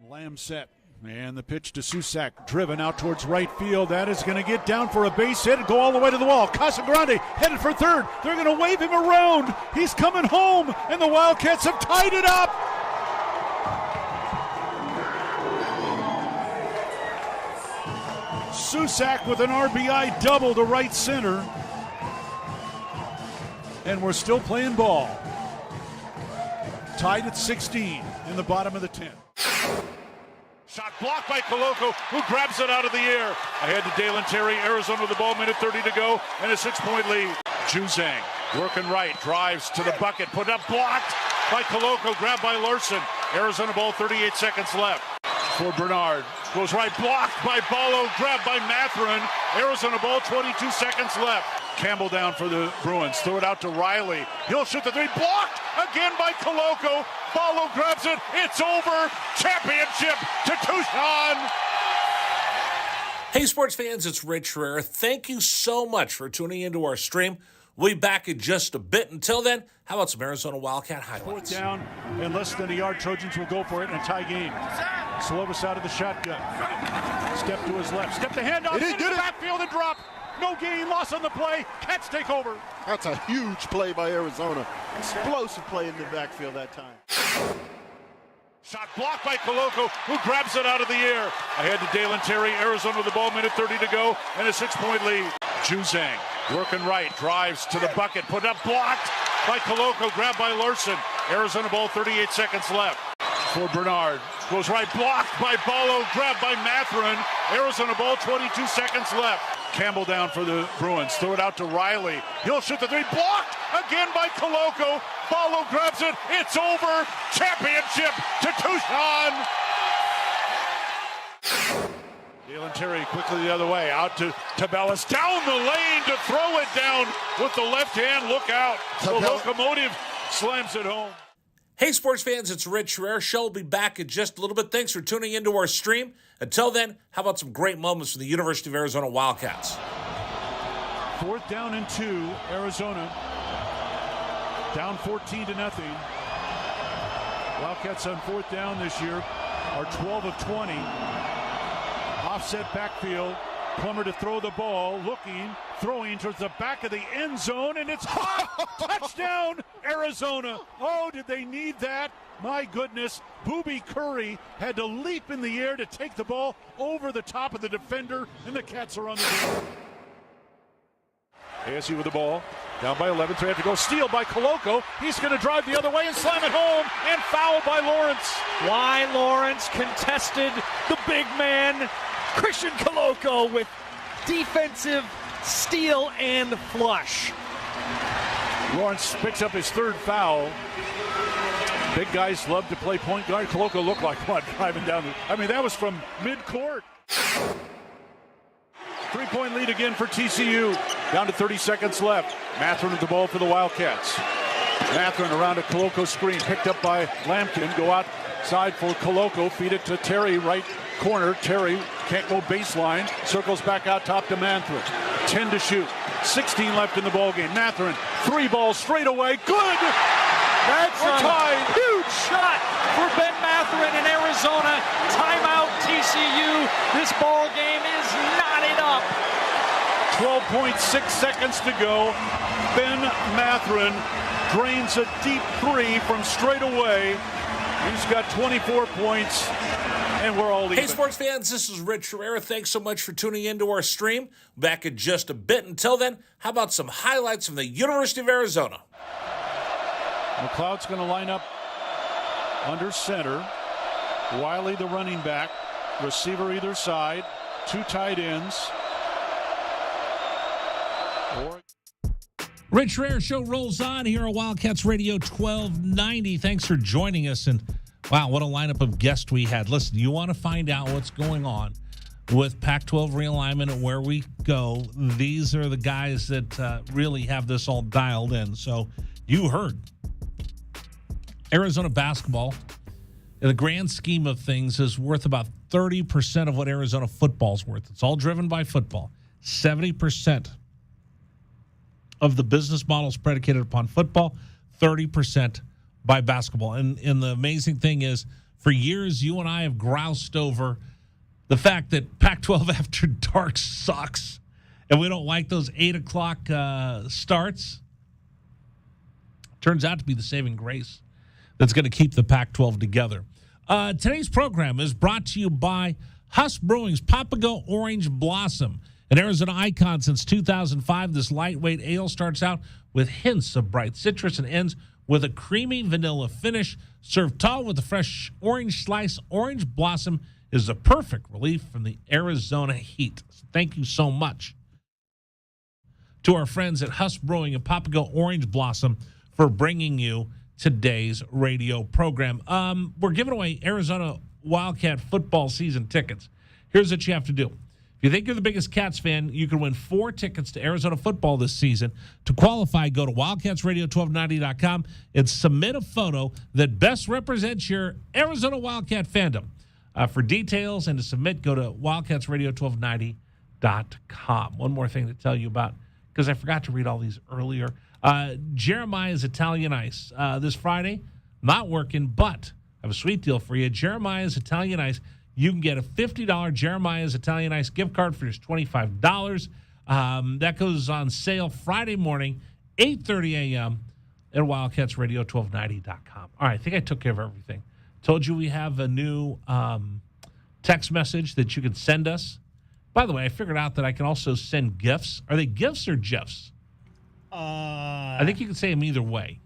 Lamb set. And the pitch to Susak, driven out towards right field. That is going to get down for a base hit and go all the way to the wall. Casagrande headed for third. They're going to wave him around. He's coming home, and the Wildcats have tied it up. Susak with an RBI double to right center. And we're still playing ball. Tied at 16 in the bottom of the 10th. Shot blocked by Koloko, who grabs it out of the air. Ahead to Dalen Terry, Arizona with the ball, minute 30 to go, and a 6-point lead. Juzang working right, drives to the bucket, put up, blocked by Koloko, grabbed by Larson. Arizona ball, 38 seconds left. For Bernard, goes right, blocked by Ballo, grabbed by Mathurin. Arizona ball, 22 seconds left. Campbell down for the Bruins, throw it out to Riley. He'll shoot the three, blocked again by Koloko. Ballo grabs it, it's over. Championship to Tucson. Hey, sports fans, it's Rich Herrera. Thank you so much for tuning into our stream. We'll be back in just a bit. Until then, how about some Arizona Wildcat highlights? Fourth down and less than a yard. Trojans will go for it in a tie game. Slovis out of the shotgun. Step to his left. Step the handoff into the backfield and drop. No gain, loss on the play. Cats take over. That's a huge play by Arizona. Explosive play in the backfield that time. Shot blocked by Koloko, who grabs it out of the air. Ahead to Dalen Terry, Arizona with the ball, minute 30 to go, and a 6-point lead. Juzang working right, drives to the bucket, put up, blocked by Koloko, grabbed by Larson. Arizona ball, 38 seconds left. For Bernard, goes right, blocked by Ballo, grabbed by Mathurin. Arizona ball, 22 seconds left. Campbell down for the Bruins, throw it out to Riley. He'll shoot the three, blocked again by Koloko. Ballo grabs it, it's over. Championship to Tucson. Dalen Terry quickly the other way, out to Tabellas, down the lane to throw it down with the left hand. Look out. The locomotive slams it home. Hey, sports fans, it's Rich Herrera. Show will be back in just a little bit. Thanks for tuning into our stream. Until then, how about some great moments from the University of Arizona Wildcats? Fourth down and 2, Arizona. Down 14-0. Wildcats on fourth down this year are 12 of 20. Offset backfield. Plummer to throw the ball, looking, throwing towards the back of the end zone, and it's caught. Touchdown, Arizona. Oh, did they need that? My goodness. Booby Curry had to leap in the air to take the ball over the top of the defender, and the Cats are on the board. ASU with the ball. Down by 11, 3 have to go. Steal by Koloko. He's going to drive the other way and slam it home, and foul by Lawrence. Why Lawrence contested the big man, Christian Koloko, with defensive steal and flush. Lawrence picks up his third foul. Big guys love to play point guard. Koloko looked like what, driving down that was from mid-court. 3-point lead again for TCU. Down to 30 seconds left. Matherin with the ball for the Wildcats. Matherin around a Koloko screen, picked up by Lampkin. Go outside for Koloko. Feed it to Terry, right corner. Terry can't go baseline. Circles back out top to Matherin. 10 to shoot. 16 left in the ballgame. Matherin, 3 balls straight away. Good! That's a tied. Huge shot for Ben Matherin in Arizona. Timeout TCU. This ball game is knotted up. 12.6 seconds to go. Ben Matherin drains a deep 3 from straight away. He's got 24 points, and we're all even. Hey, sports fans, this is Rich Herrera. Thanks so much for tuning into our stream. Back in just a bit. Until then, how about some highlights from the University of Arizona? McLeod's going to line up under center. Wiley, the running back. Receiver either side. 2 tight ends. Rich Herrera Show rolls on here on Wildcats Radio 1290. Thanks for joining us. And wow, what a lineup of guests we had. Listen, you want to find out what's going on with Pac-12 realignment and where we go. These are the guys that really have this all dialed in. So you heard Arizona basketball, in the grand scheme of things, is worth about 30% of what Arizona football is worth. It's all driven by football. 70% of the business model is predicated upon football, 30% by basketball. And the amazing thing is, for years, you and I have groused over the fact that Pac-12 after dark sucks, and we don't like those 8 o'clock starts. Turns out to be the saving grace that's going to keep the Pac-12 together. Today's program is brought to you by Huss Brewing's Papago Orange Blossom, an Arizona icon since 2005. This lightweight ale starts out with hints of bright citrus and ends with a creamy vanilla finish. Served tall with a fresh orange slice, Orange Blossom is the perfect relief from the Arizona heat. So thank you so much to our friends at Huss Brewing and Papago Orange Blossom for bringing you today's radio program. We're giving away Arizona Wildcat football season tickets. Here's what you have to do. If you think you're the biggest Cats fan, you can win 4 tickets to Arizona football this season. To qualify, go to wildcatsradio1290.com and submit a photo that best represents your Arizona Wildcat fandom. For details and to submit, go to wildcatsradio1290.com. One more thing to tell you about, because I forgot to read all these earlier. Jeremiah's Italian Ice. This Friday, not working, but I have a sweet deal for you. Jeremiah's Italian Ice. You can get a $50 Jeremiah's Italian Ice gift card for just $25. That goes on sale Friday morning, 8:30 a.m. at wildcatsradio1290.com. All right, I think I took care of everything. Told you we have a new text message that you can send us. By the way, I figured out that I can also send gifts. Are they gifts or GIFs? I think you can say them either way.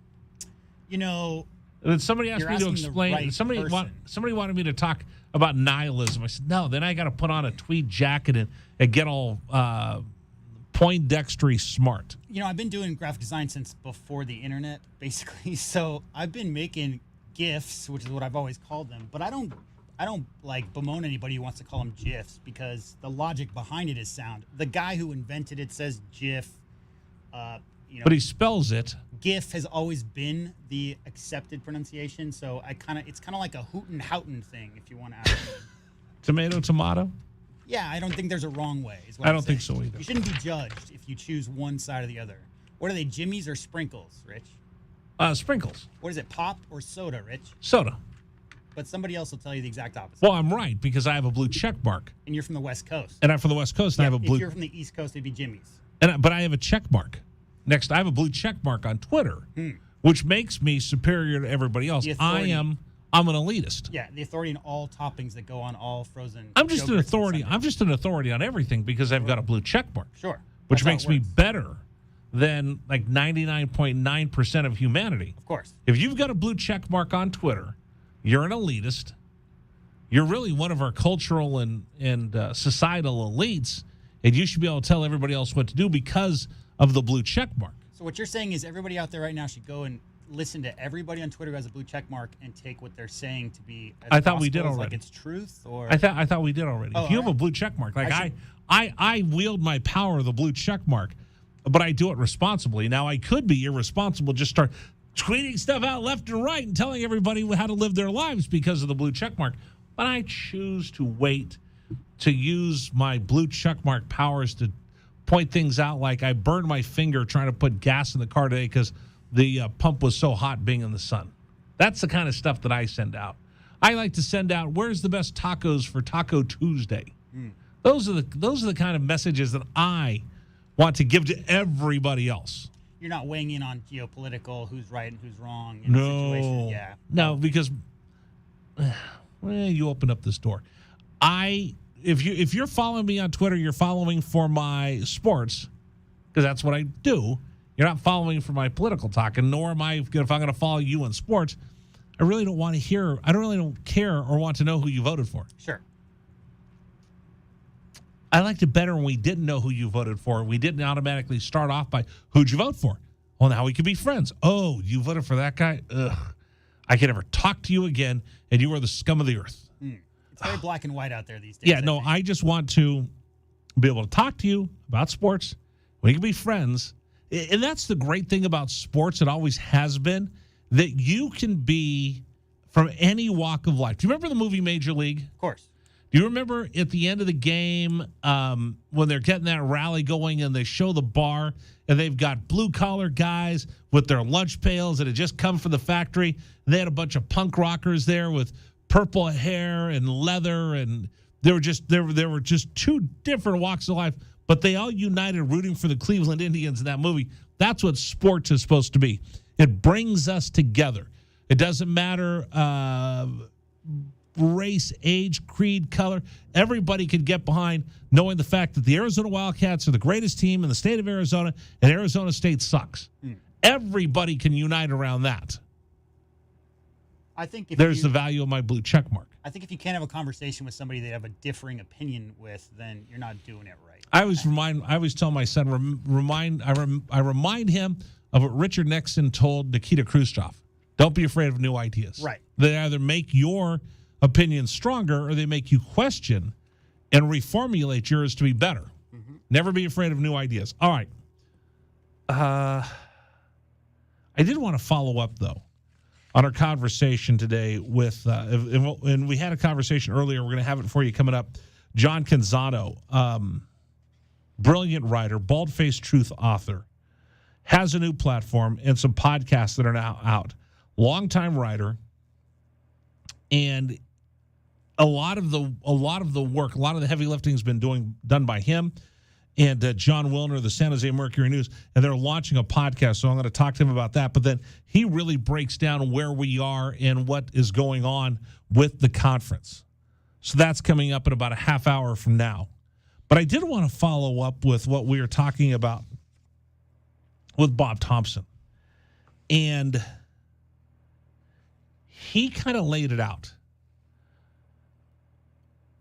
You know, and then somebody asked me to explain. Right somebody wanted me to talk about nihilism. I said, no, then I got to put on a tweed jacket and get all Poindextery smart. You know, I've been doing graphic design since before the internet, basically. So I've been making GIFs, which is what I've always called them. But I don't like bemoan anybody who wants to call them GIFs, because the logic behind it is sound. The guy who invented it says GIF. But he spells it. GIF has always been the accepted pronunciation, so it's kind of like a hoot and houtin' thing, if you want to ask me. Tomato. Yeah, I don't think there's a wrong way. I don't think so either. You shouldn't be judged if you choose one side or the other. What are they, Jimmy's or Sprinkles, Rich? Sprinkles. What is it, pop or soda, Rich? Soda. But somebody else will tell you the exact opposite. Well, I'm right, because I have a blue check mark. And you're from the West Coast. And I'm from the West Coast, and I have a blue... If you're from the East Coast, it'd be Jimmy's. But I have a check mark. Next, I have a blue check mark on Twitter, which makes me superior to everybody else. I'm an elitist. Yeah, the authority in all toppings that go on all frozen. I'm just an authority. I'm just an authority on everything because I've got a blue check mark. Sure. Which makes me better than like 99.9% of humanity. Of course. If you've got a blue check mark on Twitter, you're an elitist. You're really one of our cultural and societal elites, and you should be able to tell everybody else what to do because of the blue check mark. So what you're saying is everybody out there right now should go and listen to everybody on Twitter who has a blue check mark and take what they're saying to be as I thought we did gospel as, already. like it's truth, or I thought we did already. Oh, if you all have a right. blue check mark, like I I wield my power of the blue check mark, but I do it responsibly. Now, I could be irresponsible, just start tweeting stuff out left and right and telling everybody how to live their lives because of the blue check mark. But I choose to wait to use my blue check mark powers to point things out, like I burned my finger trying to put gas in the car today because the pump was so hot being in the sun. That's the kind of stuff that I send out. I like to send out, where's the best tacos for Taco Tuesday? Those are the kind of messages that I want to give to everybody else. you're not weighing in on geopolitical, who's right and who's wrong in the situation. Yeah. No, because you open up this door. If you're following me on Twitter, you're following for my sports, because that's what I do. You're not following for my political talk, and nor am I, if I'm going to follow you in sports. I really don't want to hear. I don't care or want to know who you voted for. Sure. I liked it better when we didn't know who you voted for. We didn't automatically start off by, who'd you vote for? Well, now we could be friends. Oh, you voted for that guy? Ugh. I can never talk to you again, and you are the scum of the earth. It's very black and white out there these days. Yeah, no, I just want to be able to talk to you about sports. We can be friends. And that's the great thing about sports. It always has been that you can be from any walk of life. Do you remember the movie Major League? Of course. Do you remember at the end of the game when they're getting that rally going and they show the bar and they've got blue-collar guys with their lunch pails that had just come from the factory? They had a bunch of punk rockers there with purple hair and leather, and there were just two different walks of life, but they all united rooting for the Cleveland Indians in that movie. That's what sports is supposed to be. It brings us together. It doesn't matter race, age, creed, color. Everybody could get behind knowing the fact that the Arizona Wildcats are the greatest team in the state of Arizona, and Arizona State sucks. Everybody can unite around that. I think There's the value of my blue check mark. I think if you can't have a conversation with somebody that you have a differing opinion with, then you're not doing it right. I always tell my son, I remind him of what Richard Nixon told Nikita Khrushchev. Don't be afraid of new ideas. Right. They either make your opinion stronger or they make you question and reformulate yours to be better. Mm-hmm. Never be afraid of new ideas. All right. I did want to follow up, though, on our conversation today with, and we had a conversation earlier. We're going to have it for you coming up. John Canzano, brilliant writer, bald-faced truth author, has a new platform and some podcasts that are now out. Longtime writer, and a lot of the work, a lot of the heavy lifting has been done by him and John Wilner of the San Jose Mercury News, and they're launching a podcast, so I'm going to talk to him about that. But then he really breaks down where we are and what is going on with the conference. So that's coming up in about a half hour from now. But I did want to follow up with what we were talking about with Bob Thompson. And he kind of laid it out.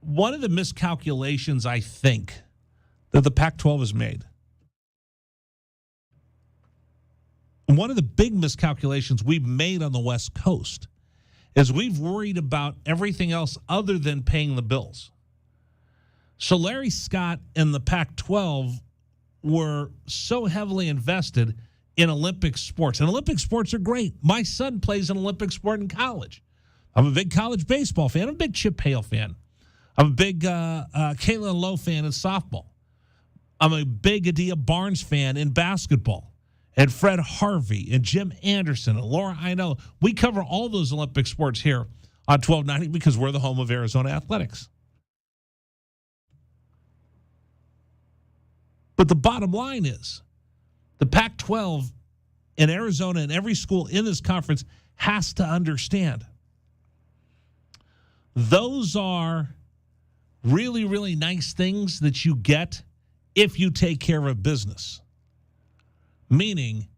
One of the miscalculations, I think, that the Pac-12 has made, one of the big miscalculations we've made on the West Coast, is we've worried about everything else other than paying the bills. So Larry Scott and the Pac-12 were so heavily invested in Olympic sports. And Olympic sports are great. My son plays an Olympic sport in college. I'm a big college baseball fan. I'm a big Chip Hale fan. I'm a big Kayla Lowe fan in softball. I'm a big Adia Barnes fan in basketball. And Fred Harvey and Jim Anderson and Laura Ainello. We cover all those Olympic sports here on 1290 because we're the home of Arizona athletics. But the bottom line is the Pac-12 in Arizona and every school in this conference has to understand those are really, really nice things that you get if you take care of business. Meaning,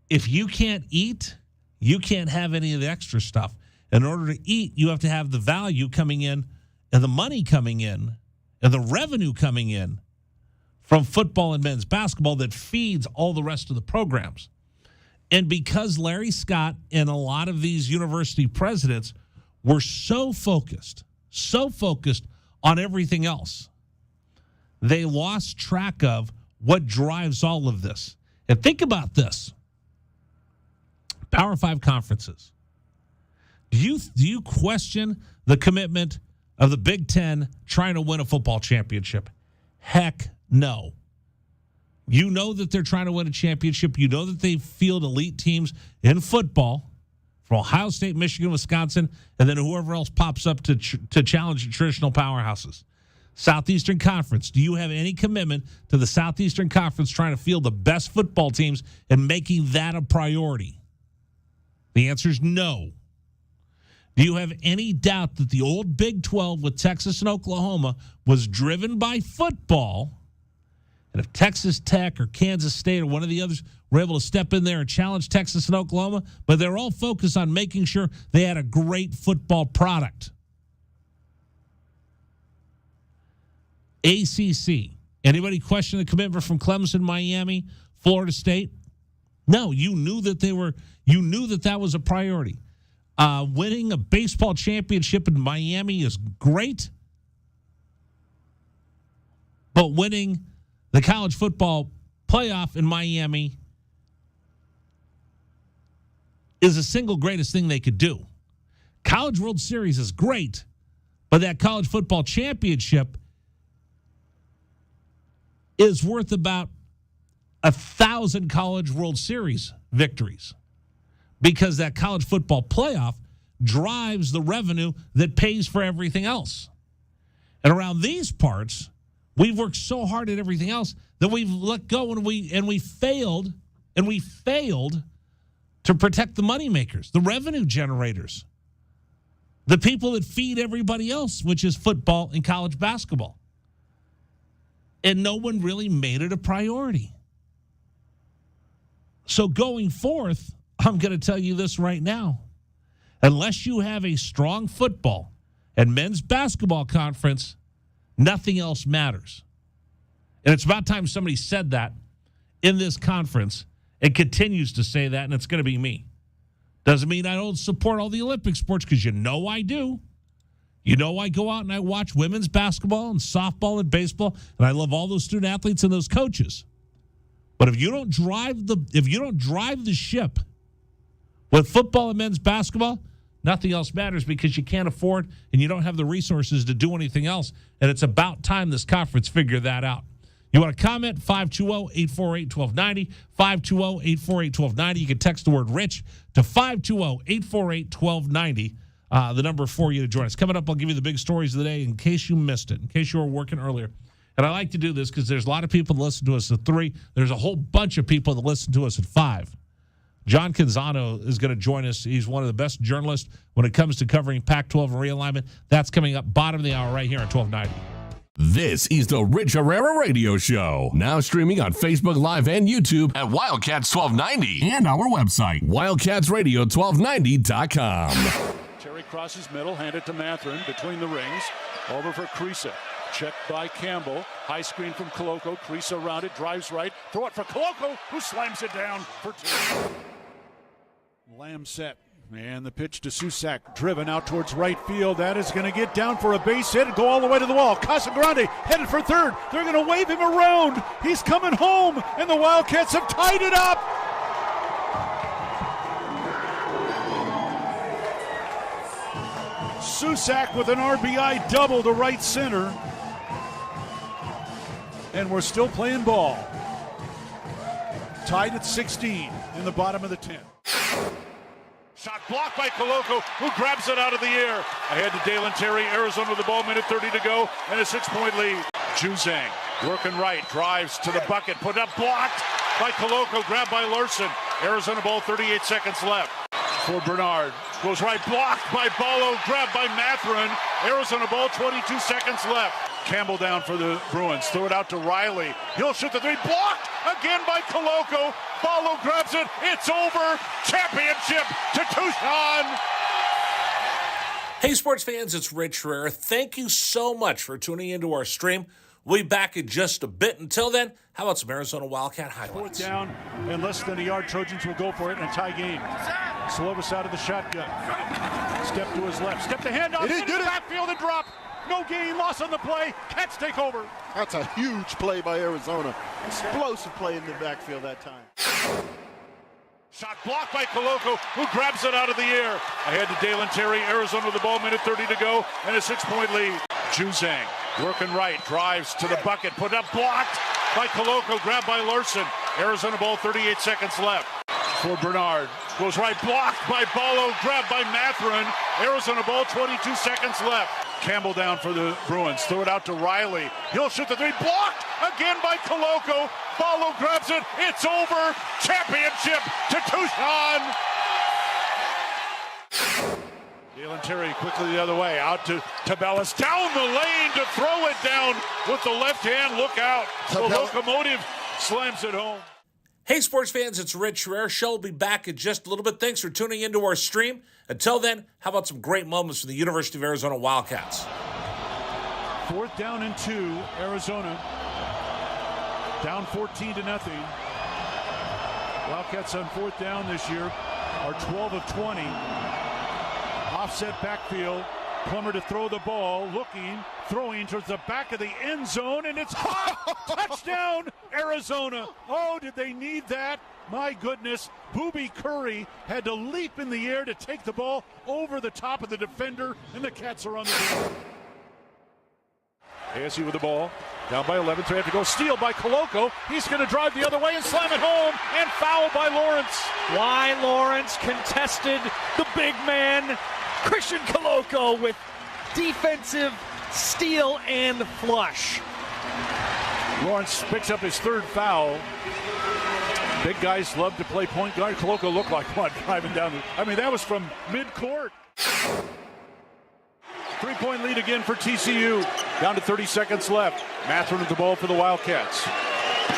if you can't eat, you can't have any of the extra stuff. In order to eat, you have to have the value coming in and the money coming in and the revenue coming in from football and men's basketball that feeds all the rest of the programs. And because Larry Scott and a lot of these university presidents were so focused on everything else, they lost track of what drives all of this. And think about this. Power 5 conferences. Do you question the commitment of the Big Ten trying to win a football championship? Heck no. You know that they're trying to win a championship. You know that they field elite teams in football from Ohio State, Michigan, Wisconsin, and then whoever else pops up to challenge the traditional powerhouses. Southeastern Conference. Do you have any commitment to the Southeastern Conference trying to field the best football teams and making that a priority? The answer is no. Do you have any doubt that the old Big 12 with Texas and Oklahoma was driven by football? And if Texas Tech or Kansas State or one of the others were able to step in there and challenge Texas and Oklahoma, but they're all focused on making sure they had a great football product. ACC. Anybody question the commitment from Clemson, Miami, Florida State? No, you knew that that was a priority. Winning a baseball championship in Miami is great, but winning the college football playoff in Miami is the single greatest thing they could do. College World Series is great, but that college football championship is worth about 1,000 College World Series victories because that college football playoff drives the revenue that pays for everything else. And around these parts, we've worked so hard at everything else that we've let go and we failed to protect the moneymakers, the revenue generators, the people that feed everybody else, which is football and college basketball. And no one really made it a priority. So going forth, I'm going to tell you this right now. Unless you have a strong football and men's basketball conference, nothing else matters. And it's about time somebody said that in this conference and continues to say that, and it's going to be me. Doesn't mean I don't support all the Olympic sports, because you know I do. You know I go out and I watch women's basketball and softball and baseball, and I love all those student athletes and those coaches. But if you don't drive the ship with football and men's basketball, nothing else matters, because you can't afford and you don't have the resources to do anything else. And it's about time this conference figure that out. You want to comment? 520-848-1290. 520-848-1290. You can text the word RICH to 520-848-1290. The number for you to join us. Coming up, I'll give you the big stories of the day in case you missed it, in case you were working earlier. And I like to do this because there's a lot of people that listen to us at 3. There's a whole bunch of people that listen to us at 5. John Canzano is going to join us. He's one of the best journalists when it comes to covering Pac-12 and realignment. That's coming up bottom of the hour right here on 1290. This is the Rich Herrera Radio Show. Now streaming on Facebook Live and YouTube at Wildcats 1290 and our website, wildcatsradio1290.com. Terry crosses middle, hand it to Matherin between the rings. Over for Creasa. Checked by Campbell. High screen from Koloko. Creasa around it, drives right. Throw it for Koloko, who slams it down for 2. Lamb set. And the pitch to Susak, driven out towards right field. That is going to get down for a base hit and go all the way to the wall. Casagrande headed for third. They're going to wave him around. He's coming home, and the Wildcats have tied it up. Susak with an RBI double to right center. And we're still playing ball. Tied at 16 in the bottom of the 10th. Shot blocked by Koloko, who grabs it out of the air. Ahead to Dalen Terry, Arizona with the ball, minute 30 to go, and a 6-point lead. Juzang working right, drives to the bucket, put up, blocked by Koloko, grabbed by Larson. Arizona ball, 38 seconds left. For Bernard, goes right, blocked by Ballo, grabbed by Matherin. Arizona ball, 22 seconds left. Campbell down for the Bruins, throw it out to Riley. He'll shoot the 3, blocked again by Koloko. Ballo grabs it, it's over. Championship to Tucson. Hey, sports fans, it's Rich Herrera. Thank you so much for tuning into our stream. We'll be back in just a bit. Until then, how about some Arizona Wildcat highlights? Fourth down and less than a yard. Trojans will go for it in a tie game. Slovis out of the shotgun. Step to his left. Step the handoff. Into the backfield and drop. No gain. Loss on the play. Cats take over. That's a huge play by Arizona. Explosive play in the backfield that time. Shot blocked by Koloko, who grabs it out of the air. Ahead to Dalen Terry. Arizona with the ball, minute 30 to go, and a 6-point lead. Juzang working right, drives to the bucket, put up, blocked by Koloko, grabbed by Larson. Arizona ball, 38 seconds left. For Bernard, goes right, blocked by Ballo, grabbed by Matherin. Arizona ball, 22 seconds left. Campbell down for the Bruins, throw it out to Riley. He'll shoot the three, blocked again by Koloko. Ballo grabs it, it's over. Championship to Tucson. Dalen Terry quickly the other way, out to Tabellis, down the lane to throw it down with the left hand. Look out. The locomotive slams it home. Hey, sports fans, it's Rich Rare. Show will be back in just a little bit. Thanks for tuning into our stream. Until then, how about some great moments from the University of Arizona Wildcats? Fourth down and 2, Arizona. Down 14-0. Wildcats on fourth down this year are 12 of 20. Offset backfield. Plummer to throw the ball, looking, throwing towards the back of the end zone, and it's caught! Touchdown, Arizona! Oh, did they need that? My goodness, Booby Curry had to leap in the air to take the ball over the top of the defender, and the Cats are on the board. ASU with the ball, down by 11, so they have to go. Steal by Koloko. He's going to drive the other way and slam it home, and foul by Lawrence. Why Lawrence contested the big man, Christian Koloko, with defensive steal and flush. Lawrence picks up his third foul. Big guys love to play point guard. Koloko looked like one driving down. That was from midcourt. 3-point lead again for TCU. Down to 30 seconds left. Matherin with the ball for the Wildcats.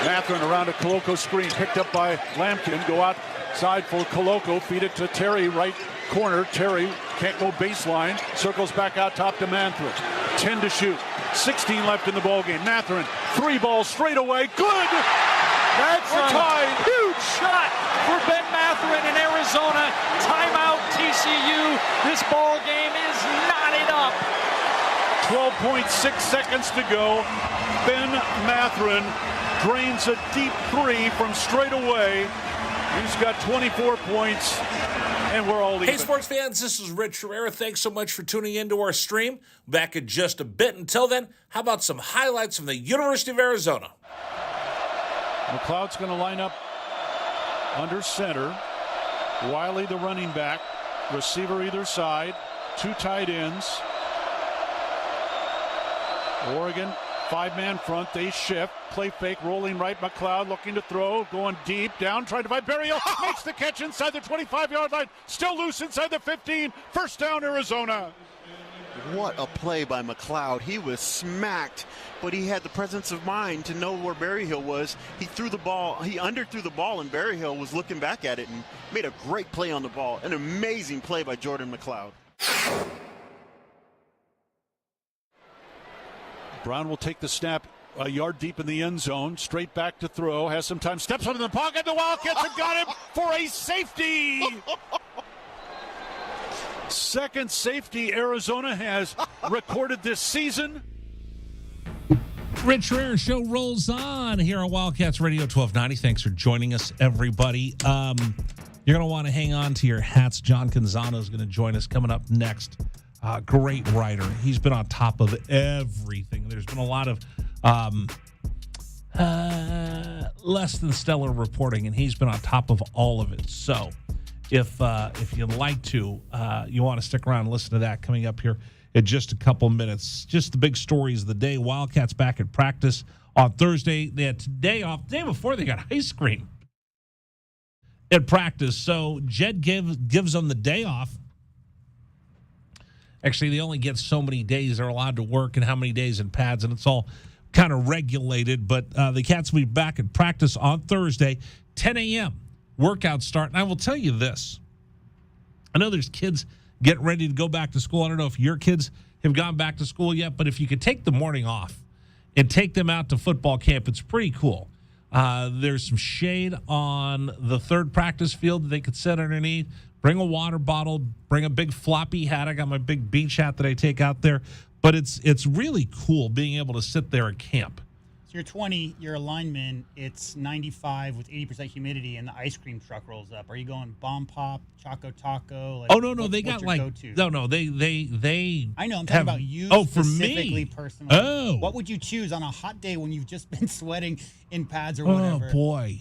Matherin around a Koloko screen, picked up by Lampkin. Go outside for Koloko. Feed it to Terry, right corner. Terry can't go baseline. Circles back out top to Matherin. 10 to shoot. 16 left in the ballgame. Matherin, 3 balls straight away. Good! That's a huge shot for Ben Matherin in Arizona. Timeout TCU. This ball game is knotted up. 12.6 seconds to go. Ben Matherin drains a deep 3 from straight away. He's got 24 points, and we're all even. Hey, sports fans, this is Rich Herrera. Thanks so much for tuning into our stream. Back in just a bit. Until then, how about some highlights from the University of Arizona? McLeod's going to line up under center. Wiley, the running back. Receiver either side. 2 tight ends. Oregon, 5-man front. They shift. Play fake, rolling right. McLeod looking to throw. Going deep. Down, trying to find Berrios. Makes the catch inside the 25-yard line. Still loose inside the 15. First down, Arizona. What a play by McLeod. He was smacked, but he had the presence of mind to know where Berryhill was. He threw the ball. He underthrew the ball, and Berryhill was looking back at it and made a great play on the ball. An amazing play by Jordan McLeod. Brown will take the snap a yard deep in the end zone. Straight back to throw. Has some time. Steps up in the pocket. The Wildcats have got him for a safety. Second safety Arizona has recorded this season. Rich Rare Show rolls on here on Wildcats Radio 1290. Thanks for joining us, everybody. You're going to want to hang on to your hats. John Canzano is going to join us coming up next. Great writer. He's been on top of everything. There's been a lot of less than stellar reporting, and he's been on top of all of it. So if you'd like to, you want to stick around and listen to that coming up here in just a couple minutes. Just the big stories of the day. Wildcats back at practice on Thursday. They had today off. The day before, they got ice cream at practice. So Jed gives them the day off. Actually, they only get so many days they're allowed to work and how many days in pads, and it's all kind of regulated. But the Cats will be back at practice on Thursday, 10 a.m. Workout start. And I will tell you this. I know there's kids getting ready to go back to school. I don't know if your kids have gone back to school yet, but if you could take the morning off and take them out to football camp. It's pretty cool. There's some shade on the third practice field that they could sit underneath. Bring a water bottle. Bring a big floppy hat. I got my big beach hat that I take out there. But it's really cool being able to sit there at camp. So you're 20, you're a lineman, it's 95 with 80% humidity, and the ice cream truck rolls up. Are you going Bomb Pop, Choco Taco? Like, They got like go-to? They. I know. I'm talking about you specifically, personally. Oh, what would you choose on a hot day when you've just been sweating in pads or whatever? Oh boy.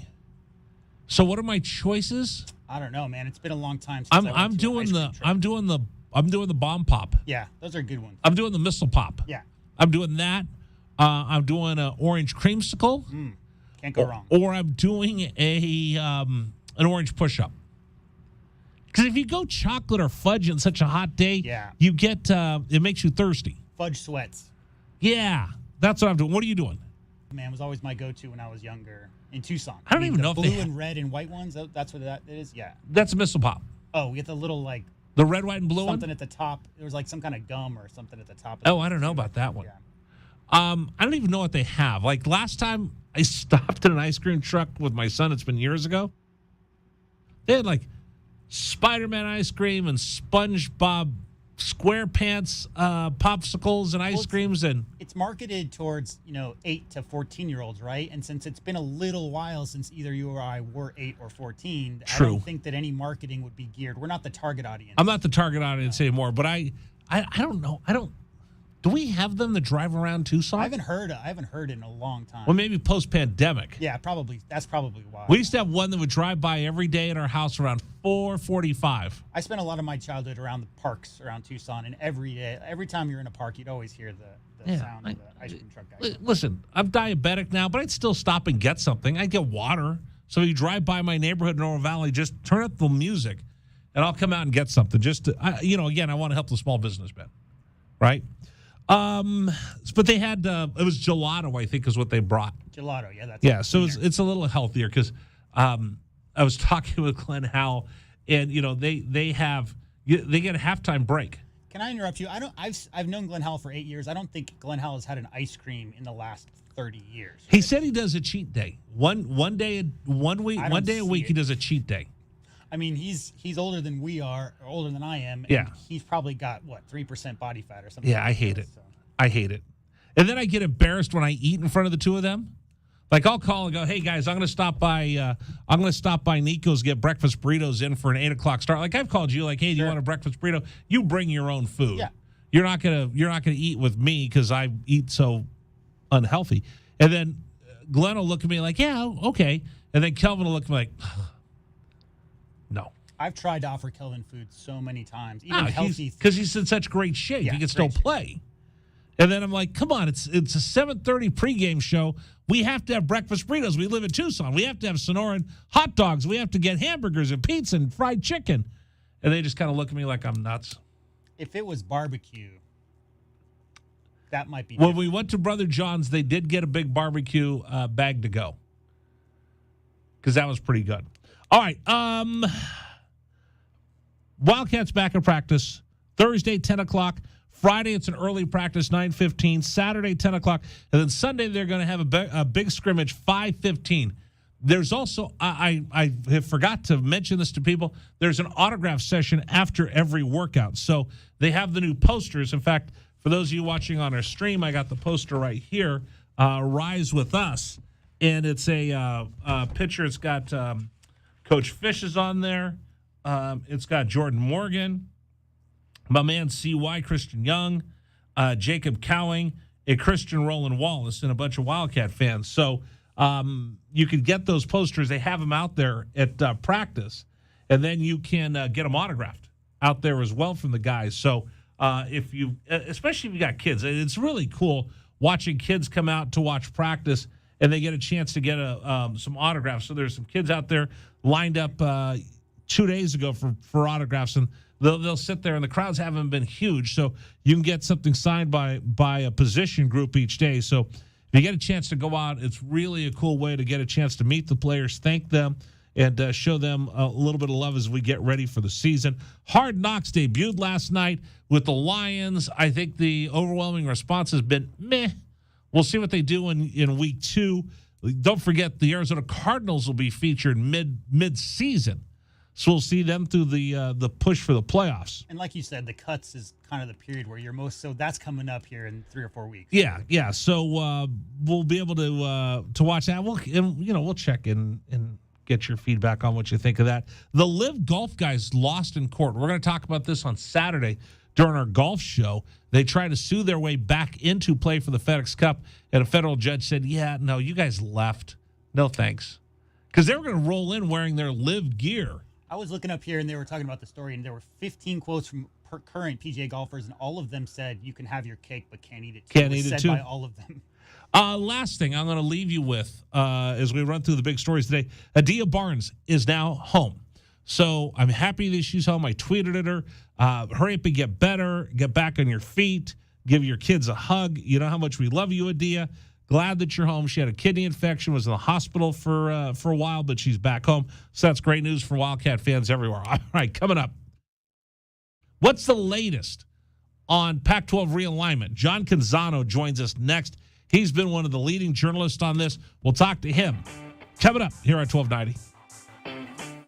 So what are my choices? I don't know, man. It's been a long time since I'm doing the Bomb Pop. Yeah, those are good ones. I'm doing the Missile Pop. Yeah. I'm doing that. I'm doing an orange creamsicle. Can't go wrong. Or I'm doing an orange push-up. Because if you go chocolate or fudge on such a hot day, you get it makes you thirsty. Fudge sweats. Yeah, that's what I'm doing. What are you doing? Man, was always my go-to when I was younger in Tucson. I don't even know if blue they and red and white ones. That's what that is. Yeah. That's a Missile Pop. Oh, we get the little like the red, white, and blue something one? at the top. There was like some kind of gum or something at the top. I don't know about that one. Yeah. I don't even know what they have. Like last time I stopped at an ice cream truck with my son, it's been years ago. They had like Spider-Man ice cream and SpongeBob SquarePants popsicles and ice creams, and it's marketed towards 8 to 14-year-olds, right? And since it's been a little while since either you or I were 8 or 14, True. I don't think that any marketing would be geared. We're not the target audience. I'm not the target audience anymore. But I don't know. Do we have them that drive around Tucson? I haven't heard it in a long time. Well, maybe post-pandemic. Yeah, probably. That's probably why. We used to have one that would drive by every day in our house around 4:45. I spent a lot of my childhood around the parks around Tucson, and every time you're in a park, you'd always hear the sound of the ice cream truck guy. Listen, I'm diabetic now, but I'd still stop and get something. I'd get water. So if you drive by my neighborhood in Oro Valley, just turn up the music, and I'll come out and get something. Just to, again, I want to help the small businessman, right? But they had it was gelato, I think, is what they brought. Gelato, yeah, so it's a little healthier because I was talking with Glenn Howell, and they get a halftime break. Can I interrupt you? I've known Glenn Howell for 8 years. I don't think Glenn Howell has had an ice cream in the last 30 years. Right? He said he does a cheat day. One day a week he does a cheat day. I mean, he's older than we are, or older than I am. And he's probably got 3% body fat or something. Yeah, I hate it. I hate it. And then I get embarrassed when I eat in front of the two of them. Like I'll call and go, "Hey guys, I'm going to stop by Nico's, get breakfast burritos in for an 8:00 start." Like I've called you, like, "Hey, do you want a breakfast burrito?" You bring your own food. Yeah. You're not gonna eat with me because I eat so unhealthy. And then Glenn will look at me like, "Yeah, okay." And then Kelvin will look at me like, "No." I've tried to offer Kelvin food so many times, even healthy, because he's in such great shape. Yeah, he can still play. And then I'm like, "Come on, it's a 7:30 pregame show. We have to have breakfast burritos. We live in Tucson. We have to have Sonoran hot dogs. We have to get hamburgers and pizza and fried chicken." And they just kind of look at me like I'm nuts. If it was barbecue, that might be When different. we went to Brother John's, they did get a big barbecue bag to go because that was pretty good. All right. Wildcats back in practice Thursday, 10 o'clock. Friday, it's an early practice, 9:15. Saturday, 10 o'clock. And then Sunday, they're going to have a big scrimmage, 5:15. There's also, I have forgot to mention this to people, there's an autograph session after every workout. So they have the new posters. In fact, for those of you watching on our stream, I got the poster right here, Rise With Us. And it's a picture. It's got Coach Fish is on there. It's got Jordan Morgan, my man CY, Christian Young, Jacob Cowing, and Christian Roland Wallace, and a bunch of Wildcat fans. So you can get those posters. They have them out there at practice, and then you can get them autographed out there as well from the guys. So especially if you got kids, it's really cool watching kids come out to watch practice, and they get a chance to get some autographs. So there's some kids out there lined up 2 days ago for autographs, and they'll sit there, and the crowds haven't been huge, so you can get something signed by a position group each day. So if you get a chance to go out, it's really a cool way to get a chance to meet the players, thank them, and show them a little bit of love as we get ready for the season. Hard Knocks debuted last night with the Lions. I think the overwhelming response has been meh. We'll see what they do in week 2. Don't forget, the Arizona Cardinals will be featured mid-season. So we'll see them through the push for the playoffs. And like you said, the cuts is kind of the period where you're most. So that's coming up here in 3 or 4 weeks. Yeah. So we'll be able to watch that. We'll check in and get your feedback on what you think of that. The Live Golf guys lost in court. We're going to talk about this on Saturday during our golf show. They tried to sue their way back into play for the FedEx Cup, and a federal judge said, "Yeah, no, you guys left. No thanks," because they were going to roll in wearing their Live gear. I was looking up here, and they were talking about the story, and there were 15 quotes from current PGA golfers, and all of them said, "You can have your cake, but can't eat it too." Can't eat it too. Said by all of them. Last thing I'm going to leave you with as we run through the big stories today. Adia Barnes is now home. So I'm happy that she's home. I tweeted at her, hurry up and get better, get back on your feet, give your kids a hug. You know how much we love you, Adia. Glad that you're home. She had a kidney infection, was in the hospital for a while, but she's back home. So that's great news for Wildcat fans everywhere. All right, coming up. What's the latest on Pac-12 realignment? John Canzano joins us next. He's been one of the leading journalists on this. We'll talk to him coming up here on 1290.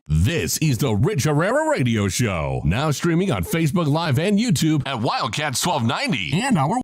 This is the Rich Herrera Radio Show, now streaming on Facebook Live and YouTube at Wildcats 1290 and our